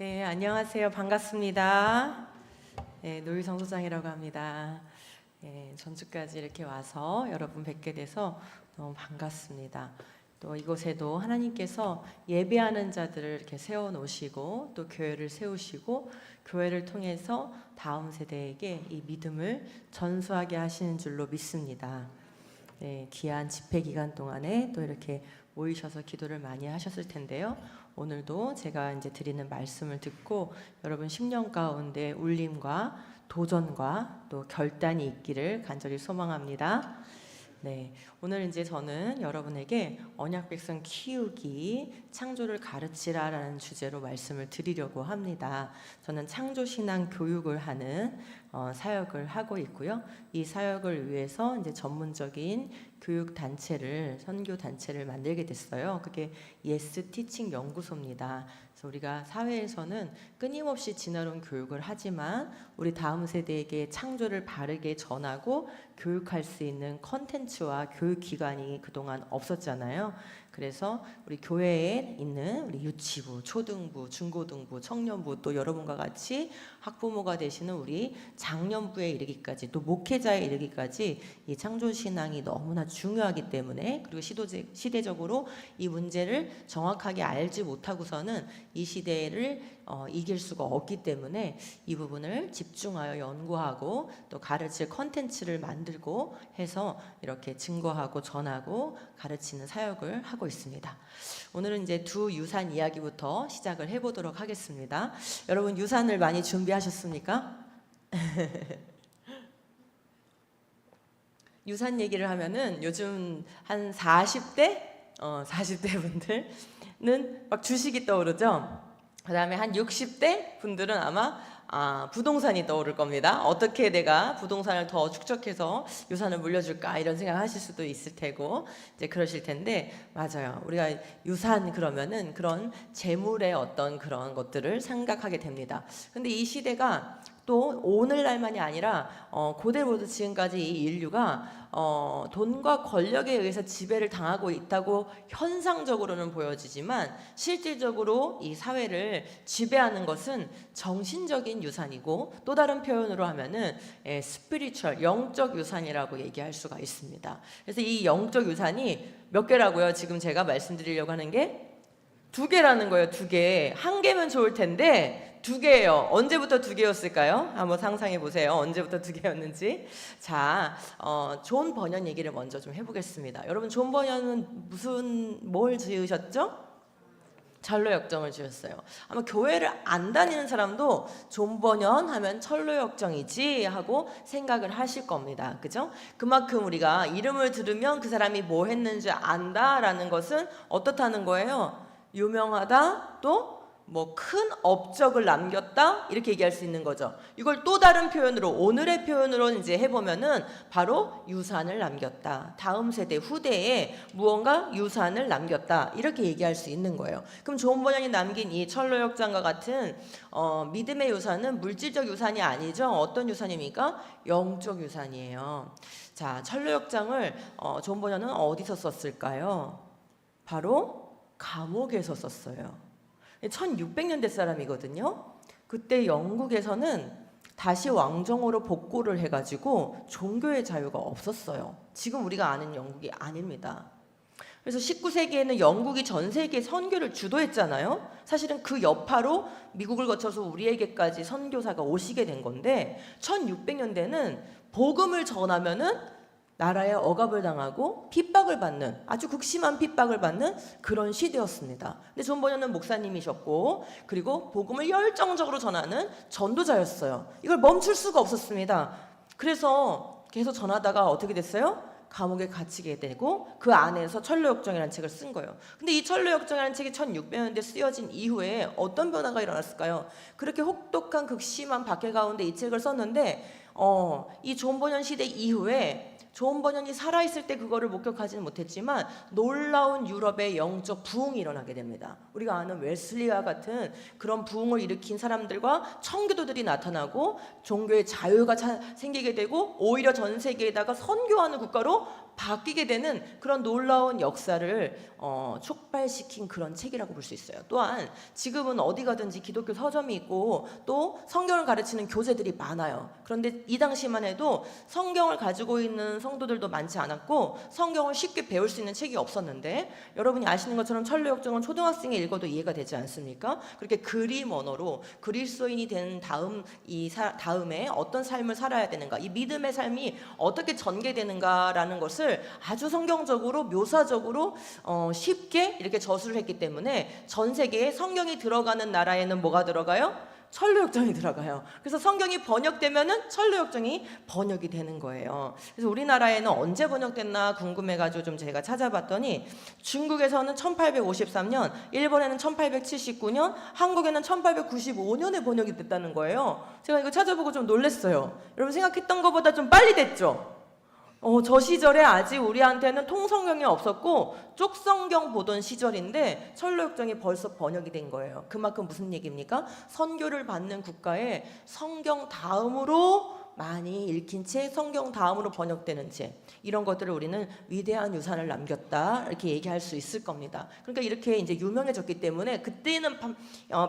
네, 안녕하세요. 반갑습니다. 네, 노유성 소장이라고 합니다. 네, 전주까지 이렇게 와서 여러분 뵙게 돼서 너무 반갑습니다. 또 이곳에도 하나님께서 예배하는 자들을 이렇게 세워놓으시고 또 교회를 세우시고 교회를 통해서 다음 세대에게 이 믿음을 전수하게 하시는 줄로 믿습니다. 네, 귀한 집회 기간 동안에 또 이렇게 모이셔서 기도를 많이 하셨을 텐데요. 오늘도 제가 이제 드리는 말씀을 듣고 여러분 심령 가운데 울림과 도전과 또 결단이 있기를 간절히 소망합니다. 네, 오늘 이제 저는 여러분에게 언약 백성 키우기, 창조를 가르치라라는 주제로 말씀을 드리려고 합니다. 저는 창조 신앙 교육을 하는 사역을 하고 있고요. 이 사역을 위해서 이제 전문적인 교육 단체를, 선교 단체를 만들게 됐어요. 그게 예스 티칭 연구소입니다. 그래서 우리가 사회에서는 끊임없이 진화론 교육을 하지만 우리 다음 세대에게 창조를 바르게 전하고 교육할 수 있는 컨텐츠와 교육 기관이 그동안 없었잖아요. 그래서 우리 교회에 있는 우리 유치부, 초등부, 중고등부, 청년부 또 여러분과 같이 학부모가 되시는 우리 장년부에 이르기까지 또 목회자에 이르기까지 이 창조신앙이 너무나 중요하기 때문에 그리고 시대적으로 이 문제를 정확하게 알지 못하고서는 이 시대를 이길 수가 없기 때문에 이 부분을 집중하여 연구하고 또 가르칠 컨텐츠를 만들고 해서 이렇게 증거하고 전하고 가르치는 사역을 하고 있습니다. 오늘은 이제 두 유산 이야기부터 시작을 해보도록 하겠습니다. 여러분 유산을 많이 준비하셨습니까? 유산 얘기를 하면은 요즘 한 40대? 40대 분들은 막 주식이 떠오르죠? 그 다음에 한 60대 분들은 아마 부동산이 떠오를 겁니다. 어떻게 내가 부동산을 더 축적해서 유산을 물려줄까 이런 생각하실 수도 있을 테고 이제 그러실 텐데 맞아요. 우리가 유산 그러면은 그런 재물의 어떤 그런 것들을 생각하게 됩니다. 근데 이 시대가 또 오늘날만이 아니라 고대부터 지금까지 이 인류가 돈과 권력에 의해서 지배를 당하고 있다고 현상적으로는 보여지지만 실질적으로 이 사회를 지배하는 것은 정신적인 유산이고 또 다른 표현으로 하면은 스피리추얼 영적 유산이라고 얘기할 수가 있습니다. 그래서 이 영적 유산이 몇 개라고요? 지금 제가 말씀드리려고 하는 게 두 개라는 거예요. 두 개. 한 개면 좋을 텐데 두 개예요. 언제부터 두 개였을까요? 한번 상상해 보세요. 언제부터 두 개였는지. 자, 존 버년 얘기를 먼저 좀 해보겠습니다. 여러분 존 버년은 뭘 지으셨죠? 철로역정을 지었어요. 아마 교회를 안 다니는 사람도 존 버년 하면 철로역정이지 하고 생각을 하실 겁니다. 그죠? 그만큼 우리가 이름을 들으면 그 사람이 뭐 했는지 안다라는 것은 어떻다는 거예요? 유명하다, 또 뭐 큰 업적을 남겼다 이렇게 얘기할 수 있는 거죠. 이걸 또 다른 표현으로 오늘의 표현으로 이제 해보면은 바로 유산을 남겼다. 다음 세대 후대에 무언가 유산을 남겼다 이렇게 얘기할 수 있는 거예요. 그럼 존 버년이 남긴 이 철로역장과 같은 믿음의 유산은 물질적 유산이 아니죠. 어떤 유산입니까? 영적 유산이에요. 자, 철로역장을 존 버년은 어디서 썼을까요? 바로 감옥에서 썼어요. 1600년대 사람이거든요. 그때 영국에서는 다시 왕정으로 복구를 해가지고 종교의 자유가 없었어요. 지금 우리가 아는 영국이 아닙니다. 그래서 19세기에는 영국이 전 세계에 선교를 주도했잖아요. 사실은 그 여파로 미국을 거쳐서 우리에게까지 선교사가 오시게 된 건데 1600년대는 복음을 전하면은 나라에 억압을 당하고 핍박을 받는 아주 극심한 핍박을 받는 그런 시대였습니다. 근데 존 버년은 목사님이셨고 그리고 복음을 열정적으로 전하는 전도자였어요. 이걸 멈출 수가 없었습니다. 그래서 계속 전하다가 어떻게 됐어요? 감옥에 갇히게 되고 그 안에서 철로역정이라는 책을 쓴 거예요. 근데 이 철로역정이라는 책이 1600년대 쓰여진 이후에 어떤 변화가 일어났을까요? 그렇게 혹독한 극심한 박해 가운데 이 책을 썼는데 이 존 버년 시대 이후에 존 버년이 살아있을 때 그거를 목격하지는 못했지만 놀라운 유럽의 영적 부흥이 일어나게 됩니다. 우리가 아는 웨슬리와 같은 그런 부흥을 일으킨 사람들과 청교도들이 나타나고 종교의 자유가 생기게 되고 오히려 전 세계에다가 선교하는 국가로 바뀌게 되는 그런 놀라운 역사를 촉발시킨 그런 책이라고 볼 수 있어요. 또한 지금은 어디 가든지 기독교 서점이 있고 또 성경을 가르치는 교재들이 많아요. 그런데 이 당시만 해도 성경을 가지고 있는 성도들도 많지 않았고 성경을 쉽게 배울 수 있는 책이 없었는데, 여러분이 아시는 것처럼 천루역정은 초등학생이 읽어도 이해가 되지 않습니까? 그렇게 그림 언어로 그리스도인이 된 다음에 어떤 삶을 살아야 되는가, 이 믿음의 삶이 어떻게 전개되는가라는 것을 아주 성경적으로 묘사적으로 쉽게 이렇게 저술을 했기 때문에 전 세계에 성경이 들어가는 나라에는 뭐가 들어가요? 천루역정이 들어가요. 그래서 성경이 번역되면은 천루역정이 번역이 되는 거예요. 그래서 우리나라에는 언제 번역됐나 궁금해가지고 좀 제가 찾아봤더니 중국에서는 1853년, 일본에는 1879년, 한국에는 1895년에 번역이 됐다는 거예요. 제가 이거 찾아보고 좀 놀랐어요. 여러분 생각했던 것보다 좀 빨리 됐죠? 저 시절에 아직 우리한테는 통성경이 없었고 쪽성경 보던 시절인데 천루역정이 벌써 번역이 된 거예요. 그만큼 무슨 얘기입니까? 선교를 받는 국가에 성경 다음으로 많이 읽힌 책, 성경 다음으로 번역되는 책, 이런 것들을 우리는 위대한 유산을 남겼다 이렇게 얘기할 수 있을 겁니다. 그러니까 이렇게 이제 유명해졌기 때문에 그때는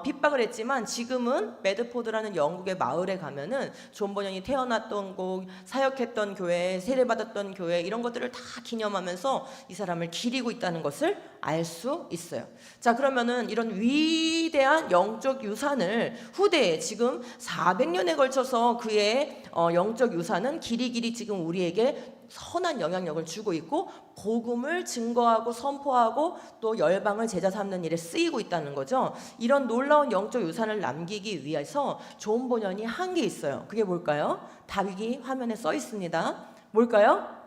핍박을 했지만 지금은 매드포드라는 영국의 마을에 가면은 존 버년이 태어났던 곳, 사역했던 교회, 세례받았던 교회, 이런 것들을 다 기념하면서 이 사람을 기리고 있다는 것을 알 수 있어요. 자, 그러면은 이런 위대한 영적 유산을 후대에 지금 400년에 걸쳐서 그의 영적 유산은 길이길이 지금 우리에게 선한 영향력을 주고 있고 복음을 증거하고 선포하고 또 열방을 제자 삼는 일에 쓰이고 있다는 거죠. 이런 놀라운 영적 유산을 남기기 위해서 존 버년이 한 게 있어요. 그게 뭘까요? 답이 화면에 써 있습니다. 뭘까요?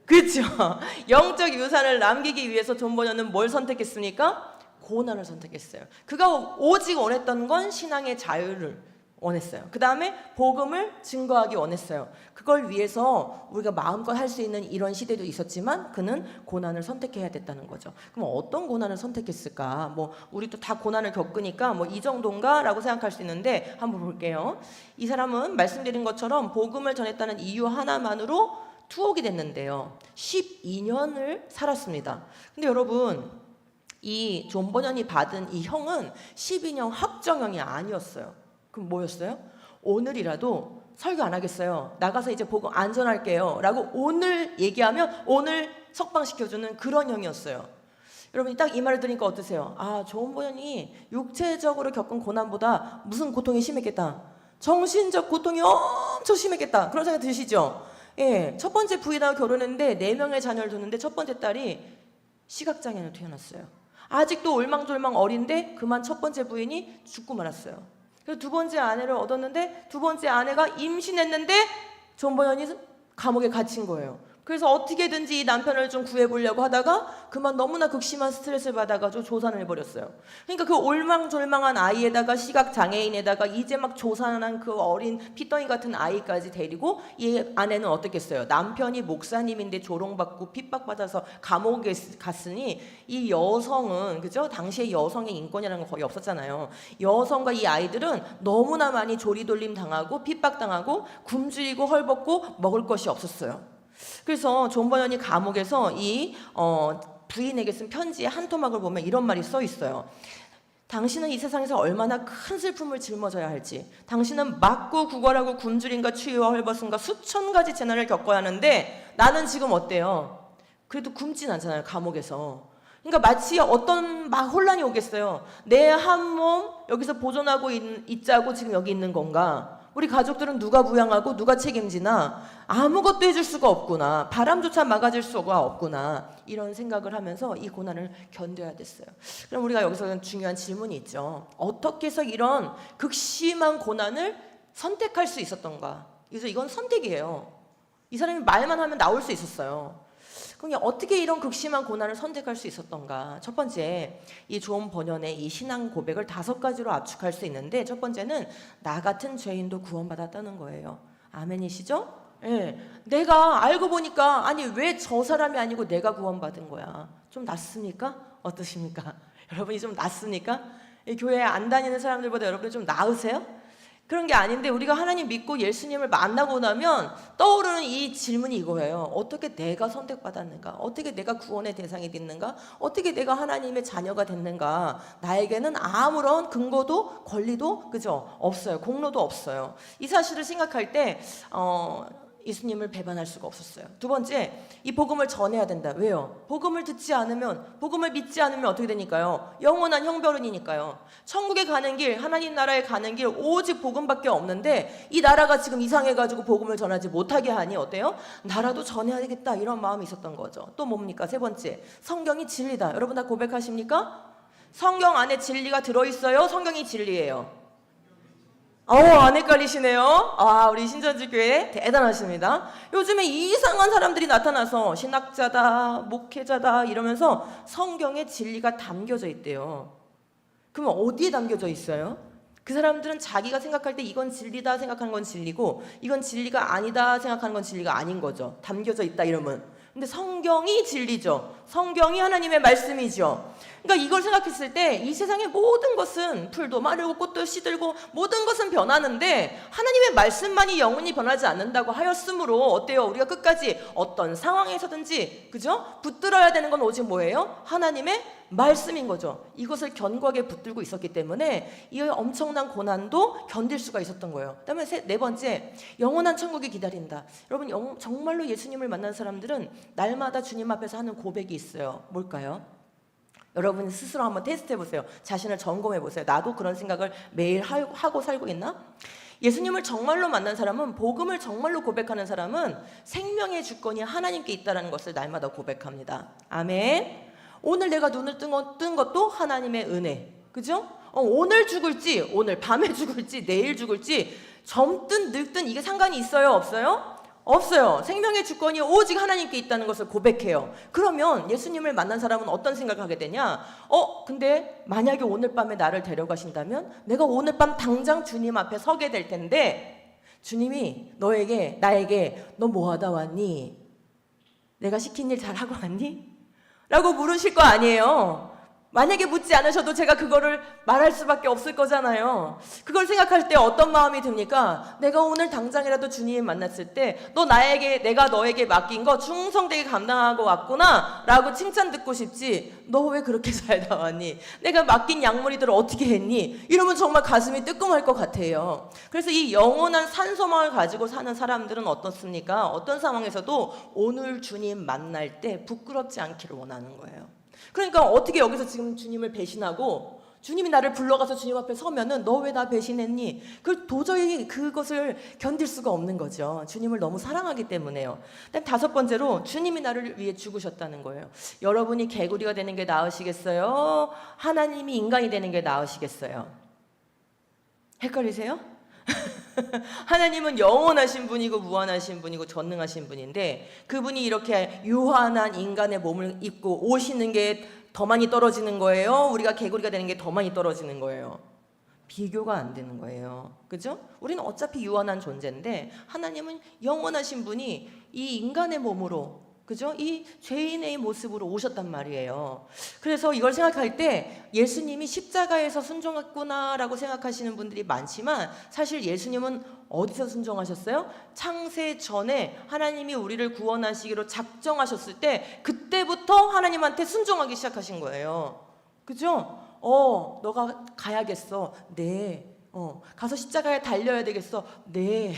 그렇죠. 영적 유산을 남기기 위해서 존 버년은 뭘 선택했습니까? 고난을 선택했어요. 그가 오직 원했던 건 신앙의 자유를 원했어요. 그 다음에 복음을 증거하기 원했어요. 그걸 위해서 우리가 마음껏 할 수 있는 이런 시대도 있었지만 그는 고난을 선택해야 됐다는 거죠. 그럼 어떤 고난을 선택했을까? 우리도 다 고난을 겪으니까 이 정도인가? 라고 생각할 수 있는데 한번 볼게요. 이 사람은 말씀드린 것처럼 복음을 전했다는 이유 하나만으로 투옥이 됐는데요. 12년을 살았습니다. 근데 여러분, 이 존 버년이 받은 이 형은 12년 확정형이 아니었어요. 그럼 뭐였어요? 오늘이라도 설교 안 하겠어요. 나가서 이제 복음 안 전할게요. 라고 오늘 얘기하면 오늘 석방시켜주는 그런 형이었어요. 여러분이 딱 이 말을 들으니까 어떠세요? 아, 존 버년이 육체적으로 겪은 고난보다 무슨 고통이 심했겠다. 정신적 고통이 엄청 심했겠다. 그런 생각 드시죠? 예, 첫 번째 부인하고 결혼했는데 4명의 자녀를 뒀는데 첫 번째 딸이 시각장애로 태어났어요. 아직도 올망졸망 어린데 그만 첫 번째 부인이 죽고 말았어요. 그래서 두 번째 아내를 얻었는데 두 번째 아내가 임신했는데 존 버년이 감옥에 갇힌 거예요. 그래서 어떻게든지 이 남편을 좀 구해보려고 하다가 그만 너무나 극심한 스트레스를 받아가지고 조산을 해버렸어요. 그러니까 그 올망졸망한 아이에다가 시각장애인에다가 이제 막 조산한 그 어린 핏덩이 같은 아이까지 데리고 이 아내는 어떻겠어요? 남편이 목사님인데 조롱받고 핍박받아서 감옥에 갔으니 이 여성은, 그죠? 당시에 여성의 인권이라는 건 거의 없었잖아요. 여성과 이 아이들은 너무나 많이 조리돌림 당하고 핍박당하고 굶주리고 헐벗고 먹을 것이 없었어요. 그래서 존 버년이 감옥에서 이 부인에게 쓴 편지의 한 토막을 보면 이런 말이 써 있어요. 당신은 이 세상에서 얼마나 큰 슬픔을 짊어져야 할지, 당신은 맞고 구걸하고 굶주림과 추위와 헐벗음과 수천 가지 재난을 겪어야 하는데 나는 지금 어때요? 그래도 굶진 않잖아요, 감옥에서. 그러니까 마치 어떤 막 혼란이 오겠어요. 내 한 몸 여기서 보존하고 있자고 지금 여기 있는 건가? 우리 가족들은 누가 부양하고 누가 책임지나? 아무것도 해줄 수가 없구나. 바람조차 막아줄 수가 없구나. 이런 생각을 하면서 이 고난을 견뎌야 됐어요. 그럼 우리가 여기서 중요한 질문이 있죠. 어떻게 해서 이런 극심한 고난을 선택할 수 있었던가? 그래서 이건 선택이에요. 이 사람이 말만 하면 나올 수 있었어요. 그럼 어떻게 이런 극심한 고난을 선택할 수 있었던가? 첫 번째, 이 존 버년의 이 신앙 고백을 5가지로 압축할 수 있는데, 첫 번째는 나 같은 죄인도 구원받았다는 거예요. 아멘이시죠? 예, 내가 알고 보니까 아니 왜 저 사람이 아니고 내가 구원받은 거야? 좀 낫습니까? 어떠십니까? 여러분이 좀 낫습니까? 이 교회에 안 다니는 사람들보다 여러분이 좀 나으세요? 그런 게 아닌데 우리가 하나님 믿고 예수님을 만나고 나면 떠오르는 이 질문이 이거예요. 어떻게 내가 선택받았는가? 어떻게 내가 구원의 대상이 됐는가? 어떻게 내가 하나님의 자녀가 됐는가? 나에게는 아무런 근거도 권리도 그죠? 없어요. 공로도 없어요. 이 사실을 생각할 때 예수님을 배반할 수가 없었어요. 두 번째, 이 복음을 전해야 된다. 왜요? 복음을 듣지 않으면, 복음을 믿지 않으면 어떻게 되니까요? 영원한 형벌은이니까요. 천국에 가는 길, 하나님 나라에 가는 길 오직 복음밖에 없는데 이 나라가 지금 이상해가지고 복음을 전하지 못하게 하니 어때요? 나라도 전해야 되겠다 이런 마음이 있었던 거죠. 또 뭡니까? 세 번째, 성경이 진리다. 여러분 다 고백하십니까? 성경 안에 진리가 들어있어요? 성경이 진리예요? 안 헷갈리시네요. 우리 신천지교회 대단하십니다. 요즘에 이상한 사람들이 나타나서 신학자다, 목회자다 이러면서 성경에 진리가 담겨져 있대요. 그러면 어디에 담겨져 있어요? 그 사람들은 자기가 생각할 때 이건 진리다 생각하는 건 진리고 이건 진리가 아니다 생각하는 건 진리가 아닌 거죠. 담겨져 있다 이러면. 근데 성경이 진리죠. 성경이 하나님의 말씀이죠. 그러니까 이걸 생각했을 때 이 세상의 모든 것은 풀도 마르고 꽃도 시들고 모든 것은 변하는데 하나님의 말씀만이 영원히 변하지 않는다고 하였으므로 어때요? 우리가 끝까지 어떤 상황에서든지 그죠? 붙들어야 되는 건 오직 뭐예요? 하나님의 말씀인 거죠. 이것을 견고하게 붙들고 있었기 때문에 이 엄청난 고난도 견딜 수가 있었던 거예요. 그다음에 네 번째, 영원한 천국이 기다린다. 여러분 정말로 예수님을 만난 사람들은 날마다 주님 앞에서 하는 고백이 있어요. 뭘까요? 여러분 스스로 한번 테스트해 보세요. 자신을 점검해 보세요. 나도 그런 생각을 매일 하고 살고 있나? 예수님을 정말로 만난 사람은, 복음을 정말로 고백하는 사람은 생명의 주권이 하나님께 있다는 것을 날마다 고백합니다. 아멘. 오늘 내가 눈을 뜬 것도 하나님의 은혜. 그죠? 오늘 죽을지, 오늘 밤에 죽을지, 내일 죽을지 젊든 늙든 이게 상관이 있어요? 없어요? 없어요. 생명의 주권이 오직 하나님께 있다는 것을 고백해요. 그러면 예수님을 만난 사람은 어떤 생각을 하게 되냐? 근데 만약에 오늘 밤에 나를 데려가신다면 내가 오늘 밤 당장 주님 앞에 서게 될 텐데 주님이 나에게 너 뭐 하다 왔니? 내가 시킨 일 잘하고 왔니? 라고 물으실 거 아니에요. 만약에 묻지 않으셔도 제가 그거를 말할 수밖에 없을 거잖아요. 그걸 생각할 때 어떤 마음이 듭니까? 내가 오늘 당장이라도 주님 만났을 때 내가 너에게 맡긴 거 충성되게 감당하고 왔구나 라고 칭찬 듣고 싶지, 너 왜 그렇게 살다 왔니? 내가 맡긴 약물이들 어떻게 했니? 이러면 정말 가슴이 뜨끔할 것 같아요. 그래서 이 영원한 산소망을 가지고 사는 사람들은 어떻습니까? 어떤 상황에서도 오늘 주님 만날 때 부끄럽지 않기를 원하는 거예요. 그러니까 어떻게 여기서 지금 주님을 배신하고 주님이 나를 불러가서 주님 앞에 서면은 너 왜 나 배신했니? 도저히 그것을 견딜 수가 없는 거죠. 주님을 너무 사랑하기 때문에요. 다섯 번째로 주님이 나를 위해 죽으셨다는 거예요. 여러분이 개구리가 되는 게 나으시겠어요? 하나님이 인간이 되는 게 나으시겠어요? 헷갈리세요? 하나님은 영원하신 분이고 무한하신 분이고 전능하신 분인데 그분이 이렇게 유한한 인간의 몸을 입고 오시는 게 더 많이 떨어지는 거예요? 우리가 개구리가 되는 게 더 많이 떨어지는 거예요? 비교가 안 되는 거예요. 그죠? 우리는 어차피 유한한 존재인데 하나님은 영원하신 분이 이 인간의 몸으로, 그죠? 이 죄인의 모습으로 오셨단 말이에요. 그래서 이걸 생각할 때 예수님이 십자가에서 순종했구나라고 생각하시는 분들이 많지만 사실 예수님은 어디서 순종하셨어요? 창세 전에 하나님이 우리를 구원하시기로 작정하셨을 때 그때부터 하나님한테 순종하기 시작하신 거예요. 그죠? 너가 가야겠어. 네. 가서 십자가에 달려야 되겠어. 네.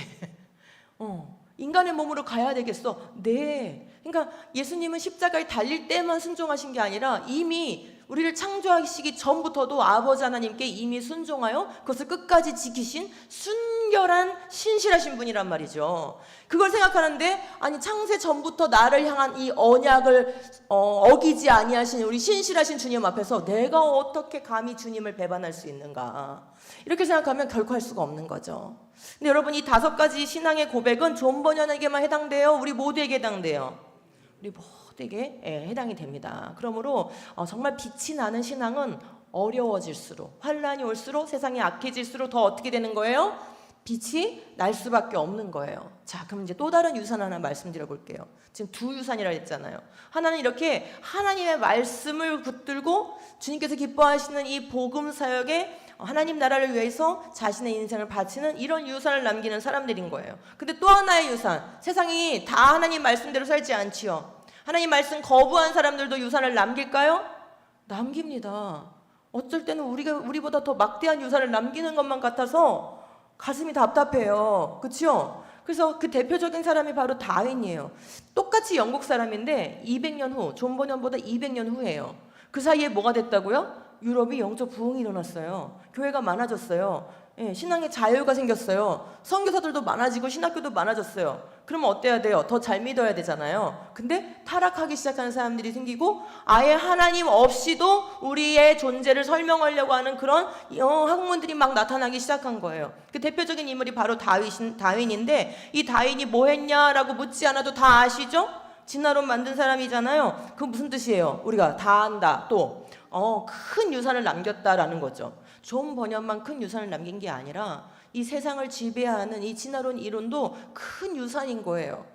인간의 몸으로 가야 되겠어. 네. 그러니까 예수님은 십자가에 달릴 때만 순종하신 게 아니라 이미 우리를 창조하시기 전부터도 아버지 하나님께 이미 순종하여 그것을 끝까지 지키신 순결한 신실하신 분이란 말이죠. 그걸 생각하는데 아니 창세 전부터 나를 향한 이 언약을 어기지 아니하신 우리 신실하신 주님 앞에서 내가 어떻게 감히 주님을 배반할 수 있는가, 이렇게 생각하면 결코 할 수가 없는 거죠. 근데 여러분 이 다섯 가지 신앙의 고백은 존 버년에게만 해당돼요? 우리 모두에게 해당돼요? 우리 모두에게 해당이 됩니다. 그러므로 정말 빛이 나는 신앙은 어려워질수록, 환란이 올수록, 세상이 악해질수록 더 어떻게 되는 거예요? 빛이 날 수밖에 없는 거예요. 자, 그럼 이제 또 다른 유산 하나 말씀드려 볼게요. 지금 두 유산이라 했잖아요. 하나는 이렇게 하나님의 말씀을 붙들고 주님께서 기뻐하시는 이 복음 사역에 하나님 나라를 위해서 자신의 인생을 바치는 이런 유산을 남기는 사람들인 거예요. 근데 또 하나의 유산, 세상이 다 하나님 말씀대로 살지 않지요. 하나님 말씀 거부한 사람들도 유산을 남길까요? 남깁니다. 어쩔 때는 우리보다 더 막대한 유산을 남기는 것만 같아서 가슴이 답답해요. 그렇죠? 그래서 그 대표적인 사람이 바로 다윈이에요. 똑같이 영국 사람인데 200년 후, 존 버년보다 200년 후예요. 그 사이에 뭐가 됐다고요? 유럽이 영적 부흥이 일어났어요. 교회가 많아졌어요. 예, 신앙의 자유가 생겼어요. 선교사들도 많아지고 신학교도 많아졌어요. 그러면 어때야 돼요? 더 잘 믿어야 되잖아요. 근데 타락하기 시작하는 사람들이 생기고 아예 하나님 없이도 우리의 존재를 설명하려고 하는 그런 학문들이 막 나타나기 시작한 거예요. 그 대표적인 인물이 바로 다윈인데 이 다윈이 뭐 했냐라고 묻지 않아도 다 아시죠? 진화론 만든 사람이잖아요. 그 무슨 뜻이에요? 우리가 다 안다. 또 큰 유산을 남겼다라는 거죠. 존 버년만 큰 유산을 남긴 게 아니라 이 세상을 지배하는 이 진화론 이론도 큰 유산인 거예요.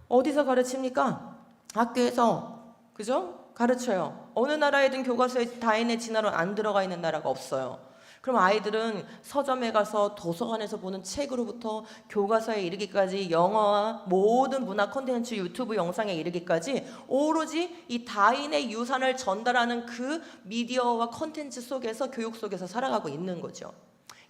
어디서 가르칩니까? 학교에서. 그죠? 가르쳐요. 어느 나라에든 교과서에 다윈의 진화론 안 들어가 있는 나라가 없어요. 그럼 아이들은 서점에 가서 도서관에서 보는 책으로부터 교과서에 이르기까지 영화와 모든 문화 콘텐츠 유튜브 영상에 이르기까지 오로지 이 다윈의 유산을 전달하는 그 미디어와 콘텐츠 속에서 교육 속에서 살아가고 있는 거죠.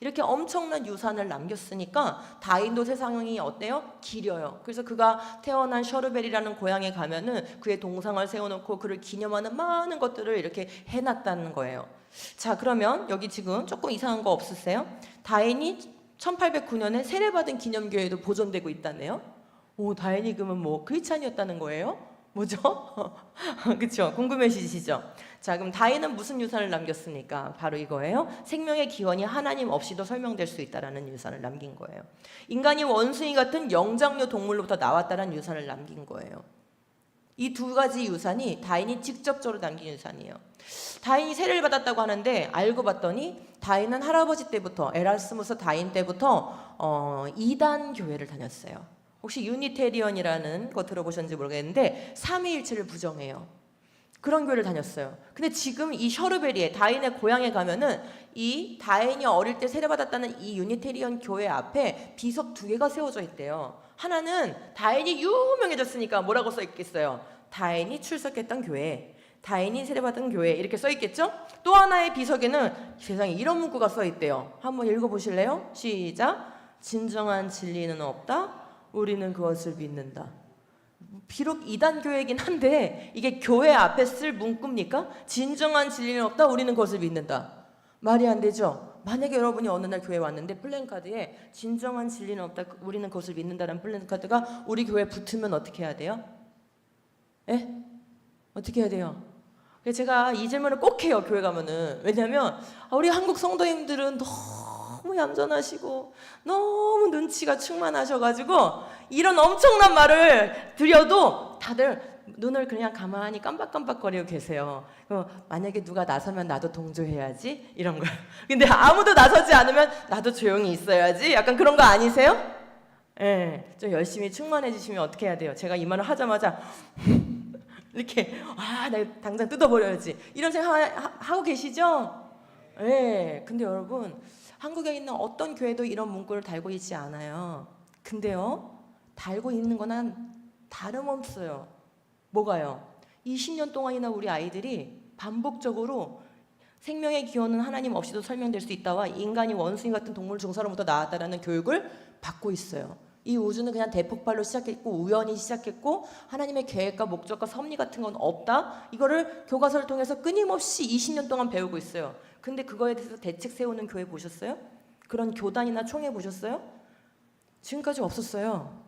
이렇게 엄청난 유산을 남겼으니까 다윈도 세상이 어때요? 기려요. 그래서 그가 태어난 셔르벨이라는 고향에 가면은 그의 동상을 세워놓고 그를 기념하는 많은 것들을 이렇게 해놨다는 거예요. 자, 그러면 여기 지금 조금 이상한 거 없으세요? 다윈이 1809년에 세례받은 기념교회도 보존되고 있다네요. 오, 다윈이 그러면 뭐 크리스찬이었다는 거예요? 뭐죠? 그렇죠? 궁금해지시죠? 자, 그럼 다윈은 무슨 유산을 남겼습니까? 바로 이거예요. 생명의 기원이 하나님 없이도 설명될 수 있다라는 유산을 남긴 거예요. 인간이 원숭이 같은 영장류 동물로부터 나왔다는 유산을 남긴 거예요. 이 두 가지 유산이 다윈이 직접적으로 남긴 유산이에요. 다윈이 세례를 받았다고 하는데 알고 봤더니 다윈은 할아버지 때부터 에라스무스 다윈 때부터 이단 교회를 다녔어요. 혹시 유니테리언이라는 거 들어보셨는지 모르겠는데 삼위일체를 부정해요. 그런 교회를 다녔어요. 근데 지금 이 셔르베리에 다윈의 고향에 가면은 이 다윈이 어릴 때 세례받았다는 이 유니테리언 교회 앞에 비석 2개가 세워져 있대요. 하나는 다윈이 유명해졌으니까 뭐라고 써 있겠어요? 다윈이 출석했던 교회, 다윈이 세례받은 교회 이렇게 써 있겠죠? 또 하나의 비석에는 세상에 이런 문구가 써 있대요. 한번 읽어보실래요? 시작. 진정한 진리는 없다. 우리는 그것을 믿는다. 비록 이단 교회이긴 한데 이게 교회 앞에 쓸 문구입니까? 진정한 진리는 없다. 우리는 그것을 믿는다. 말이 안 되죠? 만약에 여러분이 어느 날 교회에 왔는데 플랜카드에 진정한 진리는 없다. 우리는 그것을 믿는다라는 플랜카드가 우리 교회에 붙으면 어떻게 해야 돼요? 예? 어떻게 해야 돼요? 제가 이 질문을 꼭 해요. 교회 가면은. 왜냐하면 우리 한국 성도님들은 너무 얌전하시고 너무 눈치가 충만하셔가지고 이런 엄청난 말을 드려도 다들 눈을 그냥 가만히 깜빡깜빡거리고 계세요. 만약에 누가 나서면 나도 동조해야지 이런 거. 근데 아무도 나서지 않으면 나도 조용히 있어야지. 약간 그런 거 아니세요? 예, 좀 열심히 충만해지시면 어떻게 해야 돼요? 제가 이 말을 하자마자 이렇게 내가 당장 뜯어버려야지 이런 생각 하고 계시죠? 예. 근데 여러분 한국에 있는 어떤 교회도 이런 문구를 달고 있지 않아요. 근데요, 달고 있는 거는 다름없어요. 뭐가요? 20년 동안이나 우리 아이들이 반복적으로 생명의 기원은 하나님 없이도 설명될 수 있다와 인간이 원숭이 같은 동물 중사로부터 나왔다라는 교육을 받고 있어요. 이 우주는 그냥 대폭발로 시작했고 우연히 시작했고 하나님의 계획과 목적과 섭리 같은 건 없다. 이거를 교과서를 통해서 끊임없이 20년 동안 배우고 있어요. 근데 그거에 대해서 대책 세우는 교회 보셨어요? 그런 교단이나 총회 보셨어요? 지금까지 없었어요.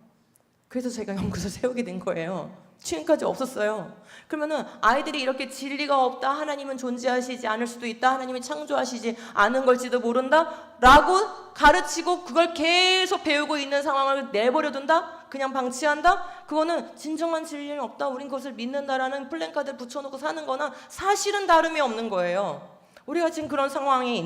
그래서 제가 연구소 세우게 된 거예요. 지금까지 없었어요. 그러면은 아이들이 이렇게 진리가 없다, 하나님은 존재하시지 않을 수도 있다, 하나님이 창조하시지 않은 걸지도 모른다 라고 가르치고 그걸 계속 배우고 있는 상황을 내버려둔다? 그냥 방치한다? 그거는 진정한 진리는 없다, 우린 그것을 믿는다라는 플랜카드를 붙여놓고 사는 거나 사실은 다름이 없는 거예요. 우리가 지금 그런 상황에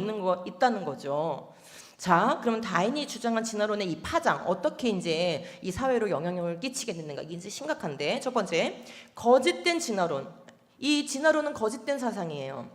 있다는 거죠. 자, 그러면 다인이 주장한 진화론의 이 파장 어떻게 이제 이 사회로 영향력을 끼치게 됐는가? 이게 이제 심각한데 첫 번째 거짓된 진화론. 이 진화론은 거짓된 사상이에요.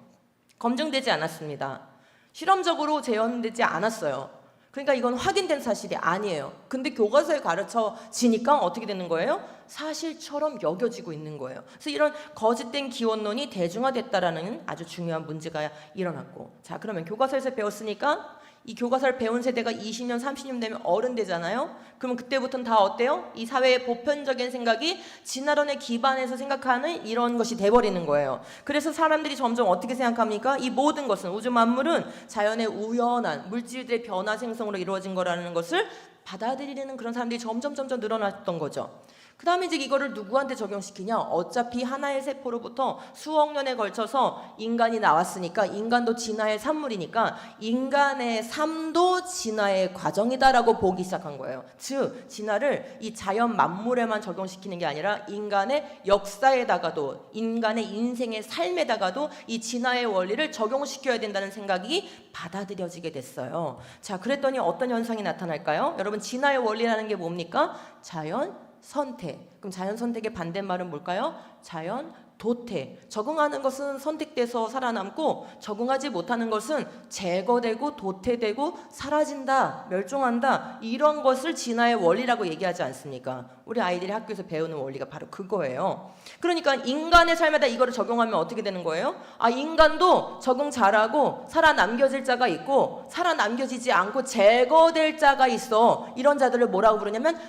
검증되지 않았습니다. 실험적으로 재현되지 않았어요. 그러니까 이건 확인된 사실이 아니에요. 근데 교과서에 가르쳐지니까 어떻게 되는 거예요? 사실처럼 여겨지고 있는 거예요. 그래서 이런 거짓된 기원론이 대중화됐다라는 아주 중요한 문제가 일어났고, 자, 그러면 교과서에서 배웠으니까 이 교과서를 배운 세대가 20년, 30년 되면 어른 되잖아요. 그러면 그때부터는 다 어때요? 이 사회의 보편적인 생각이 진화론에 기반해서 생각하는 이런 것이 돼버리는 거예요. 그래서 사람들이 점점 어떻게 생각합니까? 이 모든 것은, 우주 만물은 자연의 우연한 물질들의 변화 생성으로 이루어진 거라는 것을 받아들이는 그런 사람들이 점점 늘어났던 거죠. 그 다음에 이제 이거를 누구한테 적용시키냐? 어차피 하나의 세포로부터 수억 년에 걸쳐서 인간이 나왔으니까 인간도 진화의 산물이니까 인간의 삶도 진화의 과정이다라고 보기 시작한 거예요. 즉 진화를 이 자연 만물에만 적용시키는 게 아니라 인간의 역사에다가도 인간의 인생의 삶에다가도 이 진화의 원리를 적용시켜야 된다는 생각이 받아들여지게 됐어요. 자, 그랬더니 어떤 현상이 나타날까요? 여러분, 진화의 원리라는 게 뭡니까? 자연 선택. 그럼 자연 선택의 반대말은 뭘까요? 자연 도태. 적응하는 것은 선택돼서 살아남고 적응하지 못하는 것은 제거되고 도태되고 사라진다, 멸종한다. 이런 것을 진화의 원리라고 얘기하지 않습니까? 우리 아이들이 학교에서 배우는 원리가 바로 그거예요. 그러니까 인간의 삶에다 이거를 적용하면 어떻게 되는 거예요? 아, 인간도 적응 잘하고 살아남겨질 자가 있고 살아남겨지지 않고 제거될 자가 있어. 이런 자들을 뭐라고 부르냐면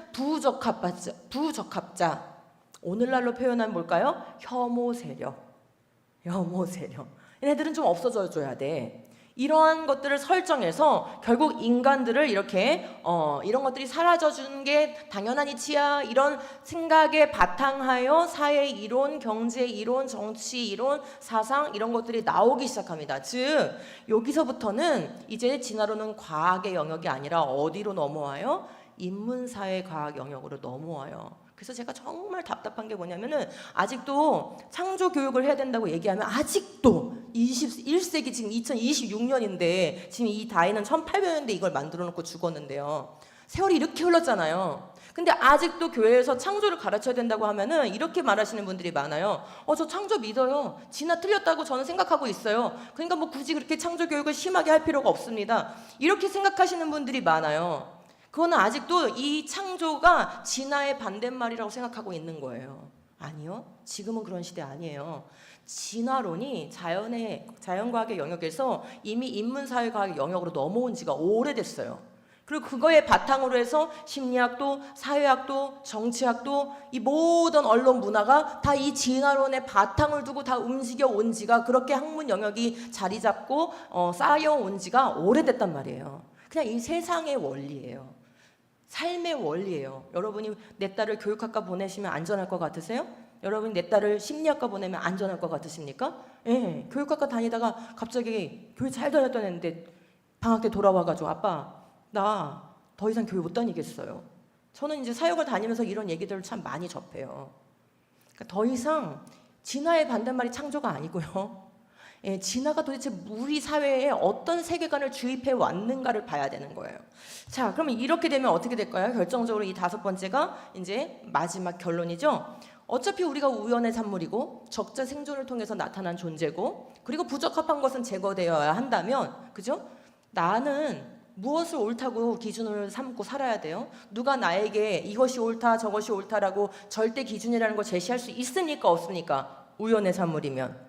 부적합자. 오늘날로 표현하면 뭘까요? 혐오 세력. 얘네들은 좀 없어져 줘야 돼. 이러한 것들을 설정해서 결국 인간들을 이렇게 이런 것들이 사라져 주는 게 당연한 이치야, 이런 생각에 바탕하여 사회 이론, 경제 이론, 정치 이론, 사상 이런 것들이 나오기 시작합니다. 즉 여기서부터는 이제 진화론은 과학의 영역이 아니라 어디로 넘어와요? 인문사회 과학 영역으로 넘어와요. 그래서 제가 정말 답답한 게 뭐냐면은 아직도 창조 교육을 해야 된다고 얘기하면 아직도 21세기 지금 2026년인데 지금 이 다이는 1800년대 이걸 만들어 놓고 죽었는데요. 세월이 이렇게 흘렀잖아요. 근데 아직도 교회에서 창조를 가르쳐야 된다고 하면은 이렇게 말하시는 분들이 많아요. 저 창조 믿어요. 진화 틀렸다고 저는 생각하고 있어요. 그러니까 뭐 굳이 그렇게 창조 교육을 심하게 할 필요가 없습니다. 이렇게 생각하시는 분들이 많아요. 그거는 아직도 이 창조가 진화의 반대말이라고 생각하고 있는 거예요. 아니요. 지금은 그런 시대 아니에요. 진화론이 자연과학의 영역에서 이미 인문사회과학의 영역으로 넘어온 지가 오래됐어요. 그리고 그거에 바탕으로 해서 심리학도 사회학도 정치학도 이 모든 언론 문화가 다 이 진화론의 바탕을 두고 다 움직여 온 지가 그렇게 학문 영역이 자리 잡고 쌓여온 지가 오래됐단 말이에요. 그냥 이 세상의 원리예요. 삶의 원리예요. 여러분이 내 딸을 교육학과 보내시면 안전할 것 같으세요? 여러분이 내 딸을 심리학과 보내면 안전할 것 같으십니까? 예, 교육학과 다니다가 갑자기 교회 잘 다녔던 애인데 방학 때 돌아와가지고 아빠 나 더 이상 교회 못 다니겠어요. 저는 이제 사역을 다니면서 이런 얘기들을 참 많이 접해요. 그러니까 더 이상 진화의 반대말이 창조가 아니고요. 예, 진화가 도대체 우리 사회에 어떤 세계관을 주입해 왔는가를 봐야 되는 거예요. 자, 그러면 이렇게 되면 어떻게 될까요? 결정적으로 이 다섯 번째가 이제 마지막 결론이죠. 어차피 우리가 우연의 산물이고 적자 생존을 통해서 나타난 존재고 그리고 부적합한 것은 제거되어야 한다면, 그죠? 나는 무엇을 옳다고 기준을 삼고 살아야 돼요? 누가 나에게 이것이 옳다 저것이 옳다라고 절대 기준이라는 걸 제시할 수 있습니까 없습니까? 우연의 산물이면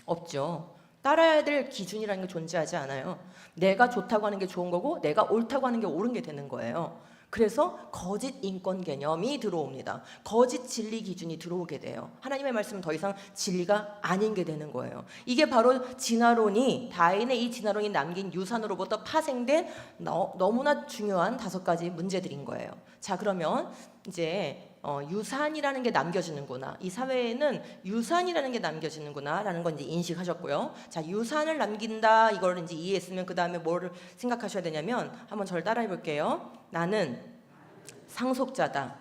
없죠. 따라야 될 기준이라는 게 존재하지 않아요. 내가 좋다고 하는 게 좋은 거고 내가 옳다고 하는 게 옳은 게 되는 거예요. 그래서 거짓 인권 개념이 들어옵니다. 거짓 진리 기준이 들어오게 돼요. 하나님의 말씀은 더 이상 진리가 아닌 게 되는 거예요. 이게 바로 진화론이, 다윈의 이 진화론이 남긴 유산으로부터 파생된 너무나 중요한 다섯 가지 문제들인 거예요. 자, 그러면 이제 유산이라는 게 남겨지는구나. 이 사회에는 유산이라는 게 남겨지는구나 라는 건 이제 인식하셨고요. 자, 유산을 남긴다 이걸 이제 이해했으면 그 다음에 뭐를 생각하셔야 되냐면 한번 저를 따라해 볼게요. 나는 상속자다.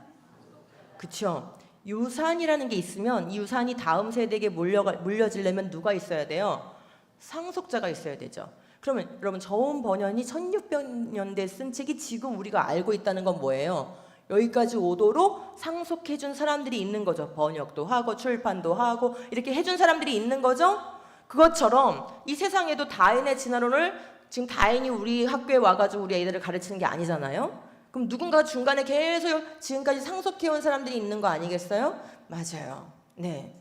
그쵸? 유산이라는 게 있으면 이 유산이 다음 세대에게 물려지려면 누가 있어야 돼요? 상속자가 있어야 되죠. 그러면 여러분 저온 번연이 1600년대 쓴 책이 지금 우리가 알고 있다는 건 뭐예요? 여기까지 오도록 상속해준 사람들이 있는 거죠. 번역도 하고 출판도 하고 이렇게 해준 사람들이 있는 거죠. 그것처럼 이 세상에도 다인의 진화론을 지금 다인이 우리 학교에 와가지고 우리 애들을 가르치는 게 아니잖아요. 그럼 누군가 중간에 계속 지금까지 상속해온 사람들이 있는 거 아니겠어요? 맞아요. 네.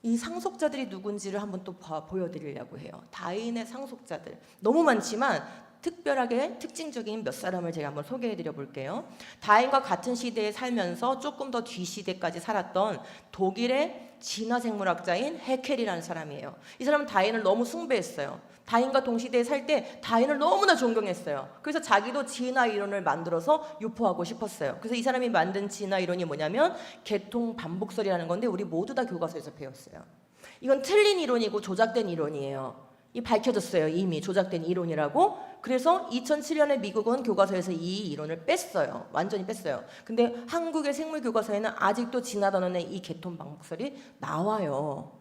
이 상속자들이 누군지를 한번 또 보여드리려고 해요. 다인의 상속자들 너무 많지만 특별하게 특징적인 몇 사람을 제가 한번 소개해드려 볼게요. 다인과 같은 시대에 살면서 조금 더 뒤 시대까지 살았던 독일의 진화생물학자인 해켈이라는 사람이에요. 이 사람은 다인을 너무 숭배했어요. 다인과 동시대에 살 때 다인을 너무나 존경했어요. 그래서 자기도 진화 이론을 만들어서 유포하고 싶었어요. 그래서 이 사람이 만든 진화 이론이 뭐냐면 계통 반복설이라는 건데 우리 모두 다 교과서에서 배웠어요. 이건 틀린 이론이고 조작된 이론이에요. 이 밝혀졌어요. 이미 조작된 이론이라고. 그래서 2007년에 미국은 교과서에서 이 이론을 뺐어요. 완전히 뺐어요. 근데 한국의 생물 교과서에는 아직도 진화단원의 이 계통 반복설이 나와요.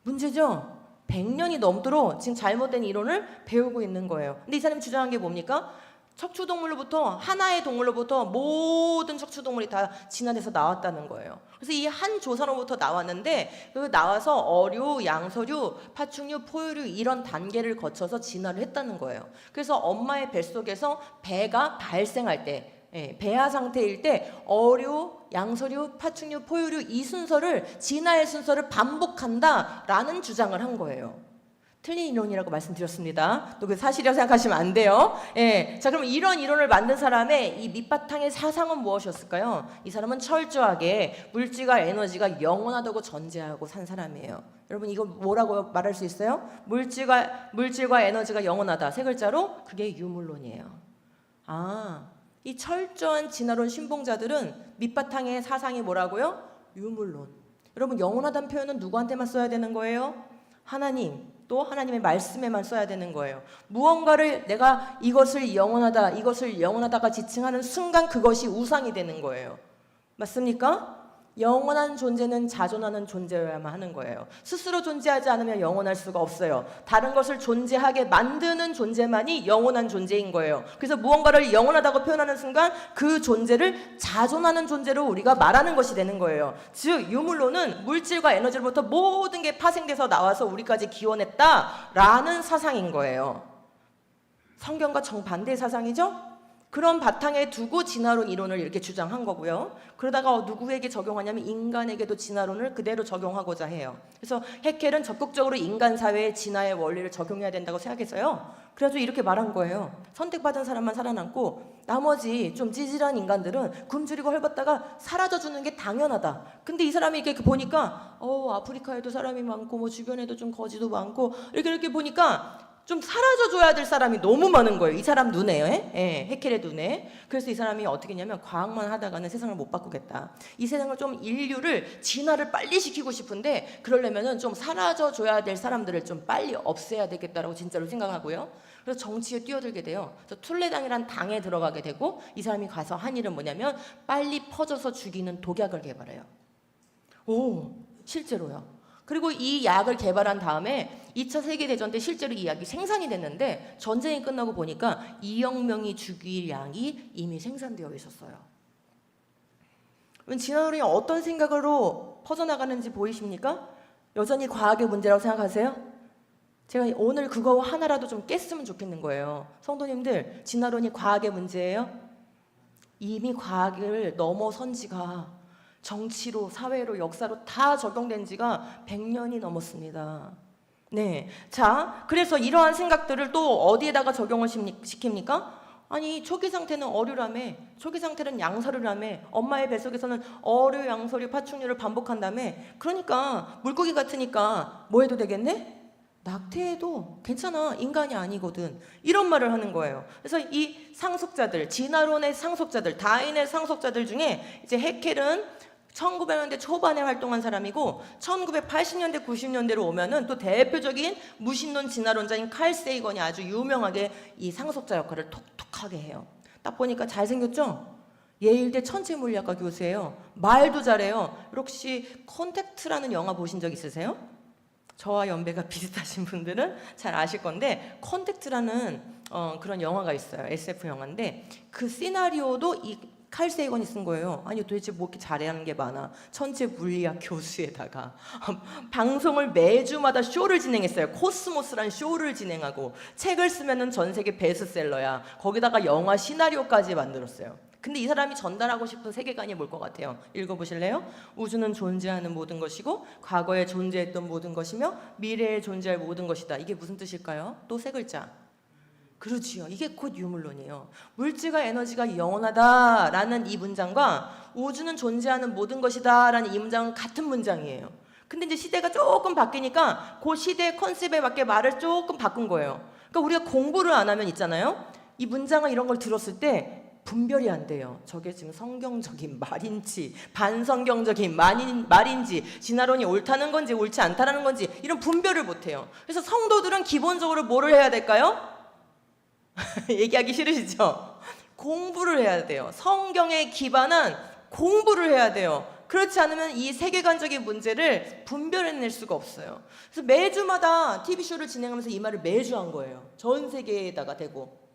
문제죠? 100년이 넘도록 지금 잘못된 이론을 배우고 있는 거예요. 근데 이 사람이 주장한 게 뭡니까? 척추동물로부터 하나의 동물로부터 모든 척추동물이 다 진화돼서 나왔다는 거예요. 그래서 이 한 조사로부터 나왔는데 그 나와서 어류, 양서류, 파충류, 포유류 이런 단계를 거쳐서 진화를 했다는 거예요. 그래서 엄마의 뱃속에서 배가 발생할 때 배아 상태일 때 어류, 양서류, 파충류, 포유류 이 순서를 진화의 순서를 반복한다라는 주장을 한 거예요. 틀린 이론이라고 말씀드렸습니다. 또 그 사실이라고 생각하시면 안 돼요. 자, 그럼 이런 이론을 만든 사람의 이 밑바탕의 사상은 무엇이었을까요? 이 사람은 철저하게 물질과 에너지가 영원하다고 전제하고 산 사람이에요. 여러분 이거 뭐라고 말할 수 있어요? 물질과 에너지가 영원하다. 세 글자로 그게 유물론이에요. 이 철저한 진화론 신봉자들은 밑바탕의 사상이 뭐라고요? 유물론. 여러분 영원하다는 표현은 누구한테만 써야 되는 거예요? 하나님, 또 하나님의 말씀에만 써야 되는 거예요. 무언가를 내가 이것을 영원하다가 지칭하는 순간 그것이 우상이 되는 거예요. 맞습니까? 영원한 존재는 자존하는 존재여야만 하는 거예요. 스스로 존재하지 않으면 영원할 수가 없어요. 다른 것을 존재하게 만드는 존재만이 영원한 존재인 거예요. 그래서 무언가를 영원하다고 표현하는 순간 그 존재를 자존하는 존재로 우리가 말하는 것이 되는 거예요. 즉 유물론은 물질과 에너지로부터 모든 게 파생돼서 나와서 우리까지 기원했다라는 사상인 거예요. 성경과 정반대의 사상이죠? 그런 바탕에 두고 진화론 이론을 이렇게 주장한 거고요. 그러다가 누구에게 적용하냐면 인간에게도 진화론을 그대로 적용하고자 해요. 그래서 해켈은 적극적으로 인간 사회의 진화의 원리를 적용해야 된다고 생각했어요. 그래서 이렇게 말한 거예요. 선택받은 사람만 살아남고 나머지 좀 찌질한 인간들은 굶주리고 헐벗다가 사라져주는 게 당연하다. 근데 이 사람이 이렇게 보니까 아프리카에도 사람이 많고 뭐 주변에도 좀 거지도 많고 이렇게 보니까 좀 사라져줘야 될 사람이 너무 많은 거예요. 이 사람 눈에, 해켈의 눈에. 그래서 이 사람이 어떻게 했냐면 과학만 하다가는 세상을 못 바꾸겠다. 이 세상을 좀 인류를 진화를 빨리 시키고 싶은데 그러려면은 좀 사라져줘야 될 사람들을 좀 빨리 없애야 되겠다라고 진짜로 생각하고요. 그래서 정치에 뛰어들게 돼요. 그래서 툴레당이란 당에 들어가게 되고 이 사람이 가서 한 일은 뭐냐면 빨리 퍼져서 죽이는 독약을 개발해요. 실제로요. 그리고 이 약을 개발한 다음에 2차 세계대전 때 실제로 이 약이 생산이 됐는데 전쟁이 끝나고 보니까 2억 명이 죽일 양이 이미 생산되어 있었어요. 진화론이 어떤 생각으로 퍼져나가는지 보이십니까? 여전히 과학의 문제라고 생각하세요? 제가 오늘 그거 하나라도 좀 깼으면 좋겠는 거예요. 성도님들, 진화론이 과학의 문제예요? 이미 과학을 넘어선 지가 정치로, 사회로, 역사로 다 적용된 지가 100년이 넘었습니다. 네. 자, 그래서 이러한 생각들을 또 어디에다가 적용을 시킵니까? 아니, 초기 상태는 어류라며, 초기 상태는 양서류라며, 엄마의 뱃속에서는 어류, 양서류, 파충류를 반복한다며, 그러니까 물고기 같으니까 뭐 해도 되겠네? 낙태해도 괜찮아. 인간이 아니거든. 이런 말을 하는 거예요. 그래서 이 상속자들, 진화론의 상속자들, 다인의 상속자들 중에 이제 해켈은 1900년대 초반에 활동한 사람이고 1980년대 90년대로 오면은 또 대표적인 무신론 진화론자인 칼 세이건이 아주 유명하게 이 상속자 역할을 톡톡하게 해요. 딱 보니까 잘생겼죠? 예일대 천체물리학과 교수예요. 말도 잘해요. 혹시 컨택트라는 영화 보신 적 있으세요? 저와 연배가 비슷하신 분들은 잘 아실 건데 컨택트라는 그런 영화가 있어요. SF 영화인데 그 시나리오도 이 칼 세이건이 쓴 거예요. 아니 도대체 뭐 이렇게 잘하는 게 많아. 천체 물리학 교수에다가 방송을 매주마다 쇼를 진행했어요. 코스모스란 쇼를 진행하고 책을 쓰면은 전 세계 베스트셀러야. 거기다가 영화 시나리오까지 만들었어요. 근데 이 사람이 전달하고 싶은 세계관이 뭘 것 같아요? 읽어보실래요? 우주는 존재하는 모든 것이고 과거에 존재했던 모든 것이며 미래에 존재할 모든 것이다. 이게 무슨 뜻일까요? 또 세 글자. 그렇지요. 이게 곧 유물론이에요. 물질과 에너지가 영원하다라는 이 문장과 우주는 존재하는 모든 것이다라는 이 문장은 같은 문장이에요. 근데 이제 시대가 조금 바뀌니까 그 시대의 컨셉에 맞게 말을 조금 바꾼 거예요. 그러니까 우리가 공부를 안 하면 있잖아요. 이 문장을 이런 걸 들었을 때 분별이 안 돼요. 저게 지금 성경적인 말인지 반성경적인 말인지 진화론이 옳다는 건지 옳지 않다는 건지 이런 분별을 못 해요. 그래서 성도들은 기본적으로 뭐를 해야 될까요? 얘기하기 싫으시죠? 공부를 해야 돼요. 성경에 기반한 공부를 해야 돼요. 그렇지 않으면 이 세계관적인 문제를 분별해낼 수가 없어요. 그래서 매주마다 TV쇼를 진행하면서 이 말을 매주 한 거예요. 전 세계에다가 대고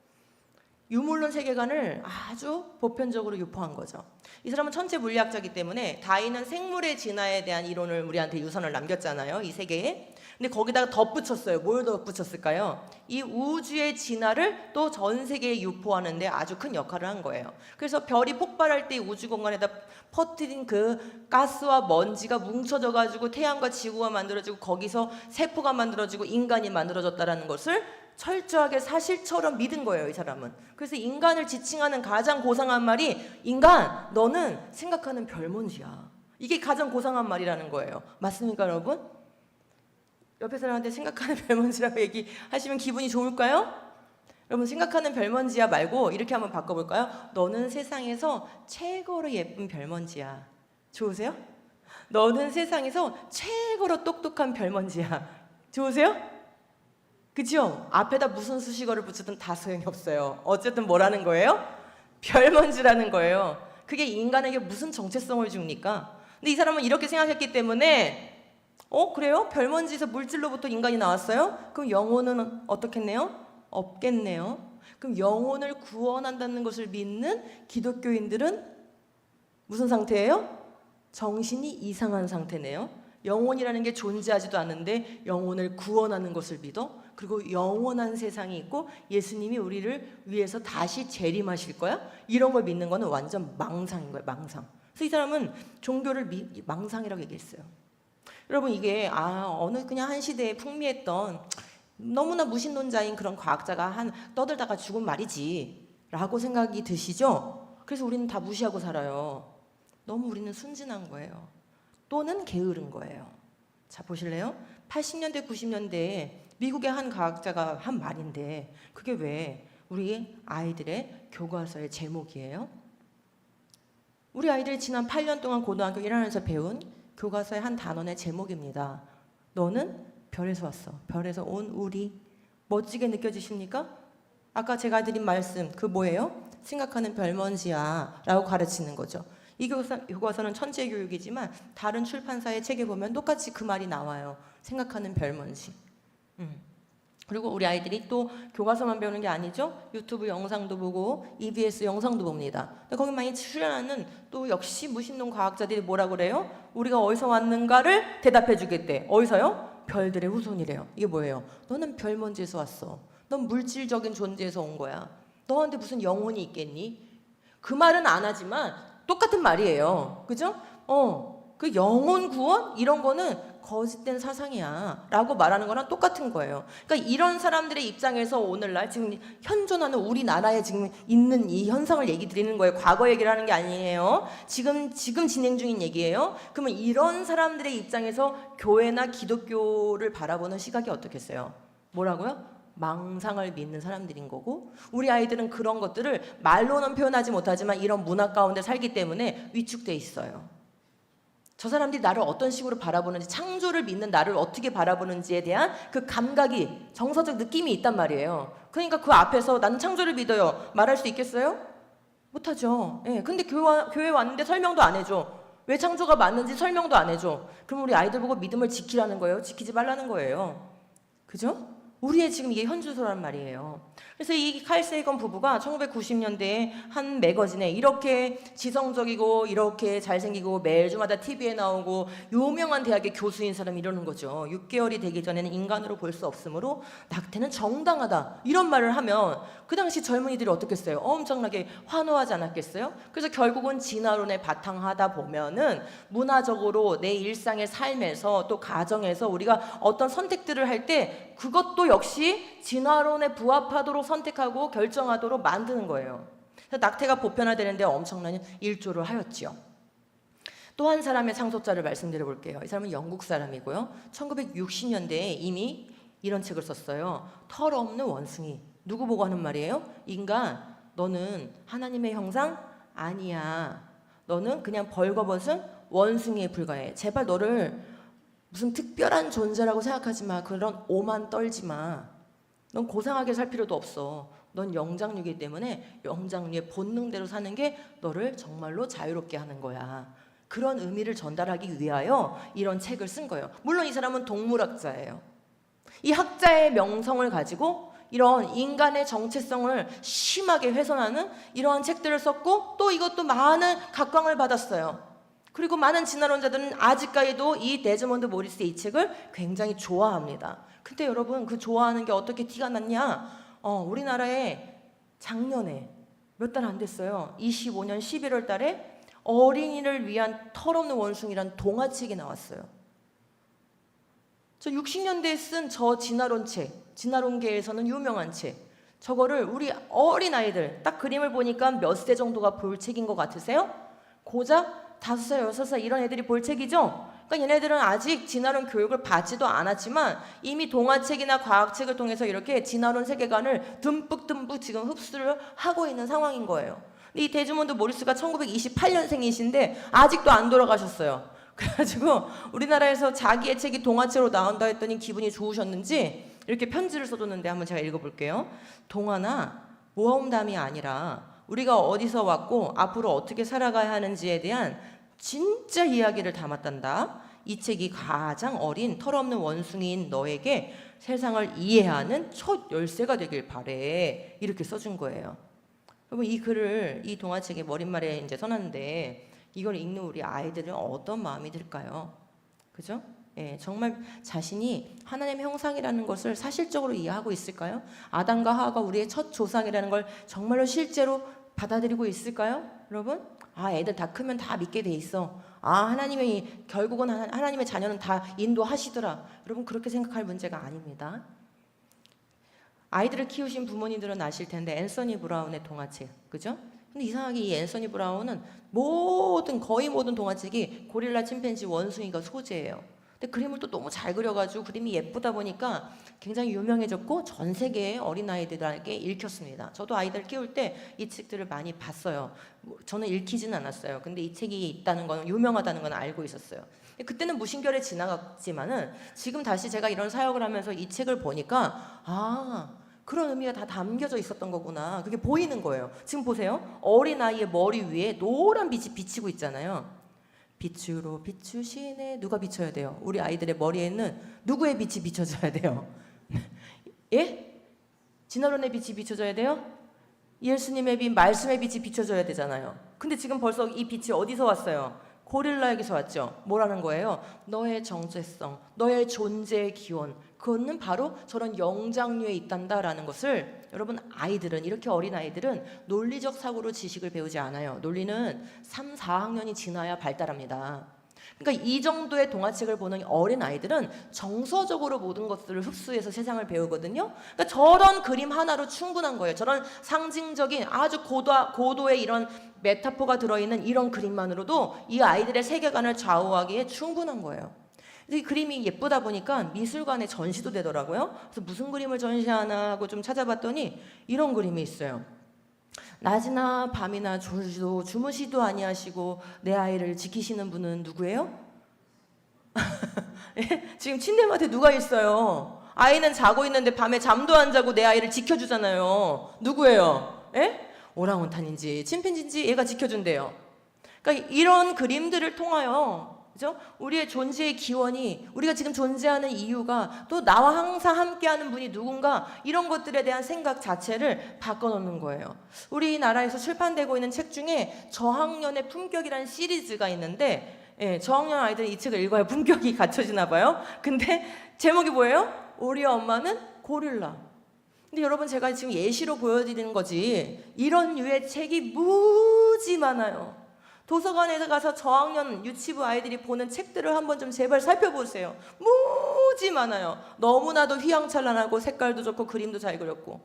유물론 세계관을 아주 보편적으로 유포한 거죠. 이 사람은 천체 물리학자이기 때문에 다윈은 생물의 진화에 대한 이론을 우리한테 유산을 남겼잖아요. 이 세계에. 근데 거기다가 덧붙였어요. 뭘 덧붙였을까요? 이 우주의 진화를 또 전 세계에 유포하는데 아주 큰 역할을 한 거예요. 그래서 별이 폭발할 때 우주 공간에다 퍼뜨린 그 가스와 먼지가 뭉쳐져 가지고 태양과 지구가 만들어지고 거기서 세포가 만들어지고 인간이 만들어졌다라는 것을 철저하게 사실처럼 믿은 거예요, 이 사람은. 그래서 인간을 지칭하는 가장 고상한 말이 인간, 너는 생각하는 별먼지야. 이게 가장 고상한 말이라는 거예요. 맞습니까, 여러분? 옆에 사람한테 생각하는 별먼지라고 얘기하시면 기분이 좋을까요? 여러분 생각하는 별먼지야 말고 이렇게 한번 바꿔볼까요? 너는 세상에서 최고로 예쁜 별먼지야. 좋으세요? 너는 세상에서 최고로 똑똑한 별먼지야. 좋으세요? 그죠? 앞에다 무슨 수식어를 붙이든 다 소용이 없어요. 어쨌든 뭐라는 거예요? 별먼지라는 거예요. 그게 인간에게 무슨 정체성을 줍니까? 근데 이 사람은 이렇게 생각했기 때문에 그래요? 별먼지에서 물질로부터 인간이 나왔어요? 그럼 영혼은 어떻겠네요? 없겠네요. 그럼 영혼을 구원한다는 것을 믿는 기독교인들은 무슨 상태예요? 정신이 이상한 상태네요. 영혼이라는 게 존재하지도 않는데 영혼을 구원하는 것을 믿어? 그리고 영원한 세상이 있고 예수님이 우리를 위해서 다시 재림하실 거야? 이런 걸 믿는 거는 완전 망상인 거예요. 망상. 그래서 이 사람은 종교를 망상이라고 얘기했어요. 여러분 이게 어느 그냥 한 시대에 풍미했던 너무나 무신론자인 그런 과학자가 떠들다가 죽은 말이지 라고 생각이 드시죠? 그래서 우리는 다 무시하고 살아요. 너무 우리는 순진한 거예요. 또는 게으른 거예요. 자 보실래요? 80년대 90년대에 미국의 한 과학자가 한 말인데 그게 왜 우리 아이들의 교과서의 제목이에요? 우리 아이들이 지난 8년 동안 고등학교 1학년에서 배운 교과서의 한 단원의 제목입니다. 너는 별에서 왔어. 별에서 온 우리. 멋지게 느껴지십니까? 아까 제가 드린 말씀 그 뭐예요? 생각하는 별먼지야 라고 가르치는 거죠. 이 교과서는 천체교육이지만 다른 출판사의 책에 보면 똑같이 그 말이 나와요. 생각하는 별먼지. 그리고 우리 아이들이 또 교과서만 배우는 게 아니죠. 유튜브 영상도 보고 EBS 영상도 봅니다. 근데 거기 많이 출연하는 또 역시 무신론 과학자들이 뭐라 그래요? 우리가 어디서 왔는가를 대답해 주겠대. 어디서요? 별들의 후손이래요. 이게 뭐예요? 너는 별먼지에서 왔어. 넌 물질적인 존재에서 온 거야. 너한테 무슨 영혼이 있겠니? 그 말은 안 하지만 똑같은 말이에요. 그죠? 그 영혼 구원? 이런 거는 거짓된 사상이야 라고 말하는 거랑 똑같은 거예요. 그러니까 이런 사람들의 입장에서 오늘날 지금 현존하는 우리나라에 지금 있는 이 현상을 얘기 드리는 거예요. 과거 얘기를 하는 게 아니에요. 지금 진행 중인 얘기예요. 그러면 이런 사람들의 입장에서 교회나 기독교를 바라보는 시각이 어떻겠어요? 뭐라고요? 망상을 믿는 사람들인 거고 우리 아이들은 그런 것들을 말로는 표현하지 못하지만 이런 문화 가운데 살기 때문에 위축돼 있어요. 저 사람들이 나를 어떤 식으로 바라보는지 창조를 믿는 나를 어떻게 바라보는지에 대한 그 감각이 정서적 느낌이 있단 말이에요. 그러니까 그 앞에서 나는 창조를 믿어요 말할 수 있겠어요? 못하죠. 근데 교회 왔는데 설명도 안 해줘. 왜 창조가 맞는지 설명도 안 해줘. 그럼 우리 아이들 보고 믿음을 지키라는 거예요? 지키지 말라는 거예요? 그죠? 우리의 지금 이게 현주소란 말이에요. 그래서 이 칼 세이건 부부가 1990년대에 한 매거진에 이렇게 지성적이고 이렇게 잘생기고 매일 주마다 TV에 나오고 유명한 대학의 교수인 사람이 이러는 거죠. 6개월이 되기 전에는 인간으로 볼 수 없으므로 낙태는 정당하다. 이런 말을 하면 그 당시 젊은이들이 어떻겠어요? 엄청나게 환호하지 않았겠어요? 그래서 결국은 진화론에 바탕하다 보면은 문화적으로 내 일상의 삶에서 또 가정에서 우리가 어떤 선택들을 할 때 그것도 역시 진화론에 부합하도록 선택하고 결정하도록 만드는 거예요. 그래서 낙태가 보편화되는데 엄청난 일조를 하였지요. 또 한 사람의 창조자를 말씀드려 볼게요. 이 사람은 영국 사람이고요. 1960년대에 이미 이런 책을 썼어요. 털없는 원숭이. 누구 보고 하는 말이에요? 인간, 너는 하나님의 형상 아니야. 너는 그냥 벌거벗은 원숭이에 불과해. 제발 너를 무슨 특별한 존재라고 생각하지 마. 그런 오만 떨지 마. 넌 고상하게 살 필요도 없어. 넌 영장류이기 때문에 영장류의 본능대로 사는 게 너를 정말로 자유롭게 하는 거야. 그런 의미를 전달하기 위하여 이런 책을 쓴 거예요. 물론 이 사람은 동물학자예요. 이 학자의 명성을 가지고 이런 인간의 정체성을 심하게 훼손하는 이러한 책들을 썼고 또 이것도 많은 각광을 받았어요. 그리고 많은 진화론자들은 아직까지도 이 데즈몬드 모리스의 이 책을 굉장히 좋아합니다. 근데 여러분 그 좋아하는 게 어떻게 티가 났냐? 우리나라에 작년에 몇 달 안 됐어요. 25년 11월 달에 어린이를 위한 털없는 원숭이란 동화책이 나왔어요. 저 60년대에 쓴 저 진화론 책, 진화론계에서는 유명한 책. 저거를 우리 어린아이들 딱 그림을 보니까 몇 세 정도가 볼 책인 것 같으세요? 고작 5살, 6살 이런 애들이 볼 책이죠? 그러니까 얘네들은 아직 진화론 교육을 받지도 않았지만 이미 동화책이나 과학책을 통해서 이렇게 진화론 세계관을 듬뿍 지금 흡수를 하고 있는 상황인 거예요. 근데 이 데즈몬드 모리스가 1928년생이신데 아직도 안 돌아가셨어요. 그래가지고 우리나라에서 자기의 책이 동화책으로 나온다 했더니 기분이 좋으셨는지 이렇게 편지를 써줬는데 한번 제가 읽어볼게요. 동화나 모험담이 아니라 우리가 어디서 왔고 앞으로 어떻게 살아가야 하는지에 대한 진짜 이야기를 담았단다. 이 책이 가장 어린 털없는 원숭이인 너에게 세상을 이해하는 첫 열쇠가 되길 바래. 이렇게 써준 거예요. 여러분 이 글을 이 동화책의 머릿말에 이제 써놨는데 이걸 읽는 우리 아이들은 어떤 마음이 들까요? 그죠? 예, 정말 자신이 하나님의 형상이라는 것을 사실적으로 이해하고 있을까요? 아담과 하와가 우리의 첫 조상이라는 걸 정말로 실제로 받아들이고 있을까요? 여러분? 애들 다 크면 다 믿게 돼 있어. 하나님이 결국은 하나님의 자녀는 다 인도하시더라. 여러분 그렇게 생각할 문제가 아닙니다. 아이들을 키우신 부모님들은 아실 텐데 앤서니 브라운의 동화책, 그죠? 근데 이상하게 이 앤서니 브라운은 거의 모든 동화책이 고릴라, 침팬지, 원숭이가 소재예요. 근데 그림을 또 너무 잘 그려가지고 그림이 예쁘다 보니까 굉장히 유명해졌고 전 세계의 어린아이들에게 읽혔습니다. 저도 아이들 키울 때 이 책들을 많이 봤어요. 저는 읽히지는 않았어요. 근데 이 책이 있다는 건 유명하다는 건 알고 있었어요. 그때는 무심결에 지나갔지만은 지금 다시 제가 이런 사역을 하면서 이 책을 보니까 그런 의미가 다 담겨져 있었던 거구나. 그게 보이는 거예요. 지금 보세요. 어린아이의 머리 위에 노란 빛이 비치고 있잖아요. 빛으로 비추시네. 누가 비춰야 돼요? 우리 아이들의 머리에는 누구의 빛이 비춰져야 돼요? 예? 진화론의 빛이 비춰져야 돼요? 예수님의 빛, 말씀의 빛이 비춰져야 되잖아요. 근데 지금 벌써 이 빛이 어디서 왔어요? 고릴라에게서 왔죠. 뭐라는 거예요? 너의 정체성, 너의 존재의 기원, 그거는 바로 저런 영장류에 있단다라는 것을 여러분 아이들은 이렇게 어린 아이들은 논리적 사고로 지식을 배우지 않아요. 논리는 3, 4학년이 지나야 발달합니다. 그러니까 이 정도의 동화책을 보는 어린 아이들은 정서적으로 모든 것들을 흡수해서 세상을 배우거든요. 그러니까 저런 그림 하나로 충분한 거예요. 저런 상징적인 아주 고도의 이런 메타포가 들어있는 이런 그림만으로도 이 아이들의 세계관을 좌우하기에 충분한 거예요. 이 그림이 예쁘다 보니까 미술관에 전시도 되더라고요. 그래서 무슨 그림을 전시하나 하고 좀 찾아봤더니 이런 그림이 있어요. 낮이나 밤이나 주무시도 아니하시고 내 아이를 지키시는 분은 누구예요? 지금 침대맡에 누가 있어요? 아이는 자고 있는데 밤에 잠도 안 자고 내 아이를 지켜주잖아요. 누구예요? 오랑우탄인지 침팬지인지 얘가 지켜준대요. 그러니까 이런 그림들을 통하여, 그죠? 우리의 존재의 기원이, 우리가 지금 존재하는 이유가, 또 나와 항상 함께하는 분이 누군가, 이런 것들에 대한 생각 자체를 바꿔놓는 거예요. 우리나라에서 출판되고 있는 책 중에 저학년의 품격이라는 시리즈가 있는데, 예, 저학년 아이들이 이 책을 읽어야 품격이 갖춰지나 봐요. 근데 제목이 뭐예요? 우리 엄마는 고릴라. 근데 여러분, 제가 지금 예시로 보여드리는 거지, 이런 류의 책이 무지 많아요. 도서관에 가서 저학년 유치부 아이들이 보는 책들을 한번 좀 제발 살펴보세요. 무지 많아요. 너무나도 휘황찬란하고 색깔도 좋고 그림도 잘 그렸고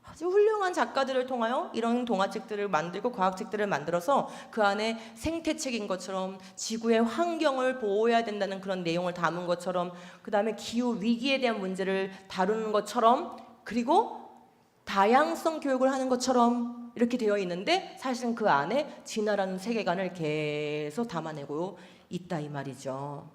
아주 훌륭한 작가들을 통하여 이런 동화책들을 만들고 과학책들을 만들어서 그 안에 생태책인 것처럼 지구의 환경을 보호해야 된다는 그런 내용을 담은 것처럼, 그 다음에 기후 위기에 대한 문제를 다루는 것처럼, 그리고 다양성 교육을 하는 것처럼 이렇게 되어 있는데, 사실은 그 안에 진화라는 세계관을 계속 담아내고 있다 이 말이죠.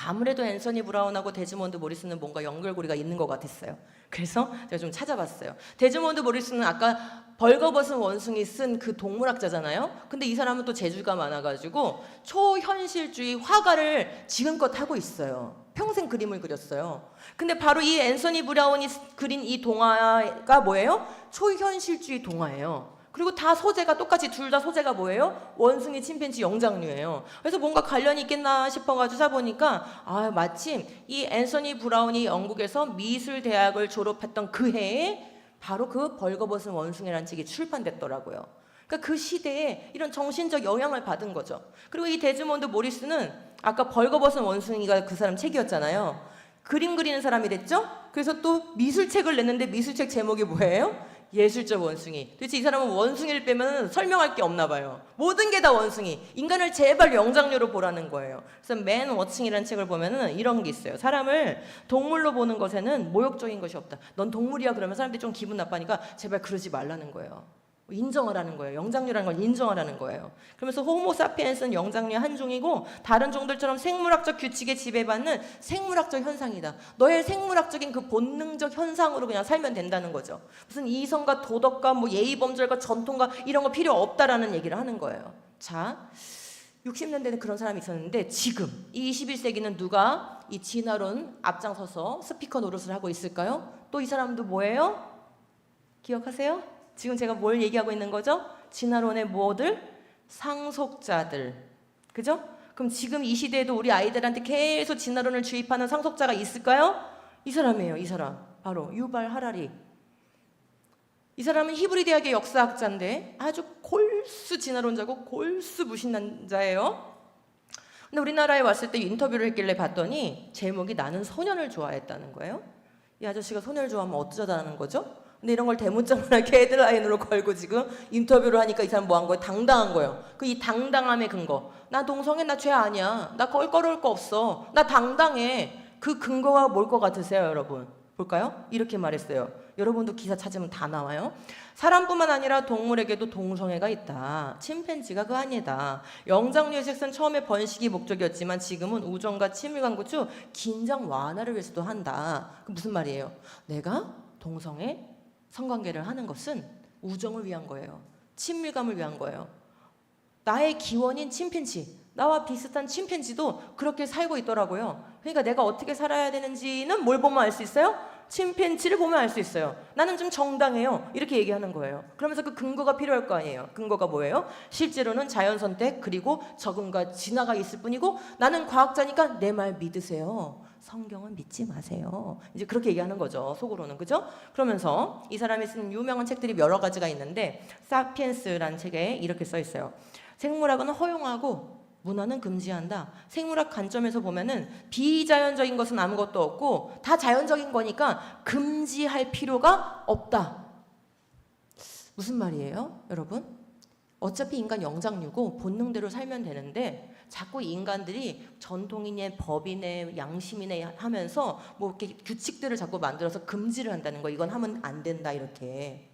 아무래도 앤서니 브라운하고 데즈몬드 모리스는 뭔가 연결고리가 있는 것 같았어요. 그래서 제가 좀 찾아봤어요. 데즈몬드 모리스는 아까 벌거벗은 원숭이 쓴 그 동물학자잖아요. 근데 이 사람은 또 재주가 많아가지고 초현실주의 화가를 지금껏 하고 있어요. 평생 그림을 그렸어요. 근데 바로 이 앤서니 브라운이 그린 이 동화가 뭐예요? 초현실주의 동화예요. 그리고 다 소재가 똑같이, 둘 다 소재가 뭐예요? 원숭이, 침팬지, 영장류예요. 그래서 뭔가 관련이 있겠나 싶어가지고 찾아보니까 마침 이 앤서니 브라운이 영국에서 미술대학을 졸업했던 그 해에 바로 그 벌거벗은 원숭이라는 책이 출판됐더라고요. 그러니까 그 시대에 이런 정신적 영향을 받은 거죠. 그리고 이 데즈몬드 모리스는 아까 벌거벗은 원숭이가 그 사람 책이었잖아요. 그림 그리는 사람이 됐죠? 그래서 또 미술책을 냈는데 미술책 제목이 뭐예요? 예술적 원숭이. 도대체 이 사람은 원숭이를 빼면 설명할 게 없나 봐요. 모든 게 다 원숭이. 인간을 제발 영장류로 보라는 거예요. 그래서 맨 워칭이라는 책을 보면은 이런 게 있어요. 사람을 동물로 보는 것에는 모욕적인 것이 없다. 넌 동물이야 그러면 사람들이 좀 기분 나빠하니까 제발 그러지 말라는 거예요. 인정하라는 거예요. 영장류라는 걸 인정하라는 거예요. 그러면서 호모 사피엔스는 영장류의 한 종이고 다른 종들처럼 생물학적 규칙에 지배받는 생물학적 현상이다. 너의 생물학적인 그 본능적 현상으로 그냥 살면 된다는 거죠. 무슨 이성과 도덕과 뭐 예의범절과 전통과 이런 거 필요 없다라는 얘기를 하는 거예요. 자, 60년대는 그런 사람이 있었는데 지금 이 21세기는 누가 이 진화론 앞장서서 스피커 노릇을 하고 있을까요? 또 이 사람도 뭐예요? 기억하세요? 지금 제가 뭘 얘기하고 있는 거죠? 진화론의 뭐들? 상속자들. 그죠? 그럼 지금 이 시대에도 우리 아이들한테 계속 진화론을 주입하는 상속자가 있을까요? 이 사람이에요. 이 사람. 바로 유발 하라리. 이 사람은 히브리 대학의 역사학자인데 아주 골수 진화론자고 골수 무신론자예요. 근데 우리나라에 왔을 때 인터뷰를 했길래 봤더니 제목이 나는 소년을 좋아했다는 거예요. 이 아저씨가 소년을 좋아하면 어쩌자는 거죠? 근데 이런 걸 대문짝만하게 헤드라인으로 걸고 지금 인터뷰를 하니까 이 사람 뭐 한 거예요? 당당한 거예요. 그 이 당당함의 근거. 나 동성애, 나 죄 아니야. 나 껄끄러울 거 없어. 나 당당해. 그 근거가 뭘 것 같으세요, 여러분? 볼까요? 이렇게 말했어요. 여러분도 기사 찾으면 다 나와요. 사람뿐만 아니라 동물에게도 동성애가 있다. 침팬지가 그 아니다. 영장류의 섹스는 처음에 번식이 목적이었지만 지금은 우정과 친밀감 구축, 긴장 완화를 위해서도 한다. 그 무슨 말이에요? 내가 동성애 성관계를 하는 것은 우정을 위한 거예요. 친밀감을 위한 거예요. 나의 기원인 침팬지, 나와 비슷한 침팬지도 그렇게 살고 있더라고요. 그러니까 내가 어떻게 살아야 되는지는 뭘 보면 알 수 있어요? 침팬지를 보면 알 수 있어요. 나는 좀 정당해요. 이렇게 얘기하는 거예요. 그러면서 그 근거가 필요할 거 아니에요. 근거가 뭐예요? 실제로는 자연선택 그리고 적응과 진화가 있을 뿐이고 나는 과학자니까 내 말 믿으세요. 성경은 믿지 마세요. 이제 그렇게 얘기하는 거죠. 속으로는. 그죠? 그러면서 이 사람이 쓴 유명한 책들이 여러 가지가 있는데 사피엔스라는 책에 이렇게 써 있어요. 생물학은 허용하고 문화는 금지한다. 생물학 관점에서 보면은 비자연적인 것은 아무것도 없고 다 자연적인 거니까 금지할 필요가 없다. 무슨 말이에요, 여러분? 어차피 인간 영장류고 본능대로 살면 되는데 자꾸 인간들이 전통이네 법이네 양심이네 하면서 뭐 이렇게 규칙들을 자꾸 만들어서 금지를 한다는 거. 이건 하면 안 된다 이렇게.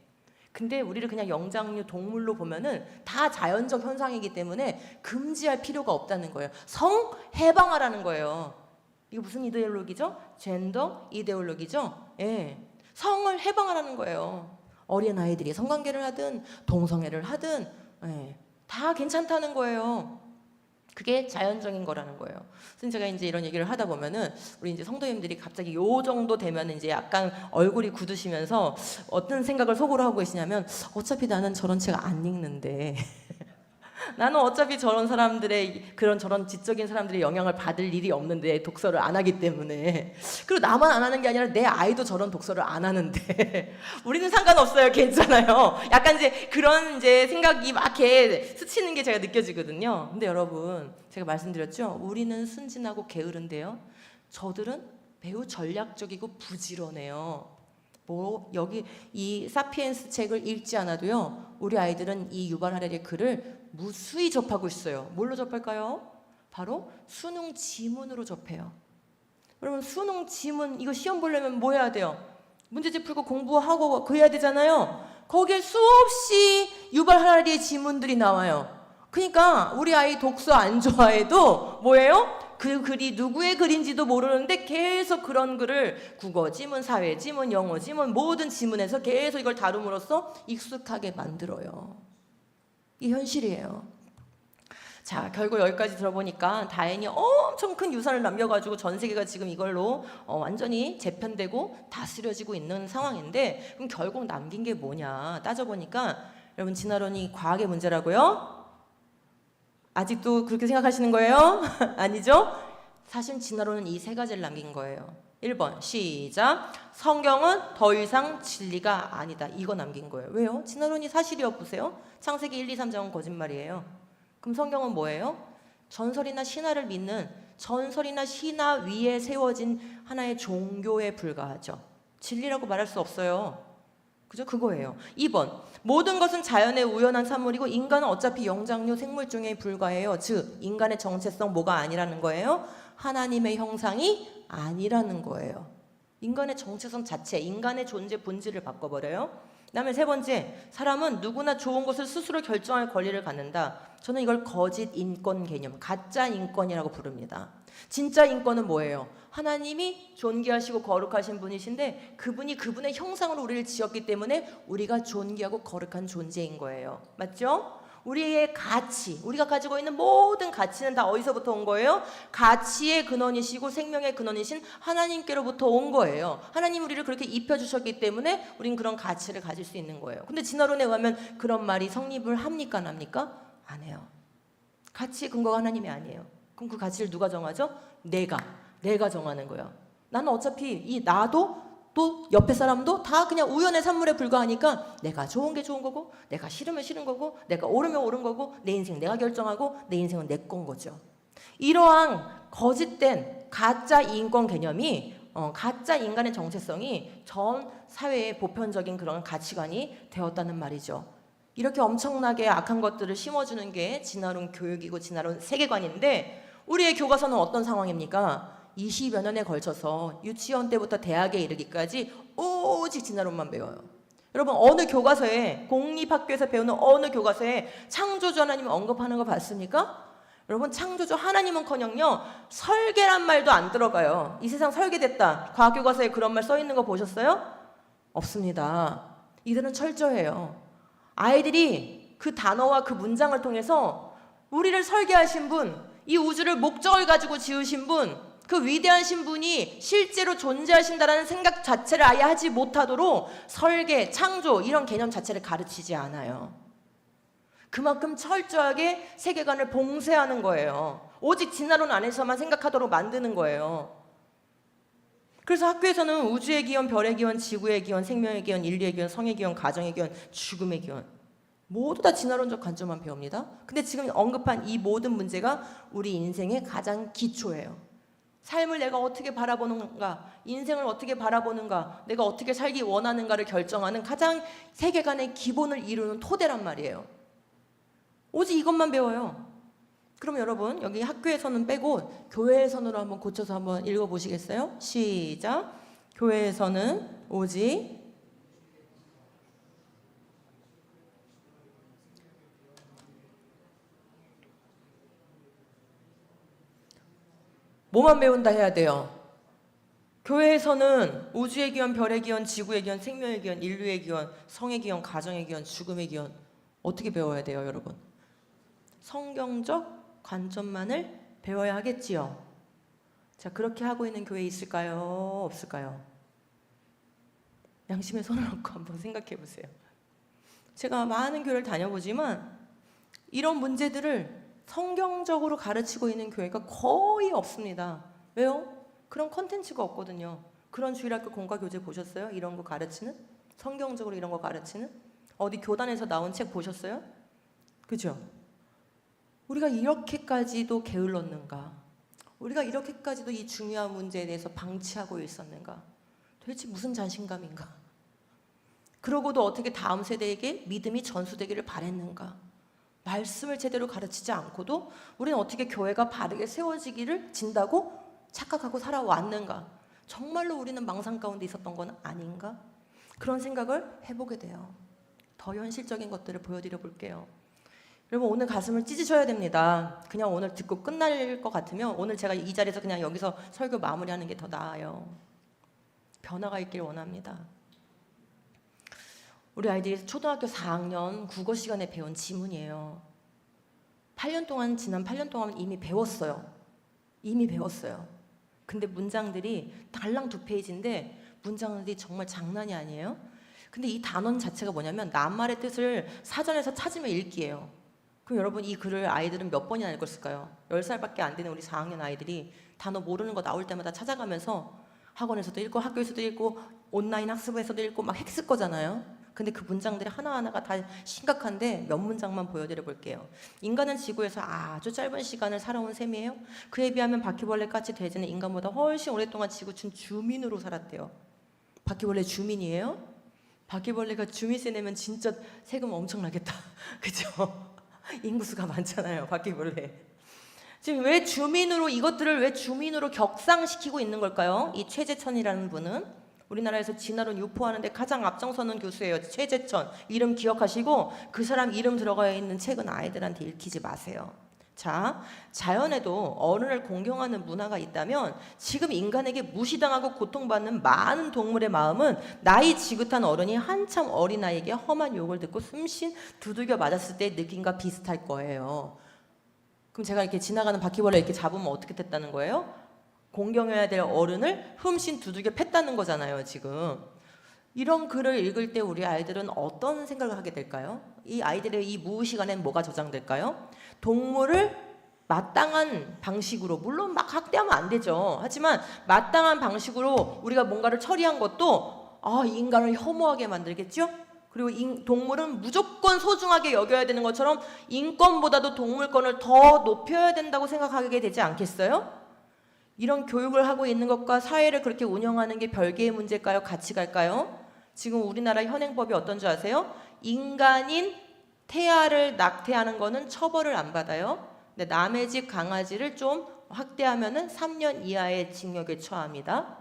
근데 우리를 그냥 영장류 동물로 보면은 다 자연적 현상이기 때문에 금지할 필요가 없다는 거예요. 성 해방하라는 거예요. 이거 무슨 이데올로기죠? 젠더 이데올로기죠? 예. 성을 해방하라는 거예요. 어린 아이들이 성관계를 하든 동성애를 하든 예. 다 괜찮다는 거예요. 그게 자연적인 거라는 거예요. 그래서 제가 이제 이런 얘기를 하다 보면은 우리 이제 성도님들이 갑자기 요 정도 되면 이제 약간 얼굴이 굳으시면서 어떤 생각을 속으로 하고 계시냐면, 어차피 나는 저런 책 안 읽는데 나는 어차피 저런 사람들의 그런 저런 지적인 사람들의 영향을 받을 일이 없는데 독서를 안 하기 때문에, 그리고 나만 안 하는 게 아니라 내 아이도 저런 독서를 안 하는데 우리는 상관없어요, 괜찮아요. 약간 이제 그런 이제 생각이 막 이렇게 스치는 게 제가 느껴지거든요. 근데 여러분, 제가 말씀드렸죠, 우리는 순진하고 게으른데요, 저들은 매우 전략적이고 부지런해요. 뭐 여기 이 사피엔스 책을 읽지 않아도요, 우리 아이들은 이 유발 하렐의 글을 무수히 접하고 있어요. 뭘로 접할까요? 바로 수능 지문으로 접해요. 여러분, 수능 지문 이거 시험 보려면 뭐 해야 돼요? 문제집 풀고 공부하고 그 해야 되잖아요. 거기에 수없이 유발 하렐의 지문들이 나와요. 그러니까 우리 아이 독서 안 좋아해도 뭐예요? 그 글이 누구의 글인지도 모르는데 계속 그런 글을 국어 지문, 사회 지문, 영어 지문, 모든 지문에서 계속 이걸 다룸으로써 익숙하게 만들어요. 이 현실이에요. 자, 결국 여기까지 들어보니까 다행히 엄청 큰 유산을 남겨가지고 전 세계가 지금 이걸로 완전히 재편되고 다스려지고 있는 상황인데, 그럼 결국 남긴 게 뭐냐 따져보니까, 여러분, 진화론이 과학의 문제라고요? 아직도 그렇게 생각하시는 거예요? 아니죠? 사실 진화론은 이 세 가지를 남긴 거예요. 1번 시작. 성경은 더 이상 진리가 아니다. 이거 남긴 거예요. 왜요? 진화론이 사실이요. 보세요. 창세기 1, 2, 3장은 거짓말이에요. 그럼 성경은 뭐예요? 전설이나 신화를 믿는, 전설이나 신화 위에 세워진 하나의 종교에 불과하죠. 진리라고 말할 수 없어요. 그죠? 그거예요. 2번, 모든 것은 자연의 우연한 산물이고 인간은 어차피 영장류 생물종에 불과해요. 즉 인간의 정체성 뭐가 아니라는 거예요? 하나님의 형상이 아니라는 거예요. 인간의 정체성 자체, 인간의 존재 본질을 바꿔버려요. 그 다음에 3번째, 사람은 누구나 좋은 것을 스스로 결정할 권리를 갖는다. 저는 이걸 거짓 인권 개념, 가짜 인권이라고 부릅니다. 진짜 인권은 뭐예요? 하나님이 존귀하시고 거룩하신 분이신데 그분이 그분의 형상으로 우리를 지었기 때문에 우리가 존귀하고 거룩한 존재인 거예요. 맞죠? 우리의 가치, 우리가 가지고 있는 모든 가치는 다 어디서부터 온 거예요? 가치의 근원이시고 생명의 근원이신 하나님께로부터 온 거예요. 하나님 우리를 그렇게 입혀주셨기 때문에 우린 그런 가치를 가질 수 있는 거예요. 근데 진화론에 의하면 그런 말이 성립을 합니까? 안 합니까? 안 해요. 가치의 근거가 하나님이 아니에요. 그럼 그 가치를 누가 정하죠? 내가 정하는 거예요. 나는 어차피 이 나도 또 옆에 사람도 다 그냥 우연의 산물에 불과하니까 내가 좋은 게 좋은 거고 내가 싫으면 싫은 거고 내가 옳으면 옳은 거고 내 인생 내가 결정하고 내 인생은 내 건 거죠. 이러한 거짓된 가짜 인권 개념이 가짜 인간의 정체성이 전 사회의 보편적인 그런 가치관이 되었다는 말이죠. 이렇게 엄청나게 악한 것들을 심어주는 게 진화론 교육이고 진화론 세계관인데, 우리의 교과서는 어떤 상황입니까? 20여 년에 걸쳐서 유치원 때부터 대학에 이르기까지 오직 진화론만 배워요. 여러분, 어느 교과서에, 공립학교에서 배우는 어느 교과서에 창조주 하나님을 언급하는 거 봤습니까? 여러분, 창조주 하나님은커녕요 설계란 말도 안 들어가요. 이 세상 설계됐다, 과학교과서에 그런 말 써 있는 거 보셨어요? 없습니다. 이들은 철저해요. 아이들이 그 단어와 그 문장을 통해서 우리를 설계하신 분, 이 우주를 목적을 가지고 지으신 분, 그 위대하신 분이 실제로 존재하신다라는 생각 자체를 아예 하지 못하도록 설계, 창조 이런 개념 자체를 가르치지 않아요. 그만큼 철저하게 세계관을 봉쇄하는 거예요. 오직 진화론 안에서만 생각하도록 만드는 거예요. 그래서 학교에서는 우주의 기원, 별의 기원, 지구의 기원, 생명의 기원, 인류의 기원, 성의 기원, 가정의 기원, 죽음의 기원, 모두 다 진화론적 관점만 배웁니다. 근데 지금 언급한 이 모든 문제가 우리 인생의 가장 기초예요. 삶을 내가 어떻게 바라보는가, 인생을 어떻게 바라보는가, 내가 어떻게 살기 원하는가를 결정하는 가장 세계관의 기본을 이루는 토대란 말이에요. 오직 이것만 배워요. 그럼 여러분, 여기 학교에서는 빼고 교회에서는 한번 고쳐서 한번 읽어보시겠어요? 시작. 교회에서는 오직 뭐만 배운다 해야 돼요? 교회에서는 우주의 기원, 별의 기원, 지구의 기원, 생명의 기원, 인류의 기원, 성의 기원, 가정의 기원, 죽음의 기원 어떻게 배워야 돼요, 여러분? 성경적 관점만을 배워야 하겠지요. 자, 그렇게 하고 있는 교회 있을까요? 없을까요? 양심에 손을 얹고 한번 생각해 보세요. 제가 많은 교회를 다녀보지만 이런 문제들을 성경적으로 가르치고 있는 교회가 거의 없습니다. 왜요? 그런 컨텐츠가 없거든요. 그런 주일학교 공과교재 보셨어요? 이런 거 가르치는? 성경적으로 이런 거 가르치는? 어디 교단에서 나온 책 보셨어요? 그죠? 우리가 이렇게까지도 게을렀는가? 우리가 이렇게까지도 이 중요한 문제에 대해서 방치하고 있었는가? 도대체 무슨 자신감인가? 그러고도 어떻게 다음 세대에게 믿음이 전수되기를 바랬는가? 말씀을 제대로 가르치지 않고도 우리는 어떻게 교회가 바르게 세워지기를 진다고 착각하고 살아왔는가? 정말로 우리는 망상 가운데 있었던 건 아닌가? 그런 생각을 해보게 돼요. 더 현실적인 것들을 보여드려 볼게요. 여러분, 오늘 가슴을 찢으셔야 됩니다. 그냥 오늘 듣고 끝날 것 같으면 오늘 제가 이 자리에서 그냥 여기서 설교 마무리하는 게 더 나아요. 변화가 있길 원합니다. 우리 아이들이 초등학교 4학년 국어 시간에 배운 지문이에요. 지난 8년 동안 이미 배웠어요. 근데 문장들이 달랑 2페이지인데 문장들이 정말 장난이 아니에요. 근데 이 단원 자체가 뭐냐면 낱말의 뜻을 사전에서 찾으며 읽기예요. 그럼 여러분, 이 글을 아이들은 몇 번이나 읽었을까요? 10살밖에 안 되는 우리 4학년 아이들이 단어 모르는 거 나올 때마다 찾아가면서 학원에서도 읽고 학교에서도 읽고 온라인 학습에서도 읽고 막 핵쓸 거잖아요. 근데 그 문장들이 하나하나가 다 심각한데 몇 문장만 보여드려 볼게요. 인간은 지구에서 아주 짧은 시간을 살아온 셈이에요. 그에 비하면 바퀴벌레같이 돼지는 인간보다 훨씬 오랫동안 지구촌 주민으로 살았대요. 바퀴벌레 주민이에요? 바퀴벌레가 주민세 내면 진짜 세금 엄청 나겠다. 그죠? 인구수가 많잖아요, 바퀴벌레. 지금 이것들을 왜 주민으로 격상시키고 있는 걸까요? 이 최재천이라는 분은 우리나라에서 진화론 유포하는데 가장 앞장서는 교수예요. 최재천. 이름 기억하시고 그 사람 이름 들어가 있는 책은 아이들한테 읽히지 마세요. 자, 자연에도 어른을 공경하는 문화가 있다면 지금 인간에게 무시당하고 고통받는 많은 동물의 마음은 나이 지긋한 어른이 한참 어린아이에게 험한 욕을 듣고 숨쉰 두들겨 맞았을 때 느낌과 비슷할 거예요. 그럼 제가 이렇게 지나가는 바퀴벌레 이렇게 잡으면 어떻게 됐다는 거예요? 공경해야 될 어른을 흠씬 두들겨 팼다는 거잖아요, 지금. 이런 글을 읽을 때 우리 아이들은 어떤 생각을 하게 될까요? 이 아이들의 이 무의 시간엔 뭐가 저장될까요? 동물을 마땅한 방식으로, 물론 막 학대하면 안 되죠. 하지만 마땅한 방식으로 우리가 뭔가를 처리한 것도 인간을 혐오하게 만들겠죠? 그리고 동물은 무조건 소중하게 여겨야 되는 것처럼 인권보다도 동물권을 더 높여야 된다고 생각하게 되지 않겠어요? 이런 교육을 하고 있는 것과 사회를 그렇게 운영하는 게 별개의 문제일까요? 같이 갈까요? 지금 우리나라 현행법이 어떤 줄 아세요? 인간인 태아를 낙태하는 거는 처벌을 안 받아요. 근데 남의 집 강아지를 좀 학대하면은 3년 이하의 징역에 처합니다.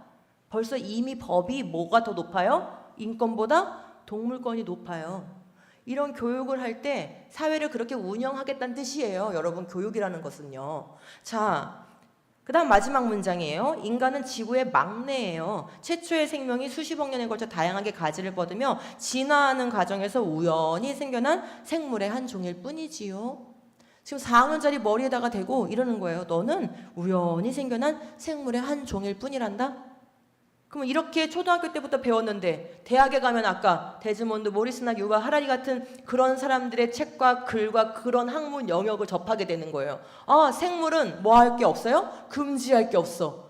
벌써 이미 법이 뭐가 더 높아요? 인권보다 동물권이 높아요. 이런 교육을 할 때 사회를 그렇게 운영하겠다는 뜻이에요. 여러분, 교육이라는 것은요. 자, 그 다음 마지막 문장이에요. 인간은 지구의 막내예요. 최초의 생명이 수십억 년에 걸쳐 다양하게 가지를 뻗으며 진화하는 과정에서 우연히 생겨난 생물의 한 종일 뿐이지요. 지금 4학년짜리 머리에다가 대고 이러는 거예요. 너는 우연히 생겨난 생물의 한 종일 뿐이란다? 그럼 이렇게 초등학교 때부터 배웠는데 대학에 가면 아까 데즈몬드 모리스나 유가 하라리 같은 그런 사람들의 책과 글과 그런 학문 영역을 접하게 되는 거예요. 생물은 뭐 할 게 없어요? 금지할 게 없어.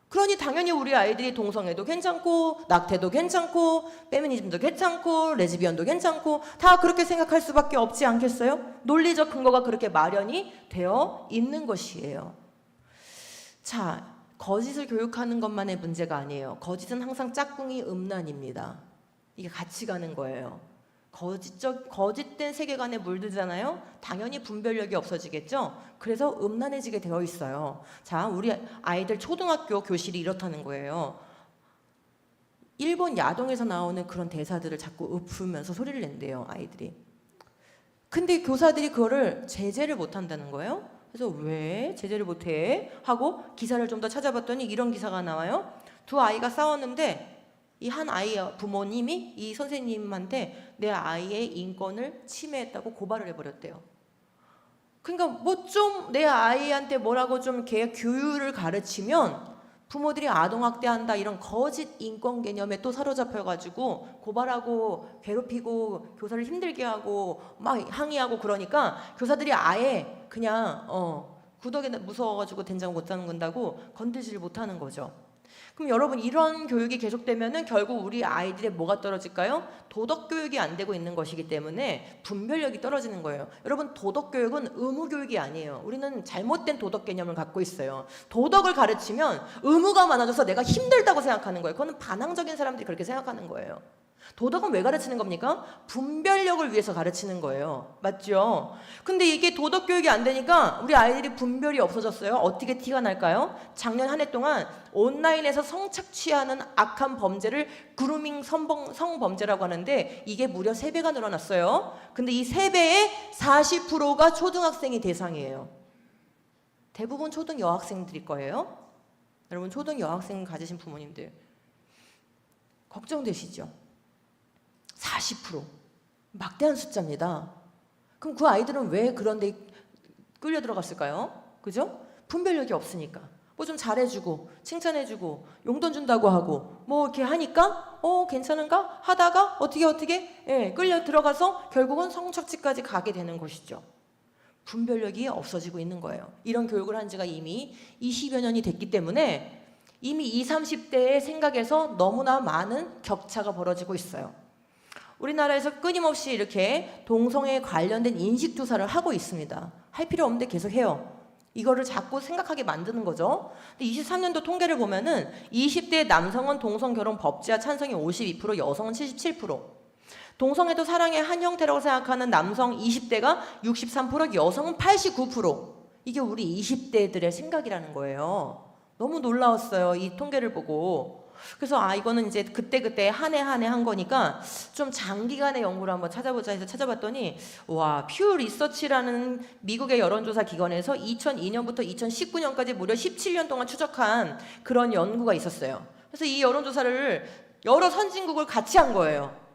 그러니 당연히 우리 아이들이 동성애도 괜찮고 낙태도 괜찮고 페미니즘도 괜찮고 레즈비언도 괜찮고 다 그렇게 생각할 수밖에 없지 않겠어요? 논리적 근거가 그렇게 마련이 되어 있는 것이에요. 자, 거짓을 교육하는 것만의 문제가 아니에요. 거짓은 항상 짝꿍이 음란입니다. 이게 같이 가는 거예요. 거짓된 세계관에 물들잖아요. 당연히 분별력이 없어지겠죠. 그래서 음란해지게 되어 있어요. 자, 우리 아이들 초등학교 교실이 이렇다는 거예요. 일본 야동에서 나오는 그런 대사들을 자꾸 읊으면서 소리를 낸대요, 아이들이. 근데 교사들이 그거를 제재를 못한다는 거예요. 그래서 왜 제재를 못해? 하고 기사를 좀 더 찾아봤더니 이런 기사가 나와요. 두 아이가 싸웠는데 이 한 아이의 부모님이 이 선생님한테 내 아이의 인권을 침해했다고 고발을 해버렸대요. 그러니까 뭐 좀 내 아이한테 뭐라고 좀 걔 교육을 가르치면 부모들이 아동학대한다 이런 거짓 인권 개념에 또 사로잡혀가지고 고발하고 괴롭히고 교사를 힘들게 하고 막 항의하고 그러니까 교사들이 아예 그냥 구덕에 무서워가지고 된장 못 담근다고 건드지를 못하는 거죠. 그럼 여러분 이런 교육이 계속되면은 결국 우리 아이들의 뭐가 떨어질까요? 도덕 교육이 안 되고 있는 것이기 때문에 분별력이 떨어지는 거예요. 여러분 도덕 교육은 의무 교육이 아니에요. 우리는 잘못된 도덕 개념을 갖고 있어요. 도덕을 가르치면 의무가 많아져서 내가 힘들다고 생각하는 거예요. 그거는 반항적인 사람들이 그렇게 생각하는 거예요. 도덕은 왜 가르치는 겁니까? 분별력을 위해서 가르치는 거예요. 맞죠? 근데 이게 도덕 교육이 안 되니까 우리 아이들이 분별이 없어졌어요. 어떻게 티가 날까요? 작년 한 해 동안 온라인에서 성착취하는 악한 범죄를 그루밍 성범죄라고 하는데 이게 무려 3배가 늘어났어요. 근데 이 3배의 40%가 초등학생이 대상이에요. 대부분 초등 여학생들일 거예요. 여러분 초등 여학생 가지신 부모님들 걱정되시죠? 40% 막대한 숫자입니다. 그럼 그 아이들은 왜 그런 데 끌려 들어갔을까요? 그죠? 분별력이 없으니까 뭐 좀 잘해주고 칭찬해주고 용돈 준다고 하고 뭐 이렇게 하니까 괜찮은가? 하다가 어떻게 끌려 들어가서 결국은 성착취까지 가게 되는 것이죠. 분별력이 없어지고 있는 거예요. 이런 교육을 한 지가 이미 20여 년이 됐기 때문에 이미 20, 30대의 생각에서 너무나 많은 격차가 벌어지고 있어요. 우리나라에서 끊임없이 이렇게 동성애에 관련된 인식조사를 하고 있습니다. 할 필요 없는데 계속 해요. 이거를 자꾸 생각하게 만드는 거죠. 근데 23년도 통계를 보면은 20대 남성은 동성결혼 법제화 찬성이 52%, 여성은 77%. 동성애도 사랑의 한 형태라고 생각하는 남성 20대가 63%, 여성은 89%. 이게 우리 20대들의 생각이라는 거예요. 너무 놀라웠어요. 이 통계를 보고. 그래서 이거는 이제 그때 한 해 한 거니까 좀 장기간의 연구를 한번 찾아보자 해서 찾아봤더니 퓨 리서치라는 미국의 여론조사 기관에서 2002년부터 2019년까지 무려 17년 동안 추적한 그런 연구가 있었어요. 그래서 이 여론조사를 여러 선진국을 같이 한 거예요.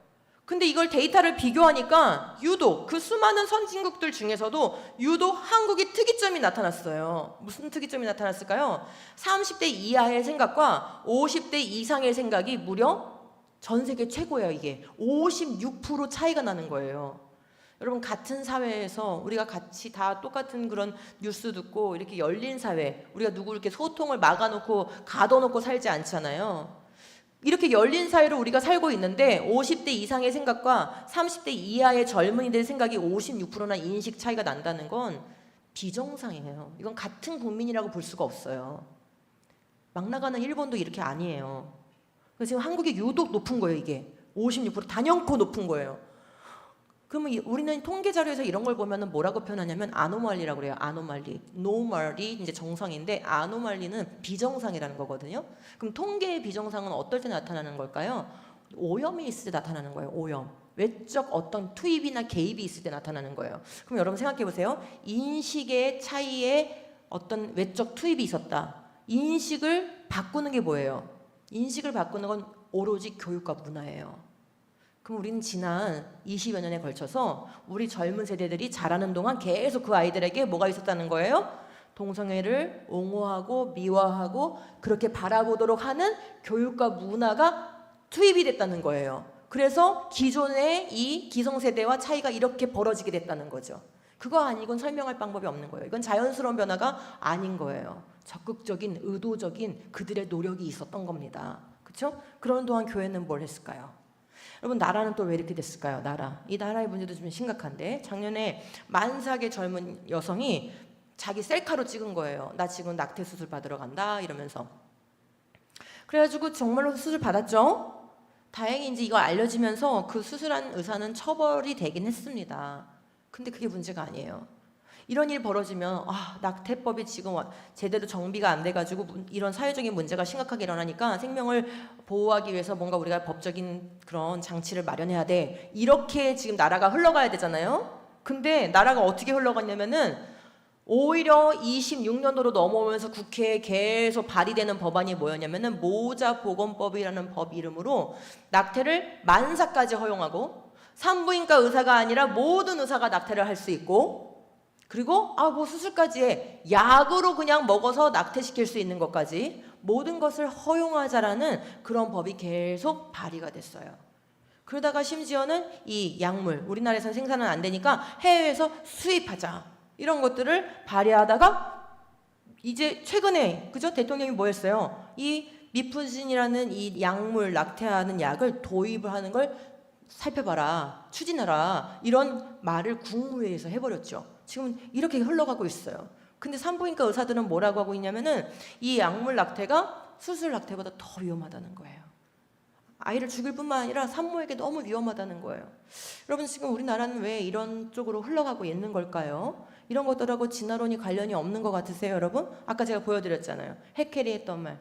근데 이걸 데이터를 비교하니까 유독 그 수많은 선진국들 중에서도 유독 한국이 특이점이 나타났어요. 무슨 특이점이 나타났을까요? 30대 이하의 생각과 50대 이상의 생각이 무려 전 세계 최고예요. 이게 56% 차이가 나는 거예요. 여러분 같은 사회에서 우리가 같이 다 똑같은 그런 뉴스 듣고 이렇게 열린 사회, 우리가 누구 이렇게 소통을 막아놓고 가둬놓고 살지 않잖아요. 이렇게 열린 사회로 우리가 살고 있는데 50대 이상의 생각과 30대 이하의 젊은이들의 생각이 56%나 인식 차이가 난다는 건 비정상이에요. 이건 같은 국민이라고 볼 수가 없어요. 막 나가는 일본도 이렇게 아니에요. 그래서 지금 한국이 유독 높은 거예요. 이게 56% 단연코 높은 거예요. 그러면 우리는 통계 자료에서 이런 걸 보면은 뭐라고 표현하냐면 아노말리라고 그래요. 아노말리. 노멀이 이제 정상인데 아노말리는 비정상이라는 거거든요. 그럼 통계의 비정상은 어떨 때 나타나는 걸까요? 오염이 있을 때 나타나는 거예요. 오염. 외적 어떤 투입이나 개입이 있을 때 나타나는 거예요. 그럼 여러분 생각해 보세요. 인식의 차이에 어떤 외적 투입이 있었다. 인식을 바꾸는 게 뭐예요? 인식을 바꾸는 건 오로지 교육과 문화예요. 그럼 우리는 지난 20여 년에 걸쳐서 우리 젊은 세대들이 자라는 동안 계속 그 아이들에게 뭐가 있었다는 거예요? 동성애를 옹호하고 미화하고 그렇게 바라보도록 하는 교육과 문화가 투입이 됐다는 거예요. 그래서 기존의 이 기성세대와 차이가 이렇게 벌어지게 됐다는 거죠. 그거 아니곤 설명할 방법이 없는 거예요. 이건 자연스러운 변화가 아닌 거예요. 적극적인 의도적인 그들의 노력이 있었던 겁니다. 그렇죠? 그런 동안 교회는 뭘 했을까요? 여러분 나라는 또 왜 이렇게 됐을까요? 이 나라의 문제도 좀 심각한데 작년에 만삭의 젊은 여성이 자기 셀카로 찍은 거예요. 나 지금 낙태 수술 받으러 간다 이러면서. 그래가지고 정말로 수술 받았죠. 다행히 이제 이거 알려지면서 그 수술한 의사는 처벌이 되긴 했습니다. 근데 그게 문제가 아니에요. 이런 일 벌어지면 낙태법이 지금 제대로 정비가 안 돼가지고 이런 사회적인 문제가 심각하게 일어나니까 생명을 보호하기 위해서 뭔가 우리가 법적인 그런 장치를 마련해야 돼. 이렇게 지금 나라가 흘러가야 되잖아요. 근데 나라가 어떻게 흘러갔냐면은 오히려 26년도로 넘어오면서 국회에 계속 발의되는 법안이 뭐였냐면은 모자보건법이라는 법 이름으로 낙태를 만삭까지 허용하고 산부인과 의사가 아니라 모든 의사가 낙태를 할 수 있고 그리고 뭐 수술까지 해. 약으로 그냥 먹어서 낙태시킬 수 있는 것까지 모든 것을 허용하자라는 그런 법이 계속 발의가 됐어요. 그러다가 심지어는 이 약물, 우리나라에서는 생산은 안 되니까 해외에서 수입하자. 이런 것들을 발의하다가 이제 최근에 그죠? 대통령이 뭐 했어요? 이 미프진이라는 이 약물 낙태하는 약을 도입을 하는 걸 살펴봐라, 추진하라 이런 말을 국무회의에서 해버렸죠. 지금 이렇게 흘러가고 있어요. 근데 산부인과 의사들은 뭐라고 하고 있냐면은 이 약물 낙태가 수술 낙태보다 더 위험하다는 거예요. 아이를 죽일 뿐만 아니라 산모에게 너무 위험하다는 거예요. 여러분 지금 우리나라는 왜 이런 쪽으로 흘러가고 있는 걸까요? 이런 것들하고 진화론이 관련이 없는 것 같으세요, 여러분? 아까 제가 보여드렸잖아요. 헤켈이 했던 말,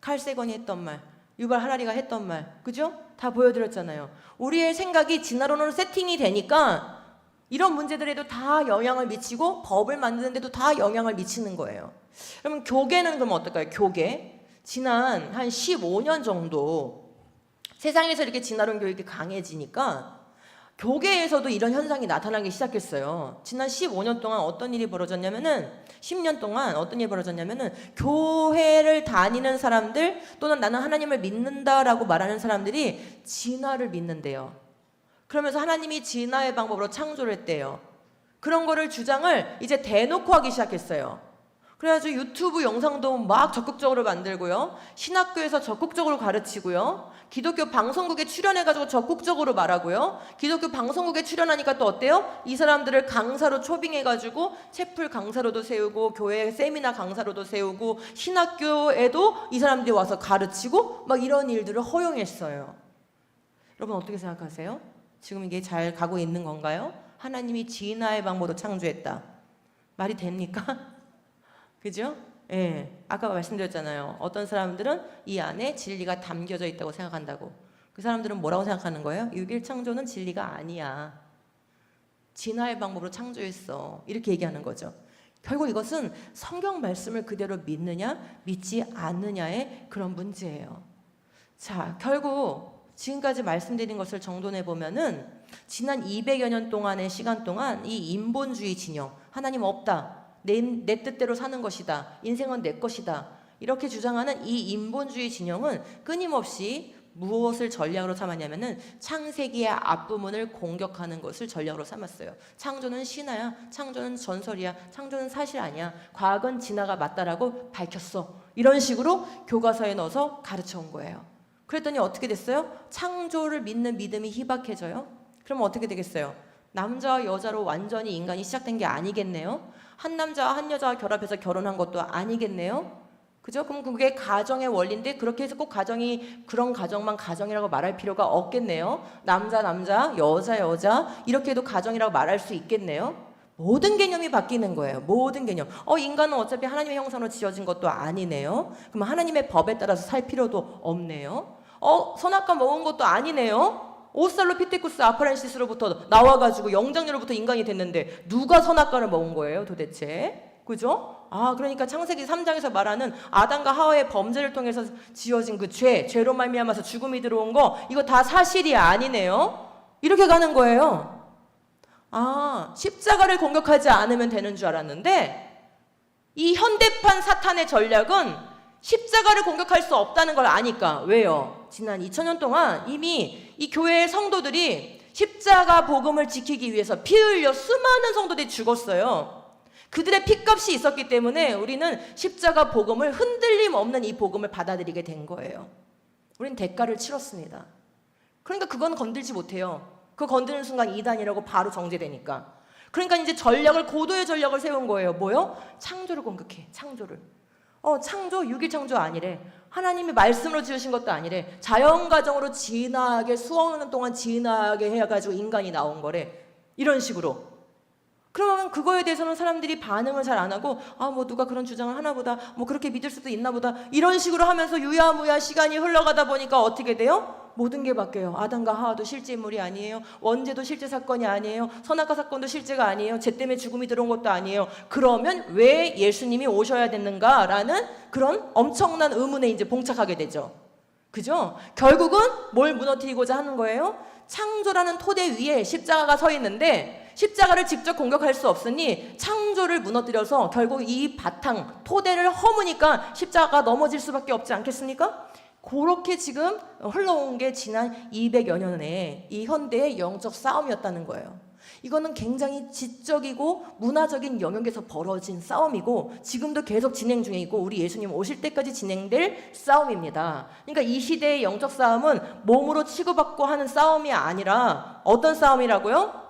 칼세건이 했던 말, 유발 하라리가 했던 말, 그죠? 다 보여드렸잖아요. 우리의 생각이 진화론으로 세팅이 되니까 이런 문제들에도 다 영향을 미치고 법을 만드는데도 다 영향을 미치는 거예요. 그러면 교계는 그럼 어떨까요? 교계. 지난 한 15년 정도 세상에서 이렇게 진화론 교육이 강해지니까 교계에서도 이런 현상이 나타나기 시작했어요. 지난 15년 동안 어떤 일이 벌어졌냐면은 10년 동안 어떤 일이 벌어졌냐면은 교회를 다니는 사람들 또는 나는 하나님을 믿는다라고 말하는 사람들이 진화를 믿는데요. 그러면서 하나님이 진화의 방법으로 창조를 했대요. 그런 거를 주장을 이제 대놓고 하기 시작했어요. 그래가지고 유튜브 영상도 막 적극적으로 만들고요. 신학교에서 적극적으로 가르치고요. 기독교 방송국에 출연해가지고 적극적으로 말하고요. 기독교 방송국에 출연하니까 또 어때요? 이 사람들을 강사로 초빙해가지고 채플 강사로도 세우고 교회 세미나 강사로도 세우고 신학교에도 이 사람들이 와서 가르치고 막 이런 일들을 허용했어요. 여러분 어떻게 생각하세요? 지금 이게 잘 가고 있는 건가요? 하나님이 진화의 방법으로 창조했다. 말이 됩니까? 그죠? 예. 아까 말씀드렸잖아요. 어떤 사람들은 이 안에 진리가 담겨져 있다고 생각한다고. 그 사람들은 뭐라고 생각하는 거예요? 6일 창조는 진리가 아니야. 진화의 방법으로 창조했어. 이렇게 얘기하는 거죠. 결국 이것은 성경 말씀을 그대로 믿느냐, 믿지 않느냐의 그런 문제예요. 자, 결국 지금까지 말씀드린 것을 정돈해 보면은 지난 200여 년 동안의 시간 동안 이 인본주의 진영, 하나님 없다. 내 뜻대로 사는 것이다. 인생은 내 것이다. 이렇게 주장하는 이 인본주의 진영은 끊임없이 무엇을 전략으로 삼았냐면은 창세기의 앞부분을 공격하는 것을 전략으로 삼았어요. 창조는 신화야. 창조는 전설이야. 창조는 사실 아니야. 과학은 진화가 맞다라고 밝혔어. 이런 식으로 교과서에 넣어서 가르쳐 온 거예요. 그랬더니 어떻게 됐어요? 창조를 믿는 믿음이 희박해져요. 그럼 어떻게 되겠어요? 남자와 여자로 완전히 인간이 시작된 게 아니겠네요. 한 남자와 한 여자와 결합해서 결혼한 것도 아니겠네요. 그죠? 그럼 그게 가정의 원리인데 그렇게 해서 꼭 가정이 그런 가정만 가정이라고 말할 필요가 없겠네요. 남자 남자, 여자 여자 이렇게 해도 가정이라고 말할 수 있겠네요. 모든 개념이 바뀌는 거예요. 모든 개념. 인간은 어차피 하나님의 형상으로 지어진 것도 아니네요. 그럼 하나님의 법에 따라서 살 필요도 없네요. 선악과 먹은 것도 아니네요. 오스트랄로피테쿠스 아파렌시스로부터 나와가지고 영장류로부터 인간이 됐는데 누가 선악과를 먹은 거예요 도대체? 그죠? 그러니까 창세기 3장에서 말하는 아담과 하와의 범죄를 통해서 지어진 그 죄로 말미암아서 죽음이 들어온 거 이거 다 사실이 아니네요. 이렇게 가는 거예요. 십자가를 공격하지 않으면 되는 줄 알았는데 이 현대판 사탄의 전략은 십자가를 공격할 수 없다는 걸 아니까. 왜요? 지난 2000년 동안 이미 이 교회의 성도들이 십자가 복음을 지키기 위해서 피 흘려 수많은 성도들이 죽었어요. 그들의 피값이 있었기 때문에 우리는 십자가 복음을 흔들림 없는 이 복음을 받아들이게 된 거예요. 우리는 대가를 치렀습니다. 그러니까 그건 건들지 못해요. 그거 건드는 순간 이단이라고 바로 정죄되니까. 그러니까 이제 고도의 전략을 세운 거예요. 뭐요? 창조를 공격해. 창조를. 창조 6일 창조 아니래. 하나님이 말씀으로 지으신 것도 아니래. 자연과정으로 진화하게 수억 년 동안 진화하게 해가지고 인간이 나온 거래. 이런 식으로. 그러면 그거에 대해서는 사람들이 반응을 잘 안 하고 뭐 누가 그런 주장을 하나 보다. 뭐 그렇게 믿을 수도 있나 보다. 이런 식으로 하면서 유야무야 시간이 흘러가다 보니까 어떻게 돼요? 모든 게 바뀌어요. 아담과 하와도 실제 인물이 아니에요. 원죄도 실제 사건이 아니에요. 선악과 사건도 실제가 아니에요. 죄 때문에 죽음이 들어온 것도 아니에요. 그러면 왜 예수님이 오셔야 됐는가라는 그런 엄청난 의문에 이제 봉착하게 되죠. 그죠? 결국은 뭘 무너뜨리고자 하는 거예요? 창조라는 토대 위에 십자가가 서 있는데 십자가를 직접 공격할 수 없으니 창조를 무너뜨려서 결국 이 바탕, 토대를 허무니까 십자가가 넘어질 수밖에 없지 않겠습니까? 그렇게 지금 흘러온 게 지난 200여 년의 이 현대의 영적 싸움이었다는 거예요. 이거는 굉장히 지적이고 문화적인 영역에서 벌어진 싸움이고 지금도 계속 진행 중이고 우리 예수님 오실 때까지 진행될 싸움입니다. 그러니까 이 시대의 영적 싸움은 몸으로 치고받고 하는 싸움이 아니라 어떤 싸움이라고요?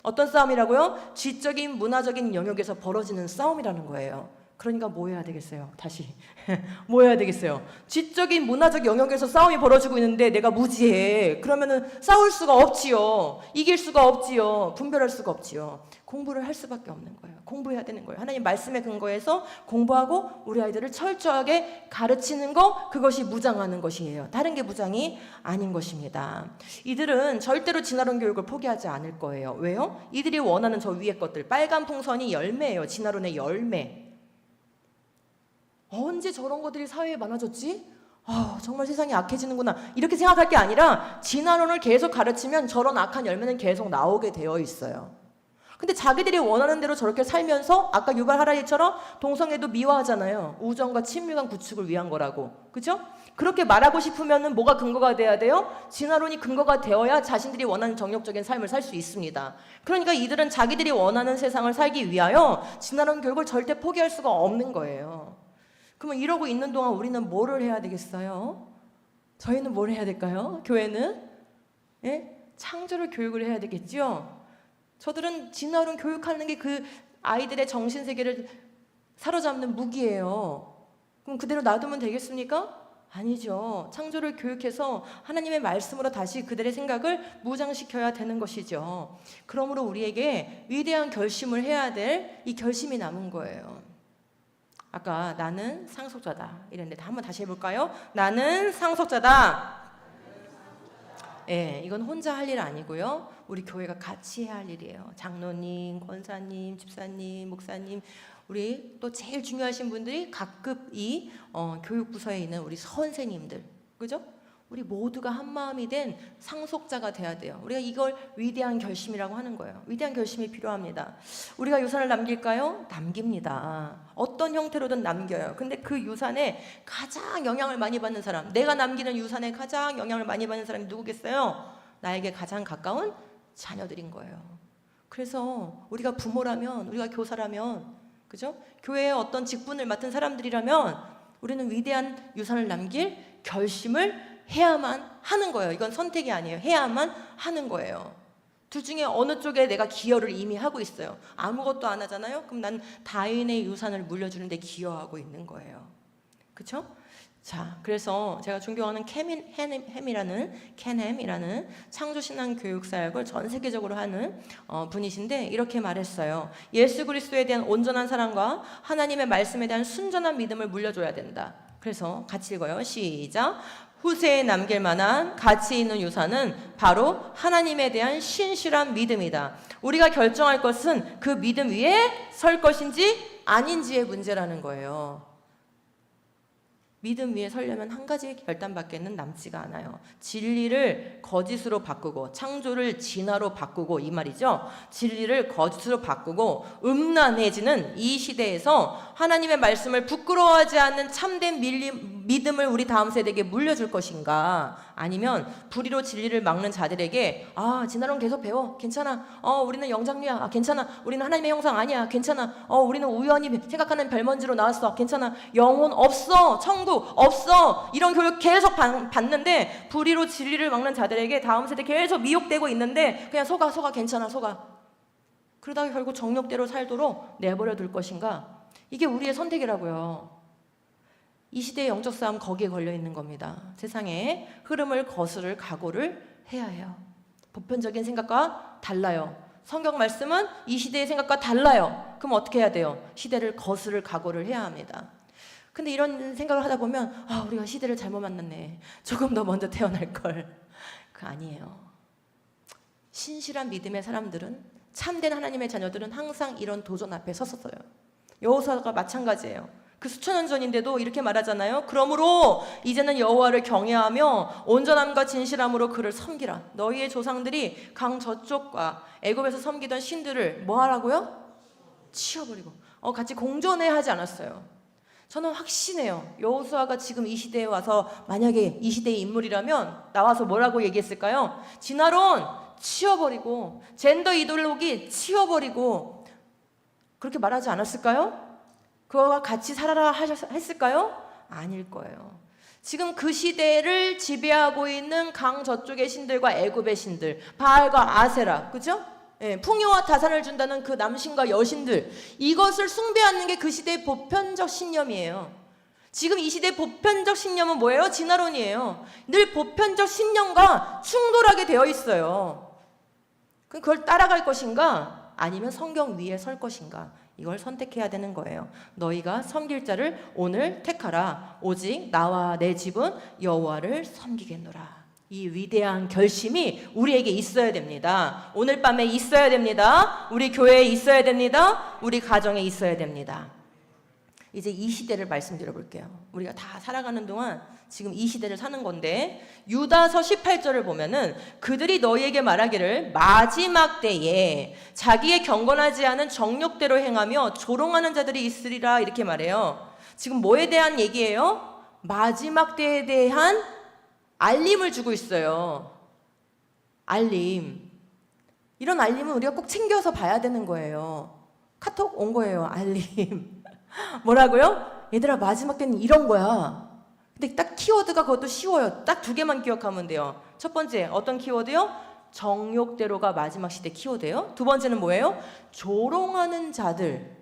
어떤 싸움이라고요? 지적인 문화적인 영역에서 벌어지는 싸움이라는 거예요. 그러니까 뭐 해야 되겠어요? 다시 뭐 해야 되겠어요? 지적인 문화적 영역에서 싸움이 벌어지고 있는데 내가 무지해. 그러면은 싸울 수가 없지요. 이길 수가 없지요. 분별할 수가 없지요. 공부를 할 수밖에 없는 거예요. 공부해야 되는 거예요. 하나님 말씀에 근거해서 공부하고 우리 아이들을 철저하게 가르치는 거, 그것이 무장하는 것이에요. 다른 게 무장이 아닌 것입니다. 이들은 절대로 진화론 교육을 포기하지 않을 거예요. 왜요? 이들이 원하는 저 위에 것들, 빨간 풍선이 열매예요. 진화론의 열매. 언제 저런 것들이 사회에 많아졌지? 정말 세상이 악해지는구나 이렇게 생각할 게 아니라 진화론을 계속 가르치면 저런 악한 열매는 계속 나오게 되어 있어요. 근데 자기들이 원하는 대로 저렇게 살면서 아까 유발 하라리처럼 동성애도 미화하잖아요. 우정과 친밀감 구축을 위한 거라고. 그죠? 그렇게 말하고 싶으면 뭐가 근거가 돼야 돼요? 진화론이 근거가 되어야 자신들이 원하는 정욕적인 삶을 살 수 있습니다. 그러니까 이들은 자기들이 원하는 세상을 살기 위하여 진화론 교육을 절대 포기할 수가 없는 거예요. 그러면 이러고 있는 동안 우리는 뭐를 해야 되겠어요? 저희는 뭘 해야 될까요? 교회는? 예? 창조를 교육을 해야 되겠죠? 저들은 진화론 교육하는 게 그 아이들의 정신세계를 사로잡는 무기예요. 그럼 그대로 놔두면 되겠습니까? 아니죠. 창조를 교육해서 하나님의 말씀으로 다시 그들의 생각을 무장시켜야 되는 것이죠. 그러므로 우리에게 위대한 결심을 해야 될 이 결심이 남은 거예요. 아까 나는 상속자다 이랬는데 한번 다시 해볼까요? 나는 상속자다. 예, 이건 혼자 할 일 아니고요. 우리 교회가 같이 해야 할 일이에요. 장로님, 권사님, 집사님, 목사님, 우리 또 제일 중요하신 분들이 각급 이 교육부서에 있는 우리 선생님들, 그죠? 우리 모두가 한 마음이 된 상속자가 돼야 돼요. 우리가 이걸 위대한 결심이라고 하는 거예요. 위대한 결심이 필요합니다. 우리가 유산을 남길까요? 남깁니다. 어떤 형태로든 남겨요. 근데 그 유산에 가장 영향을 많이 받는 사람, 내가 남기는 유산에 가장 영향을 많이 받는 사람이 누구겠어요? 나에게 가장 가까운 자녀들인 거예요. 그래서 우리가 부모라면, 우리가 교사라면, 그죠? 교회의 어떤 직분을 맡은 사람들이라면 우리는 위대한 유산을 남길 결심을 해야만 하는 거예요. 이건 선택이 아니에요. 해야만 하는 거예요. 둘 중에 어느 쪽에 내가 기여를 이미 하고 있어요. 아무것도 안 하잖아요. 그럼 난 다인의 유산을 물려주는데 기여하고 있는 거예요. 그렇죠? 자, 그래서 제가 존경하는 켄 햄이라는 창조신앙교육 사역을 전 세계적으로 하는 분이신데 이렇게 말했어요. 예수 그리스도에 대한 온전한 사랑과 하나님의 말씀에 대한 순전한 믿음을 물려줘야 된다. 그래서 같이 읽어요. 시작. 후세에 남길 만한 가치 있는 유산은 바로 하나님에 대한 신실한 믿음이다. 우리가 결정할 것은 그 믿음 위에 설 것인지 아닌지의 문제라는 거예요. 믿음 위에 서려면 한 가지 결단밖에는 남지가 않아요. 진리를 거짓으로 바꾸고 창조를 진화로 바꾸고 이 말이죠. 진리를 거짓으로 바꾸고 음란해지는 이 시대에서 하나님의 말씀을 부끄러워하지 않는 참된 믿음을 우리 다음 세대에게 물려줄 것인가, 아니면 불의로 진리를 막는 자들에게 진화론 계속 배워 괜찮아, 우리는 영장류야, 괜찮아, 우리는 하나님의 형상 아니야, 괜찮아, 우리는 우연히 생각하는 별먼지로 나왔어, 괜찮아, 영혼 없어, 천국 없어, 이런 교육 계속 받는데 불의로 진리를 막는 자들에게 다음 세대 계속 미혹되고 있는데 그냥 속아 괜찮아 속아, 그러다가 결국 정욕대로 살도록 내버려 둘 것인가. 이게 우리의 선택이라고요. 이 시대의 영적 싸움 거기에 걸려 있는 겁니다. 세상의 흐름을 거스를 각오를 해야 해요. 보편적인 생각과 달라요. 성경 말씀은 이 시대의 생각과 달라요. 그럼 어떻게 해야 돼요? 시대를 거스를 각오를 해야 합니다. 근데 이런 생각을 하다 보면 우리가 시대를 잘못 만났네, 조금 더 먼저 태어날 걸. 그거 아니에요. 신실한 믿음의 사람들은, 참된 하나님의 자녀들은 항상 이런 도전 앞에 섰었어요. 여호수아가 마찬가지예요. 그 수천 년 전인데도 이렇게 말하잖아요. 그러므로 이제는 여호와를 경외하며 온전함과 진실함으로 그를 섬기라. 너희의 조상들이 강 저쪽과 애굽에서 섬기던 신들을 뭐 하라고요? 치워버리고. 같이 공존해 하지 않았어요. 저는 확신해요. 여호수아가 지금 이 시대에 와서 만약에 이 시대의 인물이라면 나와서 뭐라고 얘기했을까요? 진화론 치워버리고 젠더 이데올로기 치워버리고 그렇게 말하지 않았을까요? 그거와 같이 살아라 했을까요? 아닐 거예요. 지금 그 시대를 지배하고 있는 강 저쪽의 신들과 애굽의 신들, 바알과 아세라, 그죠? 풍요와 다산을 준다는 그 남신과 여신들, 이것을 숭배하는 게 그 시대의 보편적 신념이에요. 지금 이 시대의 보편적 신념은 뭐예요? 진화론이에요. 늘 보편적 신념과 충돌하게 되어 있어요. 그걸 따라갈 것인가? 아니면 성경 위에 설 것인가? 이걸 선택해야 되는 거예요. 너희가 섬길 자를 오늘 택하라. 오직 나와 내 집은 여호와를 섬기겠노라. 이 위대한 결심이 우리에게 있어야 됩니다. 오늘 밤에 있어야 됩니다. 우리 교회에 있어야 됩니다. 우리 가정에 있어야 됩니다. 이제 이 시대를 말씀드려 볼게요. 우리가 다 살아가는 동안 지금 이 시대를 사는 건데, 유다서 18절을 보면은 그들이 너희에게 말하기를 마지막 때에 자기의 경건하지 않은 정욕대로 행하며 조롱하는 자들이 있으리라, 이렇게 말해요. 지금 뭐에 대한 얘기예요? 마지막 때에 대한 알림을 주고 있어요. 알림. 이런 알림은 우리가 꼭 챙겨서 봐야 되는 거예요. 카톡 온 거예요. 알림. 뭐라고요? 얘들아, 마지막 때는 이런 거야. 근데 딱 키워드가 그것도 쉬워요. 딱 2개만 기억하면 돼요. 첫 번째 어떤 키워드요? 정욕대로가 마지막 시대 키워드예요. 두 번째는 뭐예요? 조롱하는 자들.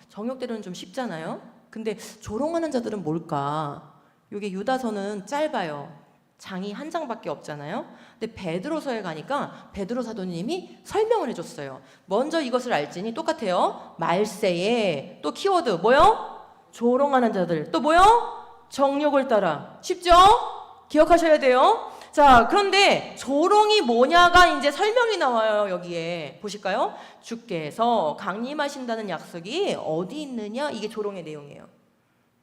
정욕대로는 좀 쉽잖아요. 근데 조롱하는 자들은 뭘까? 이게 유다서는 짧아요. 장이 한 장밖에 없잖아요. 근데 베드로서에 가니까 베드로 사도님이 설명을 해줬어요. 먼저 이것을 알지니 똑같아요. 말세에 또 키워드 뭐요? 조롱하는 자들. 또 뭐요? 정욕을 따라. 쉽죠? 기억하셔야 돼요. 자, 그런데 조롱이 뭐냐가 이제 설명이 나와요. 여기에 보실까요? 주께서 강림하신다는 약속이 어디 있느냐? 이게 조롱의 내용이에요.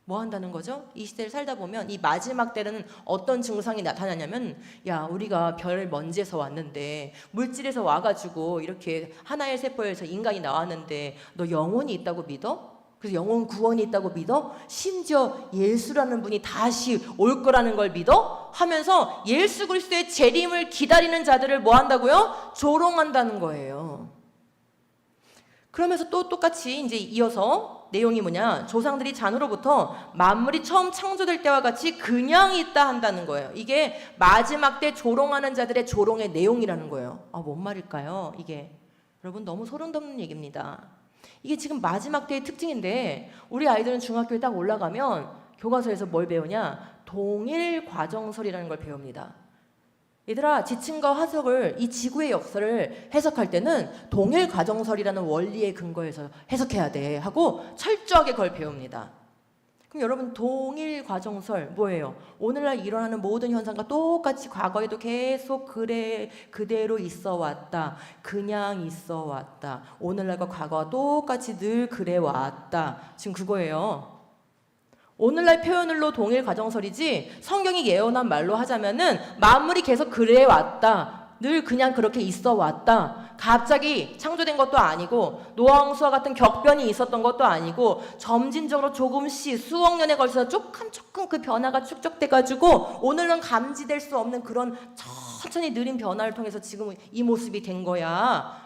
뭐 한다는 거죠? 이 시대를 살다 보면 이 마지막 때는 어떤 증상이 나타나냐면, 야, 우리가 별 먼지에서 왔는데, 물질에서 와가지고 이렇게 하나의 세포에서 인간이 나왔는데 너 영혼이 있다고 믿어? 그래서 영혼 구원이 있다고 믿어? 심지어 예수라는 분이 다시 올 거라는 걸 믿어? 하면서 예수 그리스도의 재림을 기다리는 자들을 뭐 한다고요? 조롱한다는 거예요. 그러면서 또 똑같이 이제 이어서 내용이 뭐냐? 조상들이 잔으로부터 만물이 처음 창조될 때와 같이 그냥 있다 한다는 거예요. 이게 마지막 때 조롱하는 자들의 조롱의 내용이라는 거예요. 뭔 말일까요? 이게 여러분 너무 소름 돋는 얘기입니다. 이게 지금 마지막 때의 특징인데, 우리 아이들은 중학교에 딱 올라가면 교과서에서 뭘 배우냐? 동일 과정설이라는 걸 배웁니다. 얘들아, 지층과 화석을, 이 지구의 역사를 해석할 때는 동일 과정설이라는 원리에 근거해서 해석해야 돼 하고 철저하게 그걸 배웁니다. 그럼 여러분, 동일 과정설 뭐예요? 오늘날 일어나는 모든 현상과 똑같이 과거에도 계속 그대로 있어 왔다. 그냥 있어 왔다. 오늘날과 과거와 똑같이 늘 그래 왔다. 지금 그거예요. 오늘날 표현으로 동일 과정설이지, 성경이 예언한 말로 하자면은 만물이 계속 그래 왔다. 늘 그냥 그렇게 있어 왔다. 갑자기 창조된 것도 아니고 노아홍수와 같은 격변이 있었던 것도 아니고 점진적으로 조금씩 수억 년에 걸쳐서 조금 그 변화가 축적돼가지고 오늘은 감지될 수 없는 그런 천천히 느린 변화를 통해서 지금 이 모습이 된 거야.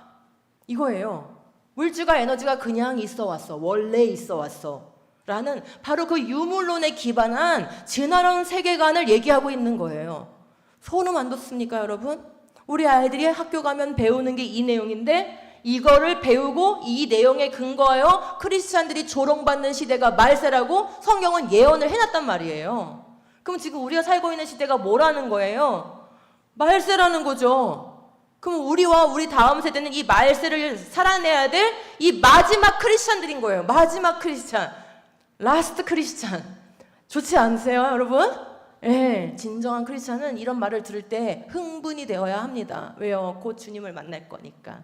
이거예요. 물질과 에너지가 그냥 있어 왔어. 원래 있어 왔어. 라는 바로 그 유물론에 기반한 진화론 세계관을 얘기하고 있는 거예요. 소름 안 돋습니까, 여러분? 우리 아이들이 학교 가면 배우는 게 이 내용인데, 이거를 배우고 이 내용에 근거하여 크리스찬들이 조롱받는 시대가 말세라고 성경은 예언을 해놨단 말이에요. 그럼 지금 우리가 살고 있는 시대가 뭐라는 거예요? 말세라는 거죠. 그럼 우리와 우리 다음 세대는 이 말세를 살아내야 될 이 마지막 크리스찬들인 거예요. 마지막 크리스찬, 라스트 크리스찬. 좋지 않으세요, 여러분? 진정한 크리스찬은 이런 말을 들을 때 흥분이 되어야 합니다. 왜요? 곧 주님을 만날 거니까.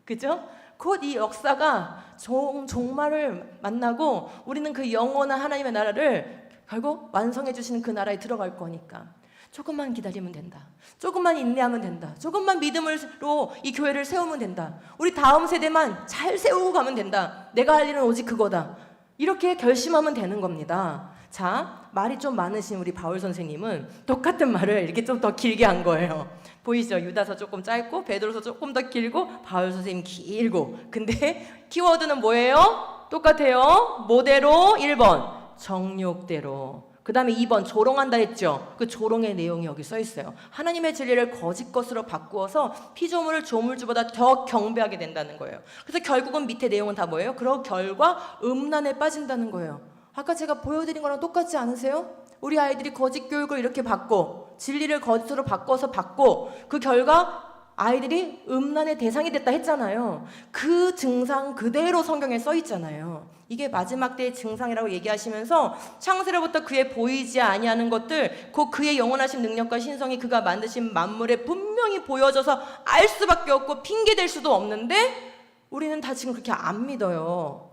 그죠? 곧 이 역사가 종말을 만나고 우리는 그 영원한 하나님의 나라를 결국 완성해 주시는 그 나라에 들어갈 거니까 조금만 기다리면 된다. 조금만 인내하면 된다. 조금만 믿음으로 이 교회를 세우면 된다. 우리 다음 세대만 잘 세우고 가면 된다. 내가 할 일은 오직 그거다. 이렇게 결심하면 되는 겁니다. 자, 말이 좀 많으신 우리 바울 선생님은 똑같은 말을 이렇게 좀 더 길게 한 거예요. 보이죠? 유다서 조금 짧고 베드로서 조금 더 길고 바울 선생님 길고. 근데 키워드는 뭐예요? 똑같아요. 뭐대로? 1번 정욕대로. 그 다음에 2번 조롱한다 했죠. 그 조롱의 내용이 여기 써 있어요. 하나님의 진리를 거짓 것으로 바꾸어서 피조물을 조물주보다 더 경배하게 된다는 거예요. 그래서 결국은 밑에 내용은 다 뭐예요? 그런 결과 음란에 빠진다는 거예요. 아까 제가 보여드린 거랑 똑같지 않으세요? 우리 아이들이 거짓 교육을 이렇게 받고 진리를 거짓으로 바꿔서 받고 그 결과 아이들이 음란의 대상이 됐다 했잖아요. 그 증상 그대로 성경에 써 있잖아요. 이게 마지막 때의 증상이라고 얘기하시면서 창세로부터 그의 보이지 아니하는 것들, 곧 그의 영원하신 능력과 신성이 그가 만드신 만물에 분명히 보여져서 알 수밖에 없고 핑계댈 수도 없는데 우리는 다 지금 그렇게 안 믿어요.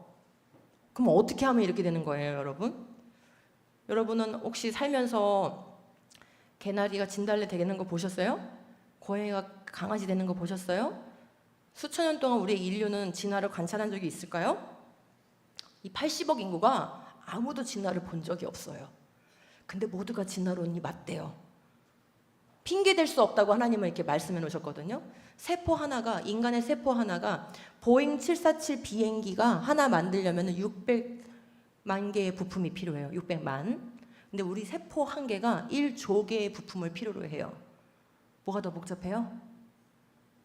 그럼 어떻게 하면 이렇게 되는 거예요, 여러분? 여러분은 혹시 살면서 개나리가 진달래 되는 거 보셨어요? 고양이가 강아지 되는 거 보셨어요? 수천 년 동안 우리 인류는 진화를 관찰한 적이 있을까요? 이 80억 인구가 아무도 진화를 본 적이 없어요. 근데 모두가 진화론이 맞대요. 핑계댈 수 없다고 하나님은 이렇게 말씀해 놓으셨거든요. 세포 하나가, 인간의 세포 하나가 보잉 747 비행기가 하나 만들려면 600만 개의 부품이 필요해요. 600만. 근데 우리 세포 한 개가 1조 개의 부품을 필요로 해요. 뭐가 더 복잡해요?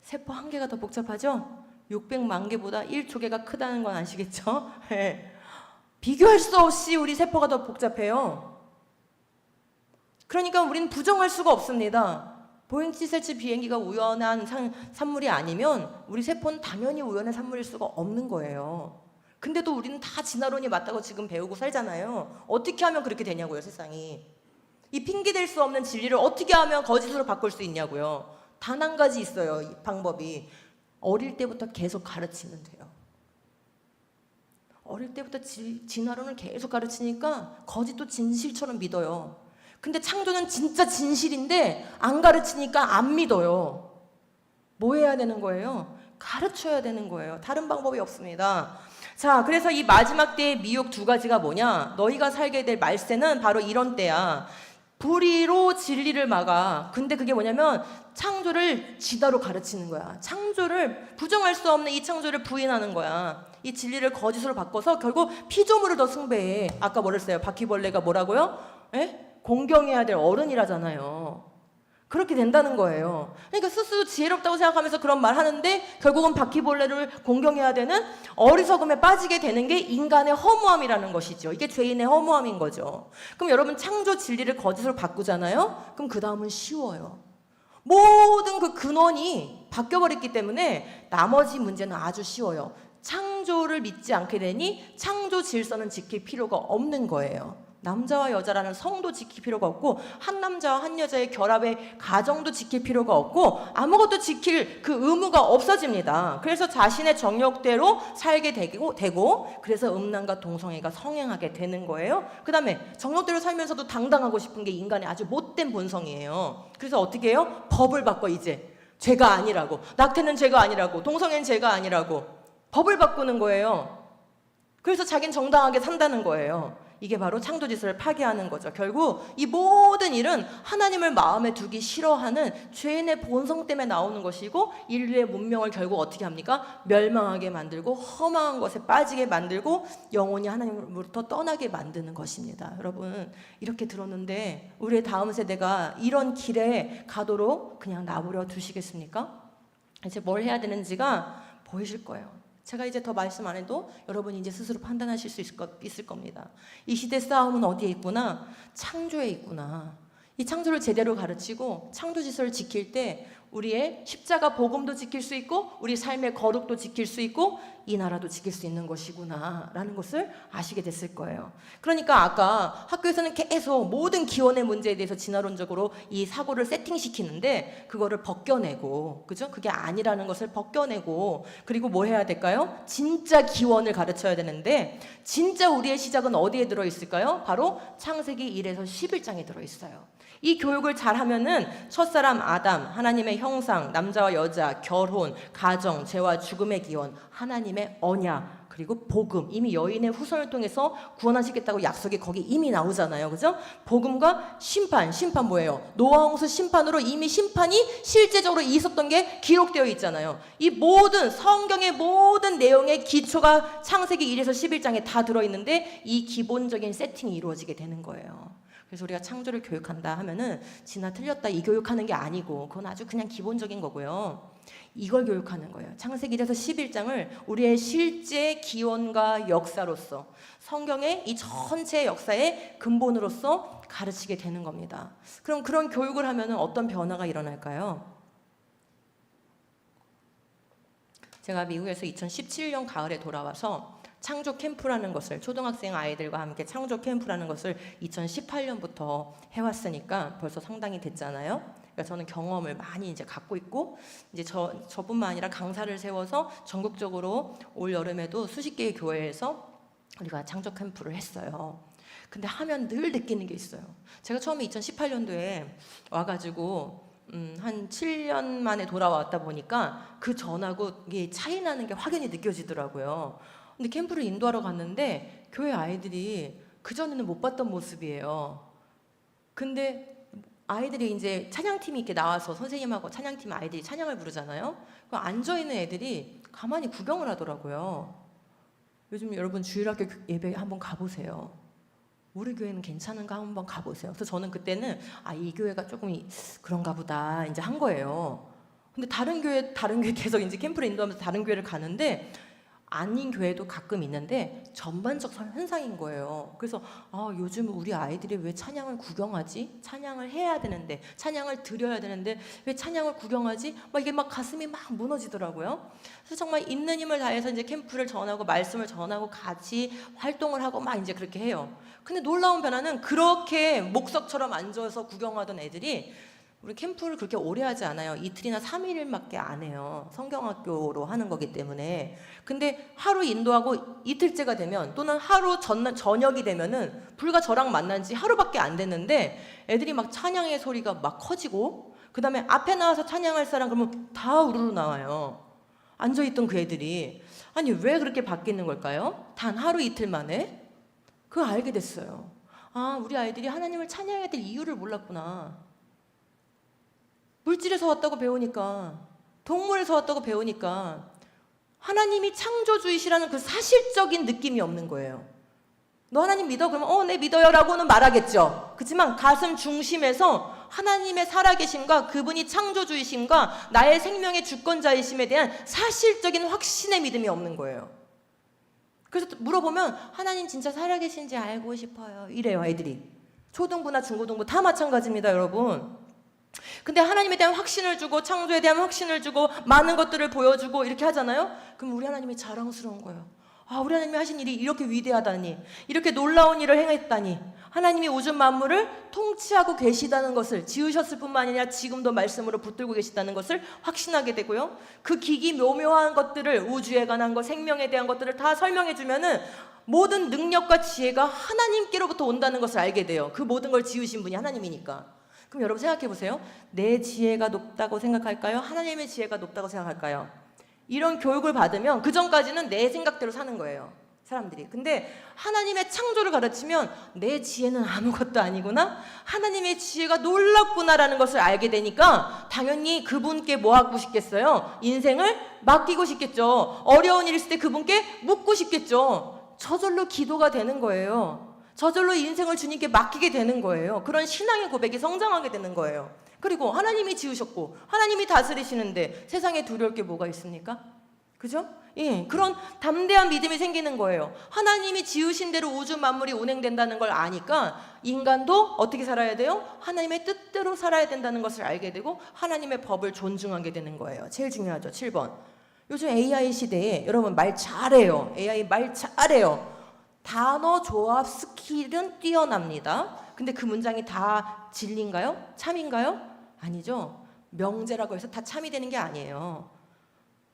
세포 한 개가 더 복잡하죠? 600만 개보다 1조 개가 크다는 건 아시겠죠? 네. 비교할 수 없이 우리 세포가 더 복잡해요. 그러니까 우리는 부정할 수가 없습니다. 보잉 747 비행기가 우연한 산물이 아니면 우리 세포는 당연히 우연한 산물일 수가 없는 거예요. 근데도 우리는 다 진화론이 맞다고 지금 배우고 살잖아요. 어떻게 하면 그렇게 되냐고요, 세상이. 이 핑계댈 수 없는 진리를 어떻게 하면 거짓으로 바꿀 수 있냐고요. 단 한 가지 있어요, 이 방법이. 어릴 때부터 계속 가르치면 돼요. 어릴 때부터 진화론을 계속 가르치니까 거짓도 진실처럼 믿어요. 근데 창조는 진짜 진실인데 안 가르치니까 안 믿어요. 뭐 해야 되는 거예요? 가르쳐야 되는 거예요. 다른 방법이 없습니다. 자, 그래서 이 마지막 때의 미혹 두 가지가 뭐냐? 너희가 살게 될 말세는 바로 이런 때야. 불의로 진리를 막아. 근데 그게 뭐냐면 창조를 지다로 가르치는 거야. 창조를 부정할 수 없는 이 창조를 부인하는 거야. 이 진리를 거짓으로 바꿔서 결국 피조물을 더 숭배해. 아까 뭐랬어요? 바퀴벌레가 뭐라고요? 에? 공경해야 될 어른이라잖아요. 그렇게 된다는 거예요. 그러니까 스스로 지혜롭다고 생각하면서 그런 말 하는데 결국은 바퀴벌레를 공경해야 되는 어리석음에 빠지게 되는 게 인간의 허무함이라는 것이죠. 이게 죄인의 허무함인 거죠. 그럼 여러분 창조 진리를 거짓으로 바꾸잖아요. 그럼 그 다음은 쉬워요. 모든 그 근원이 바뀌어버렸기 때문에 나머지 문제는 아주 쉬워요. 창조를 믿지 않게 되니 창조 질서는 지킬 필요가 없는 거예요. 남자와 여자라는 성도 지킬 필요가 없고 한 남자와 한 여자의 결합의 가정도 지킬 필요가 없고 아무것도 지킬 그 의무가 없어집니다. 그래서 자신의 정욕대로 살게 되고 그래서 음란과 동성애가 성행하게 되는 거예요. 그 다음에 정욕대로 살면서도 당당하고 싶은 게 인간의 아주 못된 본성이에요. 그래서 어떻게 해요? 법을 바꿔. 이제 죄가 아니라고, 낙태는 죄가 아니라고, 동성애는 죄가 아니라고 법을 바꾸는 거예요. 그래서 자기는 정당하게 산다는 거예요. 이게 바로 창조질서를 파괴하는 거죠. 결국 이 모든 일은 하나님을 마음에 두기 싫어하는 죄인의 본성 때문에 나오는 것이고 인류의 문명을 결국 어떻게 합니까? 멸망하게 만들고 험한 것에 빠지게 만들고 영원히 하나님으로부터 떠나게 만드는 것입니다. 여러분, 이렇게 들었는데 우리의 다음 세대가 이런 길에 가도록 그냥 놔버려 두시겠습니까? 이제 뭘 해야 되는지가 보이실 거예요. 제가 이제 더 말씀 안 해도 여러분이 이제 스스로 판단하실 수 있을 겁니다. 이 시대 싸움은 어디에 있구나? 창조에 있구나. 이 창조를 제대로 가르치고 창조 질서를 지킬 때 우리의 십자가 복음도 지킬 수 있고 우리 삶의 거룩도 지킬 수 있고 이 나라도 지킬 수 있는 것이구나 라는 것을 아시게 됐을 거예요. 그러니까 아까 학교에서는 계속 모든 기원의 문제에 대해서 진화론적으로 이 사고를 세팅시키는데 그거를 벗겨내고, 그죠? 그게 아니라는 것을 벗겨내고, 그리고 뭐 해야 될까요? 진짜 기원을 가르쳐야 되는데 진짜 우리의 시작은 어디에 들어있을까요? 바로 창세기 1에서 11장에 들어있어요. 이 교육을 잘하면은 첫사람 아담, 하나님의 형상, 남자와 여자, 결혼, 가정, 죄와 죽음의 기원, 하나님의 언약, 그리고 복음, 이미 여인의 후손을 통해서 구원하시겠다고 약속이 거기 이미 나오잖아요. 그죠? 복음과 심판 뭐예요? 노아 홍수 심판으로 이미 심판이 실제적으로 있었던 게 기록되어 있잖아요. 이 모든 성경의 모든 내용의 기초가 창세기 1에서 11장에 다 들어있는데 이 기본적인 세팅이 이루어지게 되는 거예요. 그래서 우리가 창조를 교육한다 하면은 지나 틀렸다 이 교육하는 게 아니고 그건 아주 그냥 기본적인 거고요. 이걸 교육하는 거예요. 창세기 1에서 11장을 우리의 실제 기원과 역사로서 성경의 이 전체 역사의 근본으로서 가르치게 되는 겁니다. 그럼 그런 교육을 하면은 어떤 변화가 일어날까요? 제가 미국에서 2017년 가을에 돌아와서 창조 캠프라는 것을, 초등학생 아이들과 함께 창조 캠프라는 것을 2018년부터 해왔으니까 벌써 상당히 됐잖아요. 그러니까 저는 경험을 많이 이제 갖고 있고, 이제 저뿐만 아니라 강사를 세워서 전국적으로 올 여름에도 수십 개의 교회에서 우리가 창조 캠프를 했어요. 근데 하면 늘 느끼는 게 있어요. 제가 처음에 2018년도에 와가지고 한 7년 만에 돌아왔다 보니까 그 전하고 이게 차이 나는 게 확연히 느껴지더라고요. 근데 캠프를 인도하러 갔는데 교회 아이들이 그전에는 못 봤던 모습이에요. 근데 아이들이 이제 찬양팀이 이렇게 나와서 선생님하고 찬양팀 아이들이 찬양을 부르잖아요. 그럼 앉아있는 애들이 가만히 구경을 하더라고요. 요즘 여러분 주일학교 예배 한번 가보세요. 우리 교회는 괜찮은가 한번 가보세요. 그래서 저는 그때는 이 교회가 조금 그런가 보다 이제 한 거예요. 근데 다른 교회 계속 이제 캠프를 인도하면서 다른 교회를 가는데 아닌 교회도 가끔 있는데 전반적 현상인 거예요. 그래서 요즘 우리 아이들이 왜 찬양을 구경하지? 찬양을 해야 되는데, 찬양을 드려야 되는데 왜 찬양을 구경하지? 이게 가슴이 막 무너지더라고요. 그래서 정말 있는 힘을 다해서 이제 캠프를 전하고 말씀을 전하고 같이 활동을 하고 막 이제 그렇게 해요. 근데 놀라운 변화는 그렇게 목석처럼 앉아서 구경하던 애들이 우리 캠프를 그렇게 오래 하지 않아요. 이틀이나 3일밖에 안 해요. 성경학교로 하는 거기 때문에. 근데 하루 인도하고 이틀째가 되면 또는 하루 저녁이 되면은 불과 저랑 만난 지 하루밖에 안 됐는데 애들이 막 찬양의 소리가 막 커지고 그 다음에 앞에 나와서 찬양할 사람 그러면 다 우르르 나와요. 앉아있던 그 애들이. 아니 왜 그렇게 바뀌는 걸까요? 단 하루 이틀 만에? 그거 알게 됐어요. 우리 아이들이 하나님을 찬양해야 될 이유를 몰랐구나. 물질에서 왔다고 배우니까, 동물에서 왔다고 배우니까 하나님이 창조주이시라는 그 사실적인 느낌이 없는 거예요. 너 하나님 믿어? 그러면 네 믿어요 라고는 말하겠죠. 그렇지만 가슴 중심에서 하나님의 살아계심과 그분이 창조주이심과 나의 생명의 주권자이심에 대한 사실적인 확신의 믿음이 없는 거예요. 그래서 물어보면 하나님 진짜 살아계신지 알고 싶어요 이래요 애들이. 초등부나 중고등부 다 마찬가지입니다 여러분. 근데 하나님에 대한 확신을 주고 창조에 대한 확신을 주고 많은 것들을 보여주고 이렇게 하잖아요. 그럼 우리 하나님이 자랑스러운 거예요. 우리 하나님이 하신 일이 이렇게 위대하다니, 이렇게 놀라운 일을 행했다니, 하나님이 우주 만물을 통치하고 계시다는 것을, 지으셨을 뿐만 아니라 지금도 말씀으로 붙들고 계시다는 것을 확신하게 되고요. 그 기기묘묘한 것들을, 우주에 관한 것, 생명에 대한 것들을 다 설명해 주면은 모든 능력과 지혜가 하나님께로부터 온다는 것을 알게 돼요. 그 모든 걸 지으신 분이 하나님이니까. 그럼 여러분 생각해 보세요. 내 지혜가 높다고 생각할까요? 하나님의 지혜가 높다고 생각할까요? 이런 교육을 받으면 그 전까지는 내 생각대로 사는 거예요 사람들이. 근데 하나님의 창조를 가르치면 내 지혜는 아무것도 아니구나, 하나님의 지혜가 놀랍구나라는 것을 알게 되니까 당연히 그분께 뭐 하고 싶겠어요? 인생을 맡기고 싶겠죠. 어려운 일 있을 때 그분께 묻고 싶겠죠. 저절로 기도가 되는 거예요. 저절로 인생을 주님께 맡기게 되는 거예요. 그런 신앙의 고백이 성장하게 되는 거예요. 그리고 하나님이 지으셨고 하나님이 다스리시는데 세상에 두려울 게 뭐가 있습니까? 그죠? 예, 그런 담대한 믿음이 생기는 거예요. 하나님이 지으신 대로 우주 만물이 운행된다는 걸 아니까 인간도 어떻게 살아야 돼요? 하나님의 뜻대로 살아야 된다는 것을 알게 되고 하나님의 법을 존중하게 되는 거예요. 제일 중요하죠. 7번. 요즘 AI 시대에 여러분 말 잘해요. AI 말 잘해요. 단어 조합 스킬은 뛰어납니다. 근데 그 문장이 다 진리인가요? 참인가요? 아니죠. 명제라고 해서 다 참이 되는 게 아니에요.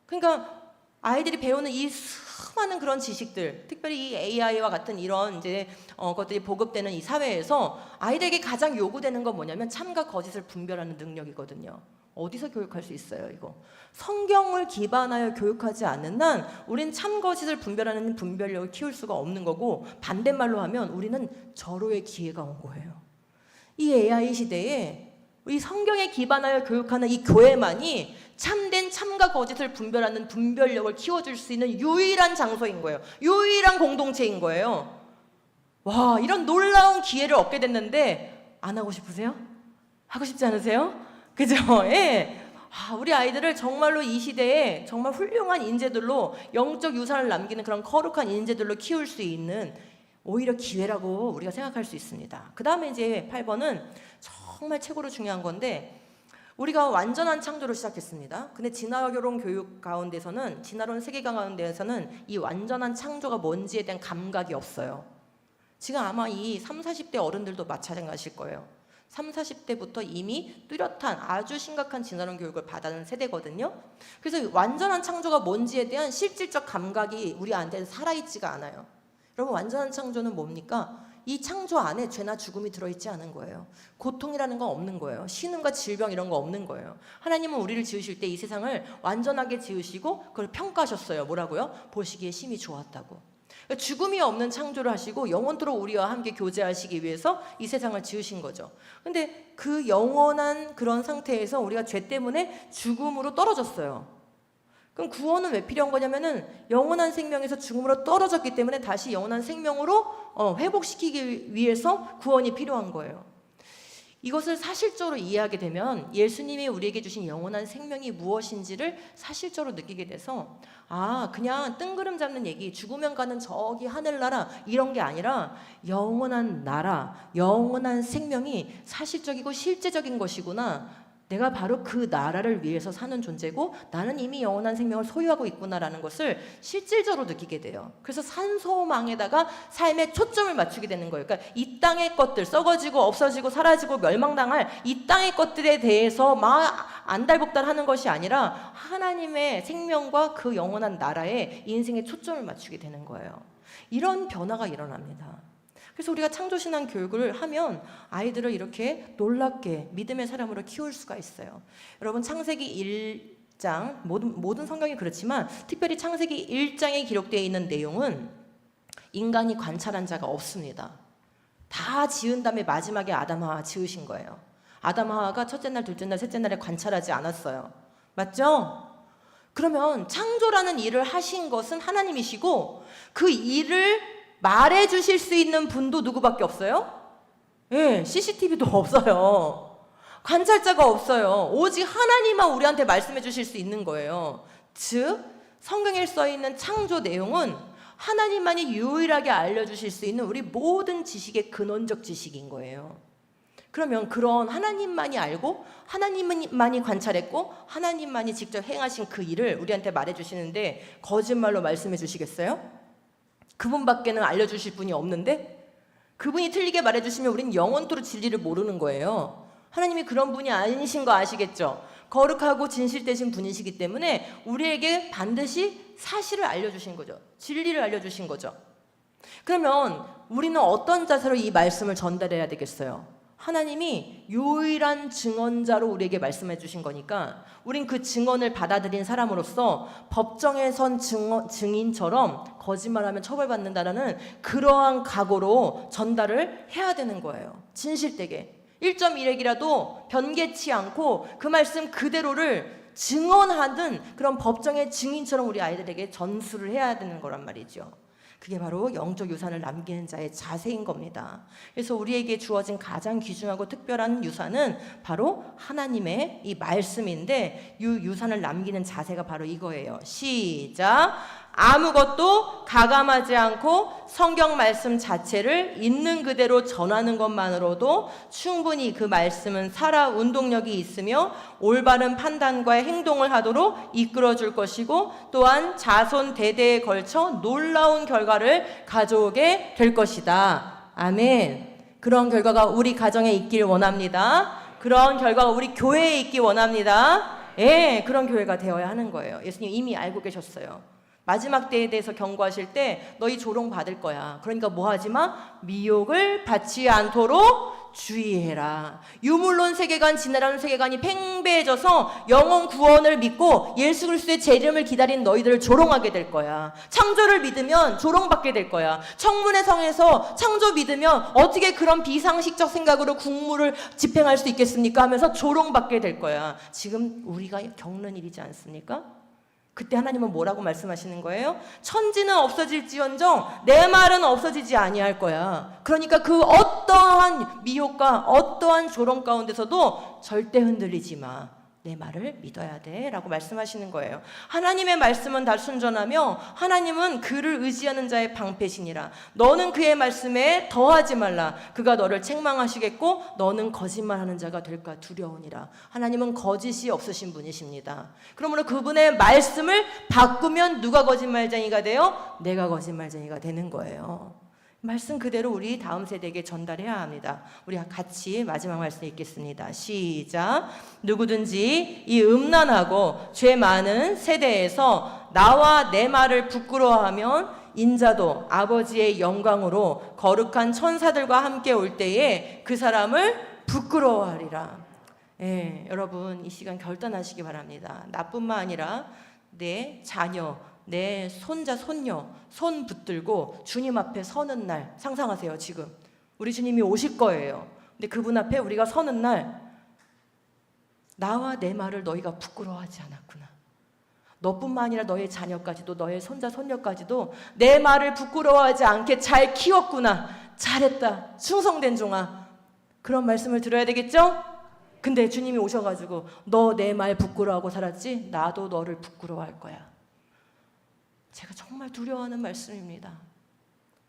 그러니까 아이들이 배우는 이 수많은 그런 지식들, 특별히 이 AI와 같은 이런 이제 것들이 보급되는 이 사회에서 아이들에게 가장 요구되는 건 뭐냐면 참과 거짓을 분별하는 능력이거든요. 어디서 교육할 수 있어요, 이거? 성경을 기반하여 교육하지 않는 한 우린 참 거짓을 분별하는 분별력을 키울 수가 없는 거고, 반대말로 하면 우리는 절호의 기회가 온 거예요. 이 AI 시대에 이 성경에 기반하여 교육하는 이 교회만이 참된 참과 거짓을 분별하는 분별력을 키워줄 수 있는 유일한 장소인 거예요. 유일한 공동체인 거예요. 와, 이런 놀라운 기회를 얻게 됐는데 안 하고 싶으세요? 하고 싶지 않으세요? 그죠? 예. 우리 아이들을 정말로 이 시대에 정말 훌륭한 인재들로 영적 유산을 남기는 그런 거룩한 인재들로 키울 수 있는 오히려 기회라고 우리가 생각할 수 있습니다. 그 다음에 이제 8번은 정말 최고로 중요한 건데, 우리가 완전한 창조로 시작했습니다. 근데 진화교론 교육 가운데서는, 진화론 세계관 가운데서는 이 완전한 창조가 뭔지에 대한 감각이 없어요. 지금 아마 이 30, 40대 어른들도 마찬가지일 거예요. 30, 40대부터 이미 뚜렷한 아주 심각한 진화론 교육을 받은 세대거든요. 그래서 완전한 창조가 뭔지에 대한 실질적 감각이 우리한테 살아있지가 않아요. 여러분, 완전한 창조는 뭡니까? 이 창조 안에 죄나 죽음이 들어있지 않은 거예요. 고통이라는 건 없는 거예요. 신음과 질병 이런 거 없는 거예요. 하나님은 우리를 지으실 때 이 세상을 완전하게 지으시고 그걸 평가하셨어요. 뭐라고요? 보시기에 심히 좋았다고. 그러니까 죽음이 없는 창조를 하시고 영원토록 우리와 함께 교제하시기 위해서 이 세상을 지으신 거죠. 근데 그 영원한 그런 상태에서 우리가 죄 때문에 죽음으로 떨어졌어요. 그럼 구원은 왜 필요한 거냐면은 영원한 생명에서 죽음으로 떨어졌기 때문에 다시 영원한 생명으로 회복시키기 위해서 구원이 필요한 거예요. 이것을 사실적으로 이해하게 되면 예수님이 우리에게 주신 영원한 생명이 무엇인지를 사실적으로 느끼게 돼서, 그냥 뜬구름 잡는 얘기, 죽으면 가는 저기 하늘나라 이런 게 아니라 영원한 나라, 영원한 생명이 사실적이고 실제적인 것이구나. 내가 바로 그 나라를 위해서 사는 존재고 나는 이미 영원한 생명을 소유하고 있구나라는 것을 실질적으로 느끼게 돼요. 그래서 산소망에다가 삶의 초점을 맞추게 되는 거예요. 그러니까 이 땅의 것들, 썩어지고 없어지고 사라지고 멸망당할 이 땅의 것들에 대해서 막 안달복달하는 것이 아니라 하나님의 생명과 그 영원한 나라에 인생의 초점을 맞추게 되는 거예요. 이런 변화가 일어납니다. 그래서 우리가 창조신앙 교육을 하면 아이들을 이렇게 놀랍게 믿음의 사람으로 키울 수가 있어요. 여러분, 창세기 1장, 모든 성경이 그렇지만 특별히 창세기 1장에 기록되어 있는 내용은 인간이 관찰한 자가 없습니다. 다 지은 다음에 마지막에 아담 하와 지으신 거예요. 아담 하와가 첫째 날, 둘째 날, 셋째 날에 관찰하지 않았어요. 맞죠? 그러면 창조라는 일을 하신 것은 하나님이시고 그 일을 말해 주실 수 있는 분도 누구밖에 없어요? 예, CCTV도 없어요. 관찰자가 없어요. 오직 하나님만 우리한테 말씀해 주실 수 있는 거예요. 즉, 성경에 써 있는 창조 내용은 하나님만이 유일하게 알려주실 수 있는 우리 모든 지식의 근원적 지식인 거예요. 그러면 그런 하나님만이 알고 하나님만이 관찰했고 하나님만이 직접 행하신 그 일을 우리한테 말해 주시는데 거짓말로 말씀해 주시겠어요? 그분밖에는 알려주실 분이 없는데 그분이 틀리게 말해주시면 우리는 영원토록 진리를 모르는 거예요. 하나님이 그런 분이 아니신 거 아시겠죠? 거룩하고 진실되신 분이시기 때문에 우리에게 반드시 사실을 알려주신 거죠. 진리를 알려주신 거죠. 그러면 우리는 어떤 자세로 이 말씀을 전달해야 되겠어요? 하나님이 유일한 증언자로 우리에게 말씀해 주신 거니까 우린 그 증언을 받아들인 사람으로서 법정에 선 증인처럼 거짓말하면 처벌받는다라는 그러한 각오로 전달을 해야 되는 거예요. 진실되게 1.1핵이라도 변개치 않고 그 말씀 그대로를 증언하는 그런 법정의 증인처럼 우리 아이들에게 전수를 해야 되는 거란 말이죠. 그게 바로 영적 유산을 남기는 자의 자세인 겁니다. 그래서 우리에게 주어진 가장 귀중하고 특별한 유산은 바로 하나님의 이 말씀인데, 이 유산을 남기는 자세가 바로 이거예요. 시작. 아무것도 가감하지 않고 성경 말씀 자체를 있는 그대로 전하는 것만으로도 충분히 그 말씀은 살아 운동력이 있으며 올바른 판단과 행동을 하도록 이끌어줄 것이고, 또한 자손 대대에 걸쳐 놀라운 결과를 가져오게 될 것이다. 아멘. 그런 결과가 우리 가정에 있길 원합니다. 그런 결과가 우리 교회에 있길 원합니다. 예, 그런 교회가 되어야 하는 거예요. 예수님 이미 알고 계셨어요. 마지막 때에 대해서 경고하실 때 너희 조롱 받을 거야. 그러니까 뭐 하지 마? 미혹을 받지 않도록 주의해라. 유물론 세계관, 진화론 세계관이 팽배해져서 영혼 구원을 믿고 예수 그리스도의 재림을 기다리는 너희들을 조롱하게 될 거야. 창조를 믿으면 조롱받게 될 거야. 청문회 성에서 창조 믿으면 어떻게 그런 비상식적 생각으로 국무를 집행할 수 있겠습니까? 하면서 조롱받게 될 거야. 지금 우리가 겪는 일이지 않습니까? 그때 하나님은 뭐라고 말씀하시는 거예요? 천지는 없어질지언정 내 말은 없어지지 아니할 거야. 그러니까 그 어떠한 미혹과 어떠한 조롱 가운데서도 절대 흔들리지 마. 내 말을 믿어야 돼 라고 말씀하시는 거예요. 하나님의 말씀은 다 순전하며 하나님은 그를 의지하는 자의 방패시니라. 너는 그의 말씀에 더하지 말라. 그가 너를 책망하시겠고 너는 거짓말하는 자가 될까 두려우니라. 하나님은 거짓이 없으신 분이십니다. 그러므로 그분의 말씀을 바꾸면 누가 거짓말쟁이가 돼요? 내가 거짓말쟁이가 되는 거예요. 말씀 그대로 우리 다음 세대에게 전달해야 합니다. 우리 같이 마지막 말씀 읽겠습니다. 시작. 누구든지 이 음란하고 죄 많은 세대에서 나와 내 말을 부끄러워하면 인자도 아버지의 영광으로 거룩한 천사들과 함께 올 때에 그 사람을 부끄러워하리라. 예, 여러분 이 시간 결단하시기 바랍니다. 나뿐만 아니라 내 자녀, 내 손자, 손녀, 손 붙들고 주님 앞에 서는 날 상상하세요. 지금 우리 주님이 오실 거예요. 근데 그분 앞에 우리가 서는 날, 나와 내 말을 너희가 부끄러워하지 않았구나. 너뿐만 아니라 너의 자녀까지도, 너의 손자, 손녀까지도 내 말을 부끄러워하지 않게 잘 키웠구나. 잘했다. 충성된 종아. 그런 말씀을 들어야 되겠죠? 근데 주님이 오셔가지고 너 내 말 부끄러워하고 살았지? 나도 너를 부끄러워할 거야. 제가 정말 두려워하는 말씀입니다.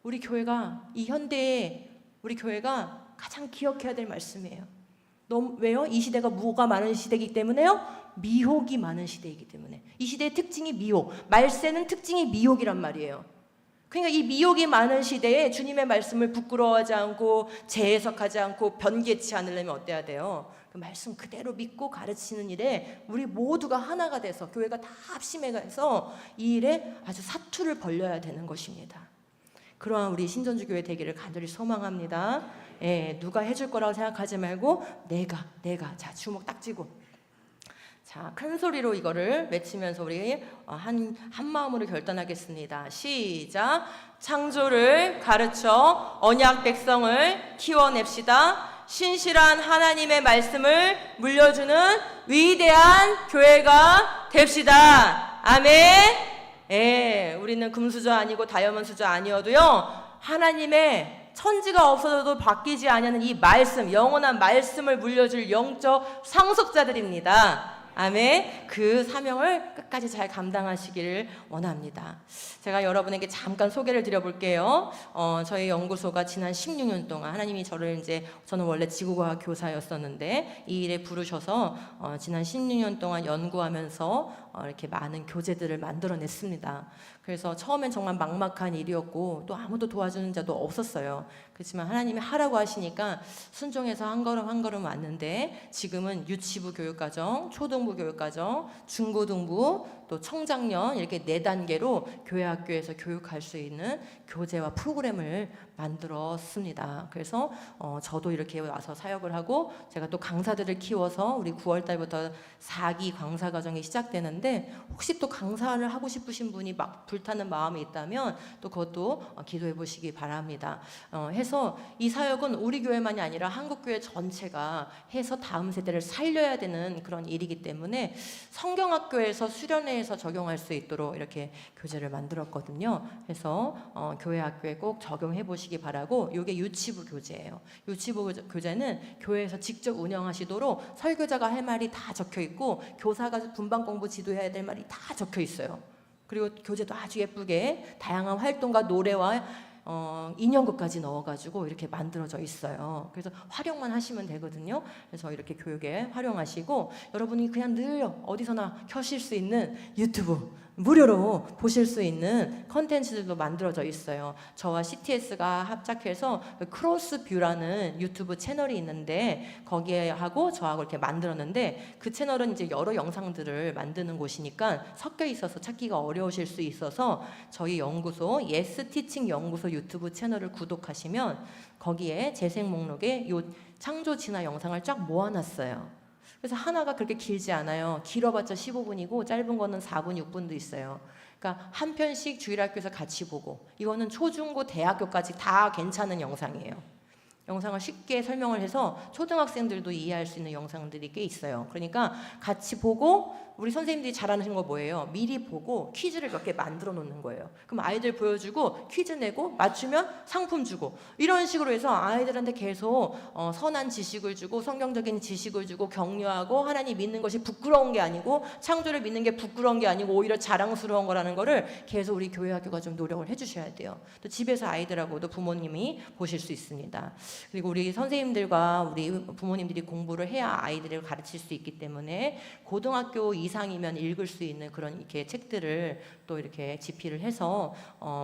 우리 교회가, 이 현대에 우리 교회가 가장 기억해야 될 말씀이에요. 왜요? 이 시대가 뭐가 많은 시대이기 때문에요? 미혹이 많은 시대이기 때문에. 이 시대의 특징이 미혹, 말세는 특징이 미혹이란 말이에요. 그러니까 이 미혹이 많은 시대에 주님의 말씀을 부끄러워하지 않고 재해석하지 않고 변개치 않으려면 어때야 돼요? 그 말씀 그대로 믿고 가르치는 일에 우리 모두가 하나가 돼서 교회가 다 합심해서 이 일에 아주 사투를 벌려야 되는 것입니다. 그러한 우리 신전주 교회 되기를 간절히 소망합니다. 예, 누가 해줄 거라고 생각하지 말고 내가 자 주먹 딱 쥐고 자, 큰 소리로 이거를 외치면서 우리 한 마음으로 결단하겠습니다. 시작. 창조를 가르쳐 언약 백성을 키워냅시다. 신실한 하나님의 말씀을 물려주는 위대한 교회가 됩시다. 아멘. 예, 우리는 금수저 아니고 다이아몬드 수저 아니어도요, 하나님의 천지가 없어져도 바뀌지 않는 이 말씀, 영원한 말씀을 물려줄 영적 상속자들입니다. 아멘. 그 사명을 끝까지 잘 감당하시기를 원합니다. 제가 여러분에게 잠깐 소개를 드려볼게요. 저희 연구소가 지난 16년 동안 하나님이 저는 원래 지구과학 교사였었는데 이 일에 부르셔서 지난 16년 동안 연구하면서 이렇게 많은 교재들을 만들어냈습니다. 그래서 처음엔 정말 막막한 일이었고 또 아무도 도와주는 자도 없었어요. 그렇지만 하나님이 하라고 하시니까 순종해서 한 걸음 한 걸음 왔는데, 지금은 유치부 교육과정, 초등부 교육과정, 중고등부, 또 청장년 이렇게 4단계로 교회 학교에서 교육할 수 있는 교재와 프로그램을 만들었습니다. 그래서 저도 이렇게 와서 사역을 하고, 제가 또 강사들을 키워서 우리 9월 달부터 4기 강사 과정이 시작되는데 있는데 혹시 또 강사를 하고 싶으신 분이 막 불타는 마음이 있다면 또 그것도 기도해 보시기 바랍니다. 해서 이 사역은 우리 교회만이 아니라 한국교회 전체가 해서 다음 세대를 살려야 되는 그런 일이기 때문에 성경학교에서 수련회에서 적용할 수 있도록 이렇게 교재를 만들었거든요. 그래서 교회 학교에 꼭 적용해 보시기 바라고, 이게 유치부 교재예요. 유치부 교재는 교회에서 직접 운영하시도록 설교자가 할 말이 다 적혀 있고 교사가 분반 공부 지도해야 될 말이 다 적혀 있어요. 그리고 교재도 아주 예쁘게 다양한 활동과 노래와 인형극까지 넣어가지고 이렇게 만들어져 있어요. 그래서 활용만 하시면 되거든요. 그래서 이렇게 교육에 활용하시고, 여러분이 그냥 늘 어디서나 켜실 수 있는 유튜브 무료로 보실 수 있는 컨텐츠들도 만들어져 있어요. 저와 CTS가 합작해서 크로스뷰라는 유튜브 채널이 있는데 거기에 하고 저하고 이렇게 만들었는데, 그 채널은 이제 여러 영상들을 만드는 곳이니까 섞여 있어서 찾기가 어려우실 수 있어서 저희 연구소 예스티칭 연구소 유튜브 채널을 구독하시면 거기에 재생 목록에 요 창조 진화 영상을 쫙 모아놨어요. 그래서 하나가 그렇게 길지 않아요. 길어봤자 15분이고 짧은 거는 4분, 6분도 있어요. 그러니까 한 편씩 주일학교에서 같이 보고, 이거는 초중고 대학교까지 다 괜찮은 영상이에요. 영상을 쉽게 설명을 해서 초등학생들도 이해할 수 있는 영상들이 꽤 있어요. 그러니까 같이 보고, 우리 선생님들이 잘하는 거 뭐예요? 미리 보고 퀴즈를 몇 개 만들어 놓는 거예요. 그럼 아이들 보여주고 퀴즈 내고 맞추면 상품 주고, 이런 식으로 해서 아이들한테 계속 선한 지식을 주고 성경적인 지식을 주고 격려하고, 하나님 믿는 것이 부끄러운 게 아니고 창조를 믿는 게 부끄러운 게 아니고 오히려 자랑스러운 거라는 거를 계속 우리 교회 학교가 좀 노력을 해주셔야 돼요. 또 집에서 아이들하고도 부모님이 보실 수 있습니다. 그리고 우리 선생님들과 우리 부모님들이 공부를 해야 아이들을 가르칠 수 있기 때문에 고등학교 이상이면 읽을 수 있는 그런 이렇게 책들을 또 이렇게 집필을 해서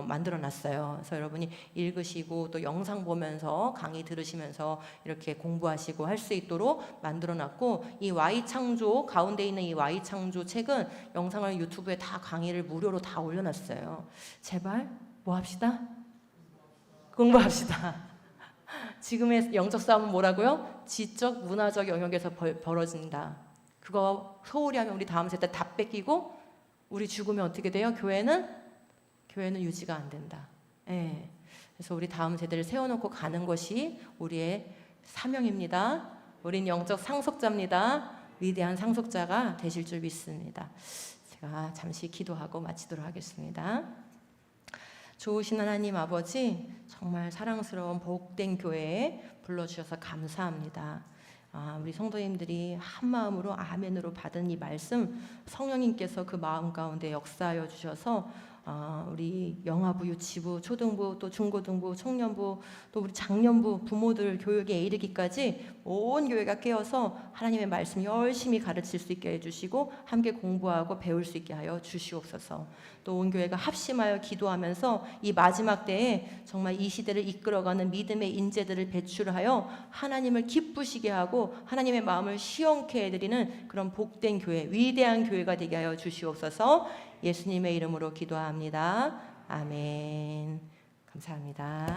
만들어 놨어요. 그래서 여러분이 읽으시고 또 영상 보면서 강의 들으시면서 이렇게 공부하시고 할 수 있도록 만들어 놨고, 이 Y창조 가운데 있는 이 Y창조 책은 영상을 유튜브에 다 강의를 무료로 다 올려놨어요. 제발 뭐 합시다? 공부합시다. 지금의 영적 싸움은 뭐라고요? 지적, 문화적 영역에서 벌어진다. 그거 소홀히 하면 우리 다음 세대 다 뺏기고 우리 죽으면 어떻게 돼요? 교회는 유지가 안 된다. 예. 그래서 우리 다음 세대를 세워놓고 가는 것이 우리의 사명입니다. 우린 영적 상속자입니다. 위대한 상속자가 되실 줄 믿습니다. 제가 잠시 기도하고 마치도록 하겠습니다. 좋으신 하나님 아버지, 정말 사랑스러운 복된 교회에 불러주셔서 감사합니다. 우리 성도님들이 한 마음으로 아멘으로 받은 이 말씀, 성령님께서 그 마음 가운데 역사하여 주셔서 우리 영아부, 유치부, 초등부, 또 중고등부, 청년부, 또 우리 장년부 부모들 교육에 이르기까지 온 교회가 깨어서 하나님의 말씀 열심히 가르칠 수 있게 해주시고 함께 공부하고 배울 수 있게 하여 주시옵소서. 또 온 교회가 합심하여 기도하면서 이 마지막 때에 정말 이 시대를 이끌어가는 믿음의 인재들을 배출하여 하나님을 기쁘시게 하고 하나님의 마음을 시원케 해드리는 그런 복된 교회, 위대한 교회가 되게 하여 주시옵소서. 예수님의 이름으로 기도합니다. 아멘. 감사합니다.